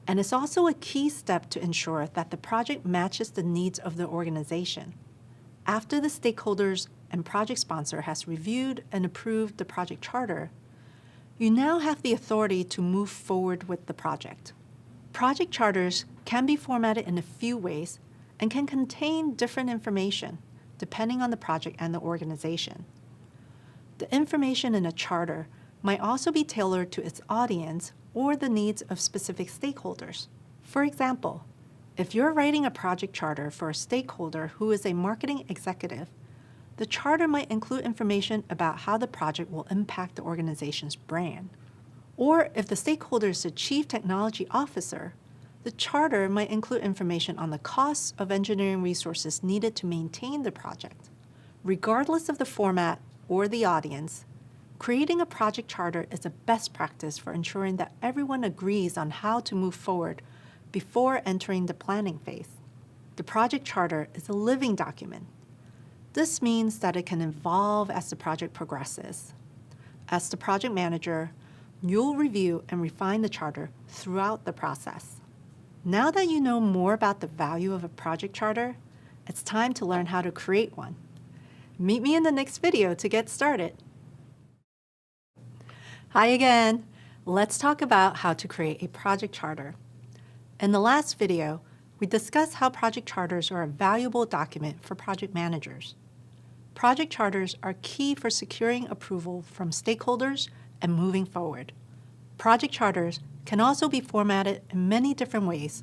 and it's also a key step to ensure that the project matches the needs of the organization. After the stakeholders and project sponsor has reviewed and approved the project charter, you now have the authority to move forward with the project. Project charters can be formatted in a few ways and can contain different information depending on the project and the organization. The information in a charter might also be tailored to its audience or the needs of specific stakeholders. For example, if you're writing a project charter for a stakeholder who is a marketing executive, the charter might include information about how the project will impact the organization's brand. Or if the stakeholder is the chief technology officer, the charter might include information on the costs of engineering resources needed to maintain the project. Regardless of the format or the audience, creating a project charter is a best practice for ensuring that everyone agrees on how to move forward before entering the planning phase. The project charter is a living document. This means that it can evolve as the project progresses. As the project manager, you'll review and refine the charter throughout the process. Now that you know more about the value of a project charter, it's time to learn how to create one. Meet me in the next video to get started. Hi again. Let's talk about how to create a project charter. In the last video, we discussed how project charters are a valuable document for project managers. Project charters are key for securing approval from stakeholders and moving forward. Project charters can also be formatted in many different ways,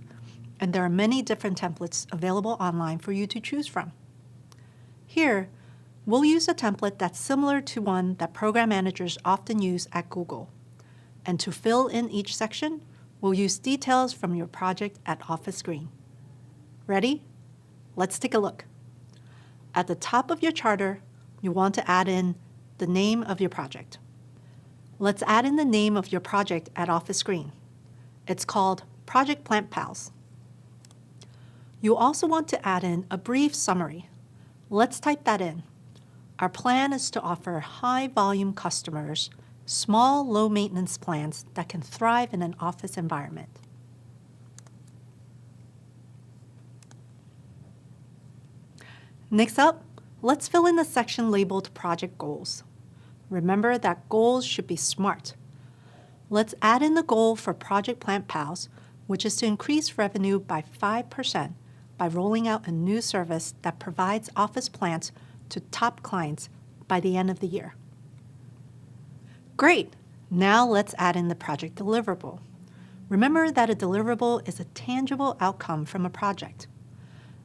and there are many different templates available online for you to choose from. Here, we'll use a template that's similar to one that program managers often use at Google. And to fill in each section, we'll use details from your project at Office Green. Ready? Let's take a look. At the top of your charter, you want to add in the name of your project. Let's add in the name of your project at Office Green. It's called Project Plant Pals. You also want to add in a brief summary. Let's type that in. Our plan is to offer high-volume customers small, low-maintenance plans that can thrive in an office environment. Next up, let's fill in the section labeled Project Goals. Remember that goals should be SMART. Let's add in the goal for Project Plant Pals, which is to increase revenue by 5% by rolling out a new service that provides office plants to top clients by the end of the year. Great! Now let's add in the project deliverable. Remember that a deliverable is a tangible outcome from a project.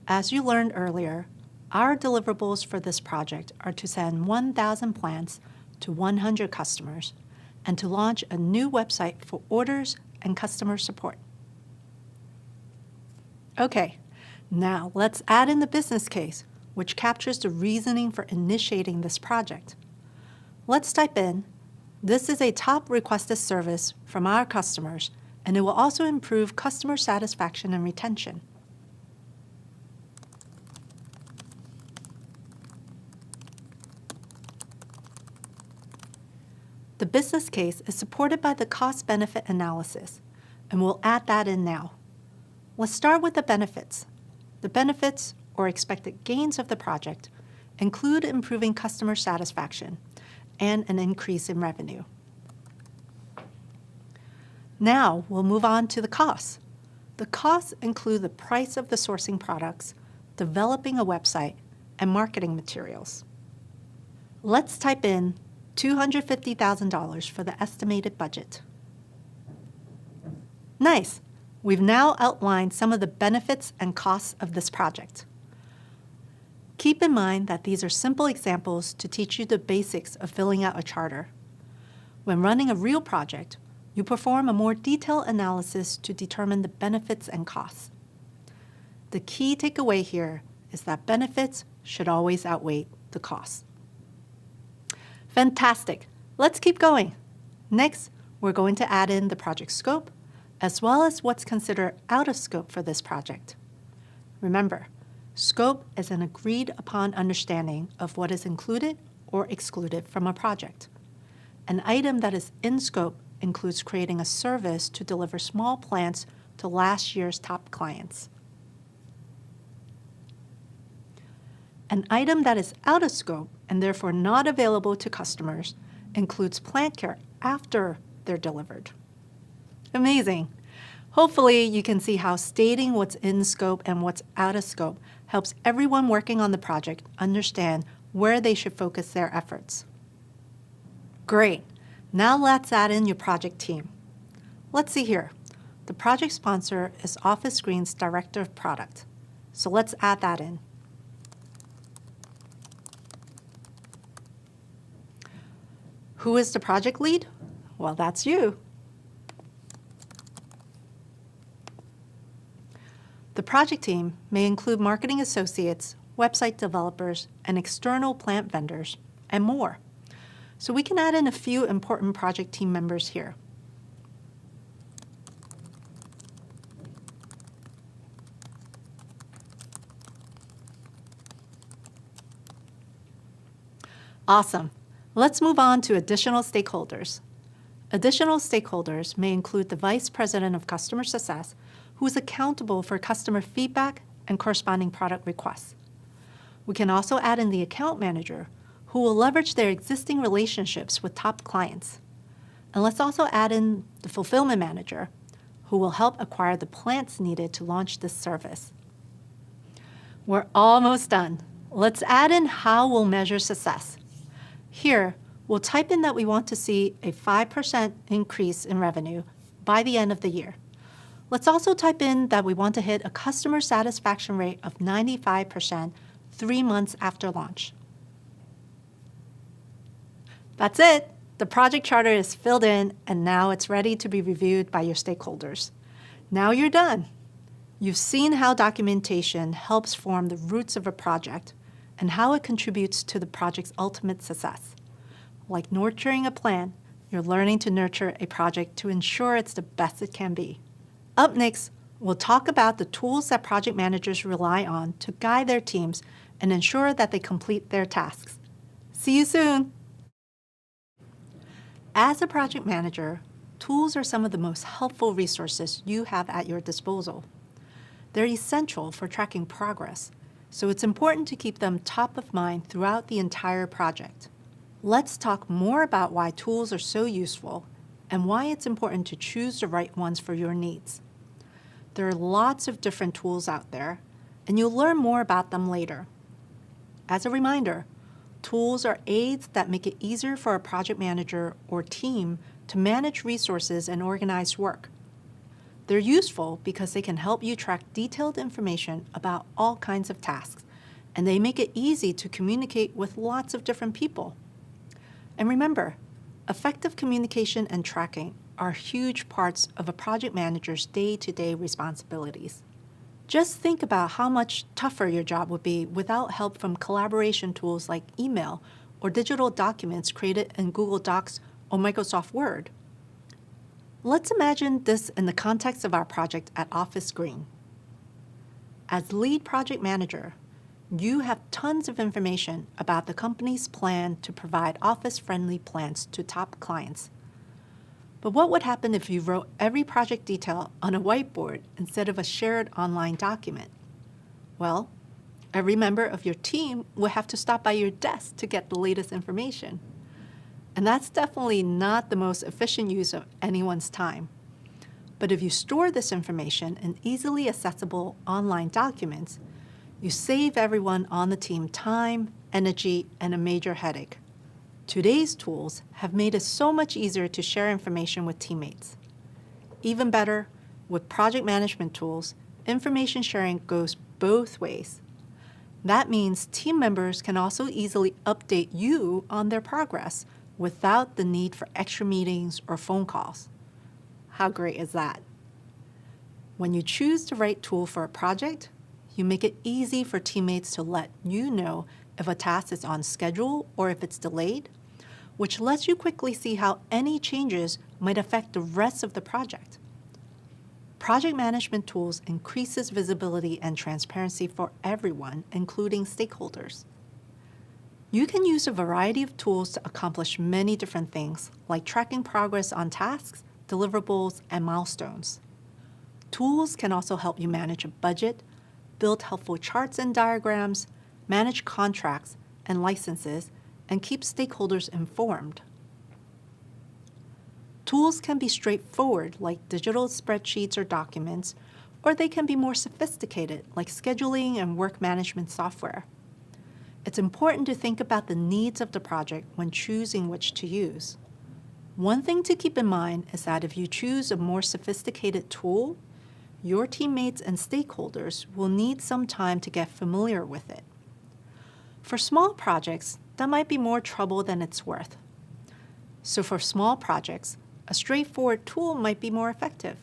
As you learned earlier, our deliverables for this project are to send 1,000 plants to 100 customers and to launch a new website for orders and customer support. Okay, now let's add in the business case, which captures the reasoning for initiating this project. Let's type in, this is a top requested service from our customers, and it will also improve customer satisfaction and retention. The business case is supported by the cost-benefit analysis, and we'll add that in now. Let's start with the benefits. The benefits, or expected gains of the project, include improving customer satisfaction and an increase in revenue. Now we'll move on to the costs. The costs include the price of the sourcing products, developing a website, and marketing materials. Let's type in $250,000 for the estimated budget. Nice! We've now outlined some of the benefits and costs of this project. Keep in mind that these are simple examples to teach you the basics of filling out a charter. When running a real project, you perform a more detailed analysis to determine the benefits and costs. The key takeaway here is that benefits should always outweigh the costs. Fantastic! Let's keep going. Next, we're going to add in the project scope, as well as what's considered out of scope for this project. Remember, scope is an agreed upon understanding of what is included or excluded from a project. An item that is in scope includes creating a service to deliver small plants to last year's top clients. An item that is out of scope and therefore not available to customers includes plant care after they're delivered. Amazing! Hopefully you can see how stating what's in scope and what's out of scope helps everyone working on the project understand where they should focus their efforts. Great! Now let's add in your project team. Let's see here. The project sponsor is Office Green's Director of Product. So let's add that in. Who is the project lead? Well, that's you. The project team may include marketing associates, website developers, and external plant vendors, and more. So we can add in a few important project team members here. Awesome. Let's move on to additional stakeholders. Additional stakeholders may include the Vice President of Customer Success, who is accountable for customer feedback and corresponding product requests. We can also add in the account manager, who will leverage their existing relationships with top clients. And let's also add in the fulfillment manager, who will help acquire the plants needed to launch this service. We're almost done. Let's add in how we'll measure success. Here, we'll type in that we want to see a 5% increase in revenue by the end of the year. Let's also type in that we want to hit a customer satisfaction rate of 95% 3 months after launch. That's it. The project charter is filled in, and now it's ready to be reviewed by your stakeholders. Now you're done. You've seen how documentation helps form the roots of a project and how it contributes to the project's ultimate success. Like nurturing a plant, you're learning to nurture a project to ensure it's the best it can be. Up next, we'll talk about the tools that project managers rely on to guide their teams and ensure that they complete their tasks. See you soon! As a project manager, tools are some of the most helpful resources you have at your disposal. They're essential for tracking progress, so it's important to keep them top of mind throughout the entire project. Let's talk more about why tools are so useful and why it's important to choose the right ones for your needs. There are lots of different tools out there, and you'll learn more about them later. As a reminder, tools are aids that make it easier for a project manager or team to manage resources and organize work. They're useful because they can help you track detailed information about all kinds of tasks, and they make it easy to communicate with lots of different people. And remember, effective communication and tracking are huge parts of a project manager's day-to-day responsibilities. Just think about how much tougher your job would be without help from collaboration tools like email or digital documents created in Google Docs or Microsoft Word. Let's imagine this in the context of our project at Office Green. As lead project manager, you have tons of information about the company's plan to provide office-friendly plans to top clients. But what would happen if you wrote every project detail on a whiteboard instead of a shared online document? Well, every member of your team would have to stop by your desk to get the latest information. And that's definitely not the most efficient use of anyone's time. But if you store this information in easily accessible online documents, you save everyone on the team time, energy, and a major headache. Today's tools have made it so much easier to share information with teammates. Even better, with project management tools, information sharing goes both ways. That means team members can also easily update you on their progress without the need for extra meetings or phone calls. How great is that? When you choose the right tool for a project, you make it easy for teammates to let you know if a task is on schedule or if it's delayed, which lets you quickly see how any changes might affect the rest of the project. Project management tools increases visibility and transparency for everyone, including stakeholders. You can use a variety of tools to accomplish many different things, like tracking progress on tasks, deliverables, and milestones. Tools can also help you manage a budget, build helpful charts and diagrams, manage contracts and licenses, and keep stakeholders informed. Tools can be straightforward, like digital spreadsheets or documents, or they can be more sophisticated, like scheduling and work management software. It's important to think about the needs of the project when choosing which to use. One thing to keep in mind is that if you choose a more sophisticated tool, your teammates and stakeholders will need some time to get familiar with it. For small projects, that might be more trouble than it's worth. So for small projects, a straightforward tool might be more effective.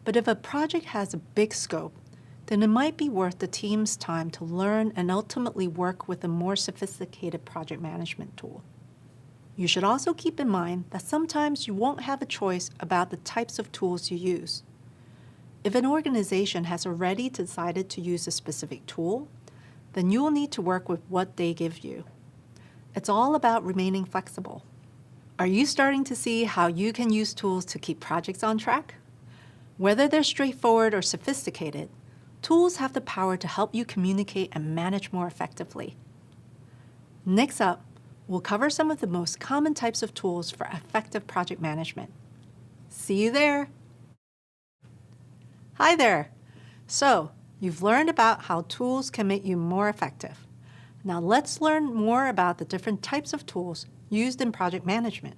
But if a project has a big scope, then it might be worth the team's time to learn and ultimately work with a more sophisticated project management tool. You should also keep in mind that sometimes you won't have a choice about the types of tools you use. If an organization has already decided to use a specific tool, then you will need to work with what they give you. It's all about remaining flexible. Are you starting to see how you can use tools to keep projects on track? Whether they're straightforward or sophisticated, tools have the power to help you communicate and manage more effectively. Next up, we'll cover some of the most common types of tools for effective project management. See you there. Hi there. So, you've learned about how tools can make you more effective. Now let's learn more about the different types of tools used in project management.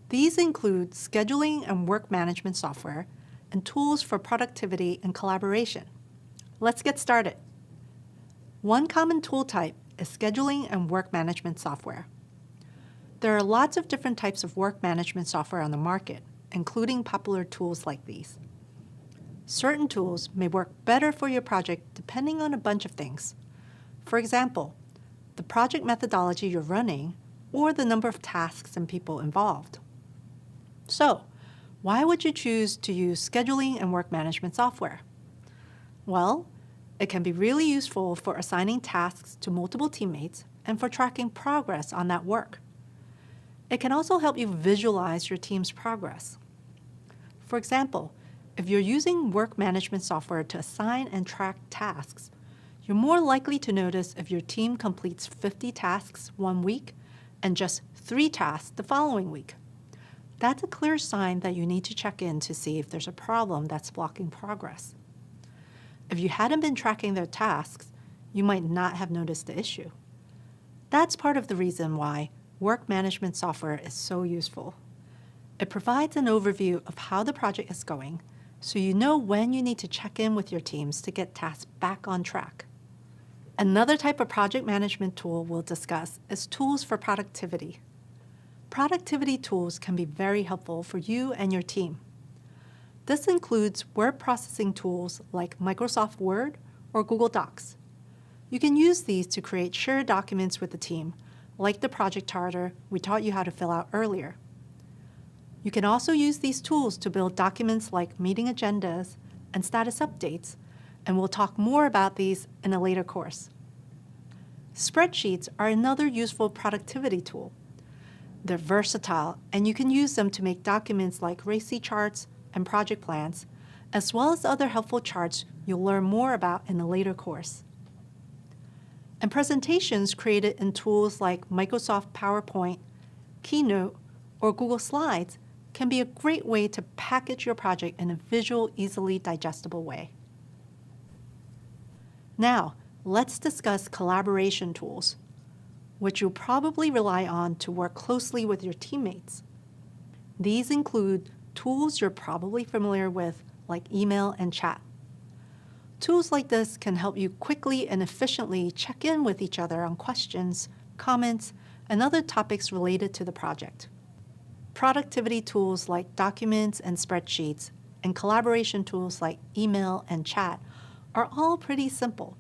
These include scheduling and work management software and tools for productivity and collaboration. Let's get started. One common tool type is scheduling and work management software. There are lots of different types of work management software on the market, including popular tools like these. Certain tools may work better for your project depending on a bunch of things. For example, the project methodology you're running or the number of tasks and people involved. So, why would you choose to use scheduling and work management software? Well, it can be really useful for assigning tasks to multiple teammates and for tracking progress on that work. It can also help you visualize your team's progress. For example, if you're using work management software to assign and track tasks, you're more likely to notice if your team completes 50 tasks one week and just 3 tasks the following week. That's a clear sign that you need to check in to see if there's a problem that's blocking progress. If you hadn't been tracking their tasks, you might not have noticed the issue. That's part of the reason why work management software is so useful. It provides an overview of how the project is going, so you know when you need to check in with your teams to get tasks back on track. Another type of project management tool we'll discuss is tools for productivity. Productivity tools can be very helpful for you and your team. This includes word processing tools like Microsoft Word or Google Docs. You can use these to create shared documents with the team, like the project charter we taught you how to fill out earlier. You can also use these tools to build documents like meeting agendas and status updates, and we'll talk more about these in a later course. Spreadsheets are another useful productivity tool. They're versatile, and you can use them to make documents like RACI charts and project plans, as well as other helpful charts you'll learn more about in a later course. And presentations created in tools like Microsoft PowerPoint, Keynote, or Google Slides can be a great way to package your project in a visual, easily digestible way. Now, let's discuss collaboration tools, which you'll probably rely on to work closely with your teammates. These include tools you're probably familiar with, like email and chat. Tools like this can help you quickly and efficiently check in with each other on questions, comments, and other topics related to the project. Productivity tools like documents and spreadsheets, and collaboration tools like email and chat are all pretty simple,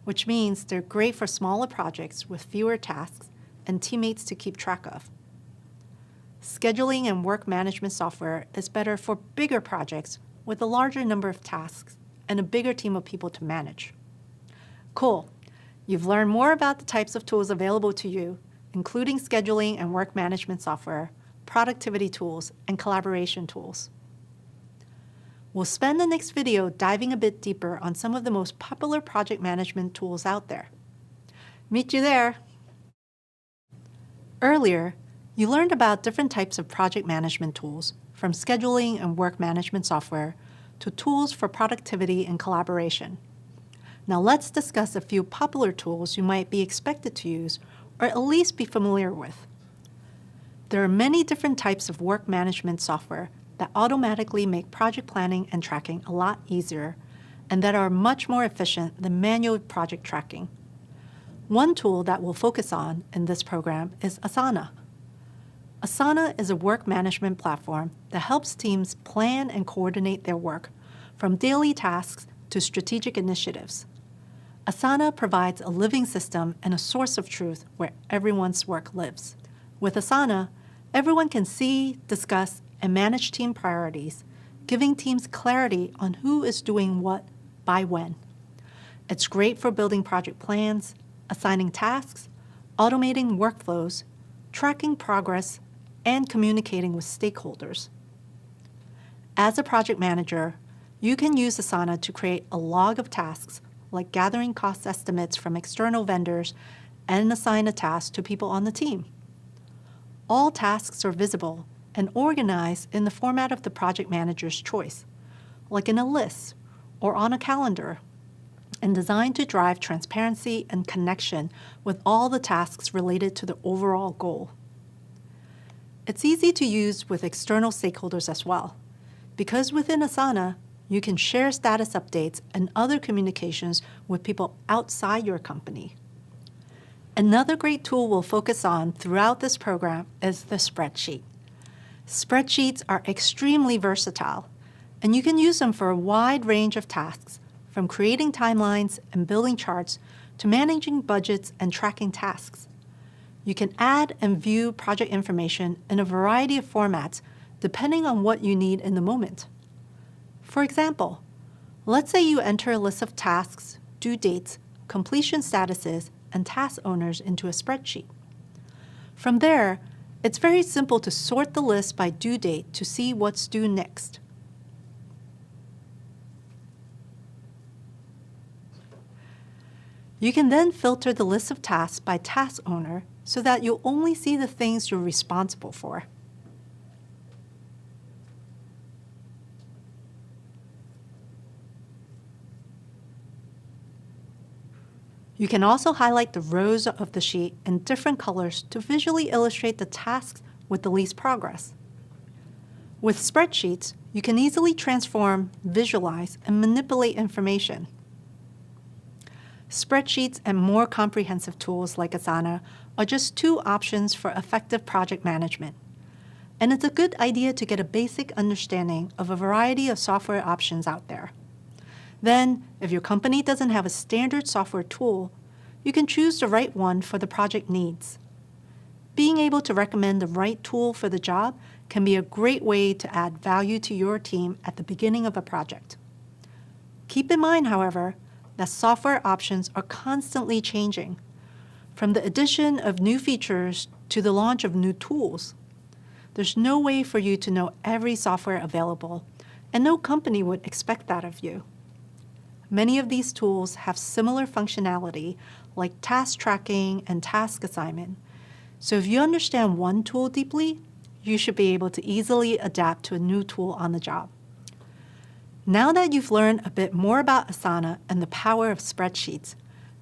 which means they're great for smaller projects with fewer tasks and teammates to keep track of. Scheduling and work management software is better for bigger projects with a larger number of tasks and a bigger team of people to manage. Cool. You've learned more about the types of tools available to you, including scheduling and work management software, productivity tools, and collaboration tools. We'll spend the next video diving a bit deeper on some of the most popular project management tools out there. Meet you there. Earlier, you learned about different types of project management tools, from scheduling and work management software to tools for productivity and collaboration. Now let's discuss a few popular tools you might be expected to use or at least be familiar with. There are many different types of work management software that automatically make project planning and tracking a lot easier and that are much more efficient than manual project tracking. One tool that we'll focus on in this program is Asana. Asana is a work management platform that helps teams plan and coordinate their work, from daily tasks to strategic initiatives. Asana provides a living system and a source of truth where everyone's work lives. With Asana, everyone can see, discuss, and manage team priorities, giving teams clarity on who is doing what by when. It's great for building project plans, assigning tasks, automating workflows, tracking progress, and communicating with stakeholders. As a project manager, you can use Asana to create a log of tasks, like gathering cost estimates from external vendors and assign a task to people on the team. All tasks are visible and organized in the format of the project manager's choice, like in a list or on a calendar, and designed to drive transparency and connection with all the tasks related to the overall goal. It's easy to use with external stakeholders as well, because within Asana, you can share status updates and other communications with people outside your company. Another great tool we'll focus on throughout this program is the spreadsheet. Spreadsheets are extremely versatile, and you can use them for a wide range of tasks, from creating timelines and building charts to managing budgets and tracking tasks. You can add and view project information in a variety of formats depending on what you need in the moment. For example, let's say you enter a list of tasks, due dates, completion statuses, and task owners into a spreadsheet. From there, it's very simple to sort the list by due date to see what's due next. You can then filter the list of tasks by task owner so that you'll only see the things you're responsible for. You can also highlight the rows of the sheet in different colors to visually illustrate the tasks with the least progress. With spreadsheets, you can easily transform, visualize, and manipulate information. Spreadsheets and more comprehensive tools like Asana are just two options for effective project management. And it's a good idea to get a basic understanding of a variety of software options out there. Then, if your company doesn't have a standard software tool, you can choose the right one for the project needs. Being able to recommend the right tool for the job can be a great way to add value to your team at the beginning of a project. Keep in mind, however, that software options are constantly changing, from the addition of new features to the launch of new tools. There's no way for you to know every software available, and no company would expect that of you. Many of these tools have similar functionality like task tracking and task assignment. So if you understand one tool deeply, you should be able to easily adapt to a new tool on the job. Now that you've learned a bit more about Asana and the power of spreadsheets,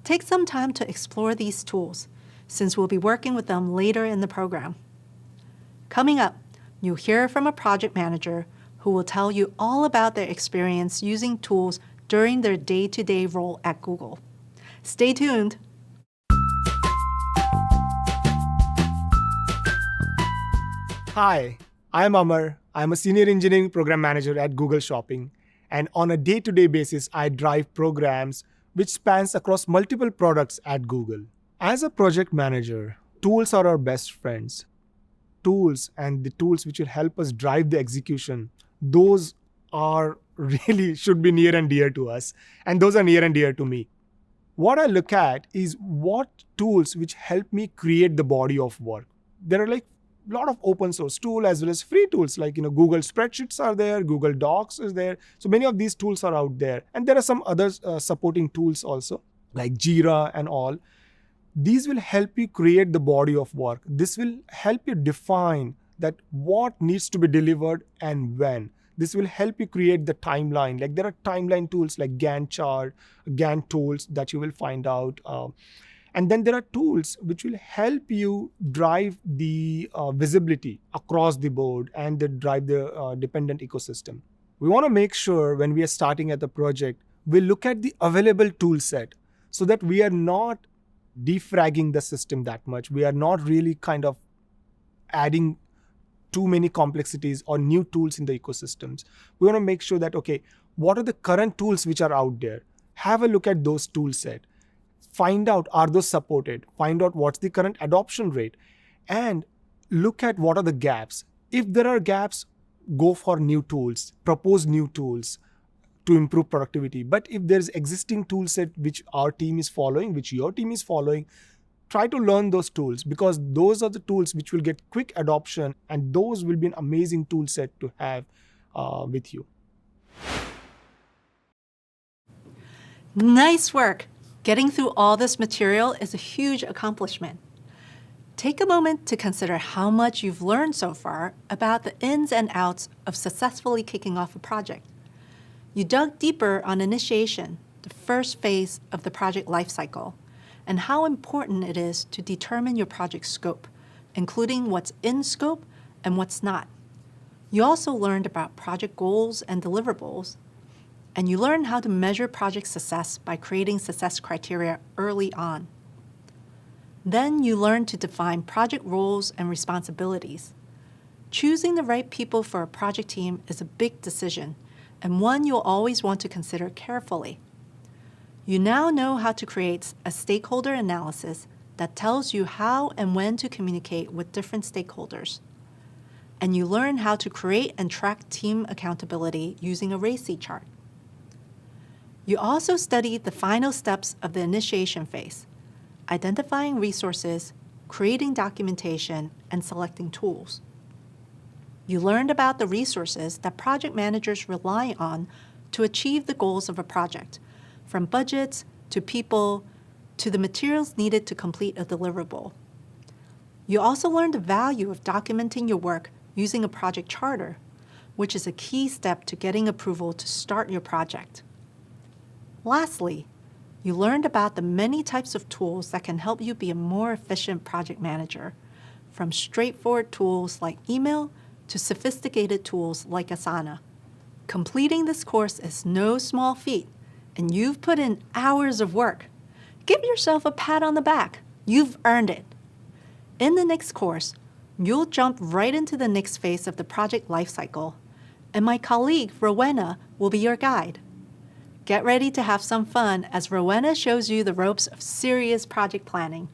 take some time to explore these tools, since we'll be working with them later in the program. Coming up, you'll hear from a project manager who will tell you all about their experience using tools during their day-to-day role at Google. Stay tuned. Hi, I'm Amar. I'm a senior engineering program manager at Google Shopping. And on a day-to-day basis, I drive programs which spans across multiple products at Google. As a project manager, tools are our best friends. Tools and the tools which will help us drive the execution, those are really should be near and dear to us. And those are near and dear to me. What I look at is what tools which help me create the body of work. There are like a lot of open source tools as well as free tools like Google Spreadsheets are there, Google Docs is there. So many of these tools are out there. And there are some other supporting tools also like Jira and all. These will help you create the body of work. This will help you define that what needs to be delivered and when. This will help you create the timeline. Like there are timeline tools like Gantt chart, Gantt tools that you will find out. And then there are tools which will help you drive the visibility across the board and drive the dependent ecosystem. We want to make sure when we are starting at the project, we look at the available tool set so that we are not defragging the system that much. We are not really kind of adding too many complexities or new tools in the ecosystems. We want to make sure that, okay, what are the current tools which are out there? Have a look at those tool set. Find out, are those supported? Find out what's the current adoption rate and look at what are the gaps. If there are gaps, go for new tools, propose new tools to improve productivity. But if there's existing tool set which our team is following, which your team is following, try to learn those tools, because those are the tools which will get quick adoption, and those will be an amazing tool set to have with you. Nice work! Getting through all this material is a huge accomplishment. Take a moment to consider how much you've learned so far about the ins and outs of successfully kicking off a project. You dug deeper on initiation, the first phase of the project lifecycle, and how important it is to determine your project scope, including what's in scope and what's not. You also learned about project goals and deliverables, and you learned how to measure project success by creating success criteria early on. Then you learned to define project roles and responsibilities. Choosing the right people for a project team is a big decision, and one you'll always want to consider carefully. You now know how to create a stakeholder analysis that tells you how and when to communicate with different stakeholders. And you learn how to create and track team accountability using a RACI chart. You also studied the final steps of the initiation phase: identifying resources, creating documentation, and selecting tools. You learned about the resources that project managers rely on to achieve the goals of a project, from budgets to people to the materials needed to complete a deliverable. You also learned the value of documenting your work using a project charter, which is a key step to getting approval to start your project. Lastly, you learned about the many types of tools that can help you be a more efficient project manager, from straightforward tools like email to sophisticated tools like Asana. Completing this course is no small feat, and you've put in hours of work. Give yourself a pat on the back. You've earned it. In the next course, you'll jump right into the next phase of the project lifecycle, and my colleague, Rowena, will be your guide. Get ready to have some fun as Rowena shows you the ropes of serious project planning.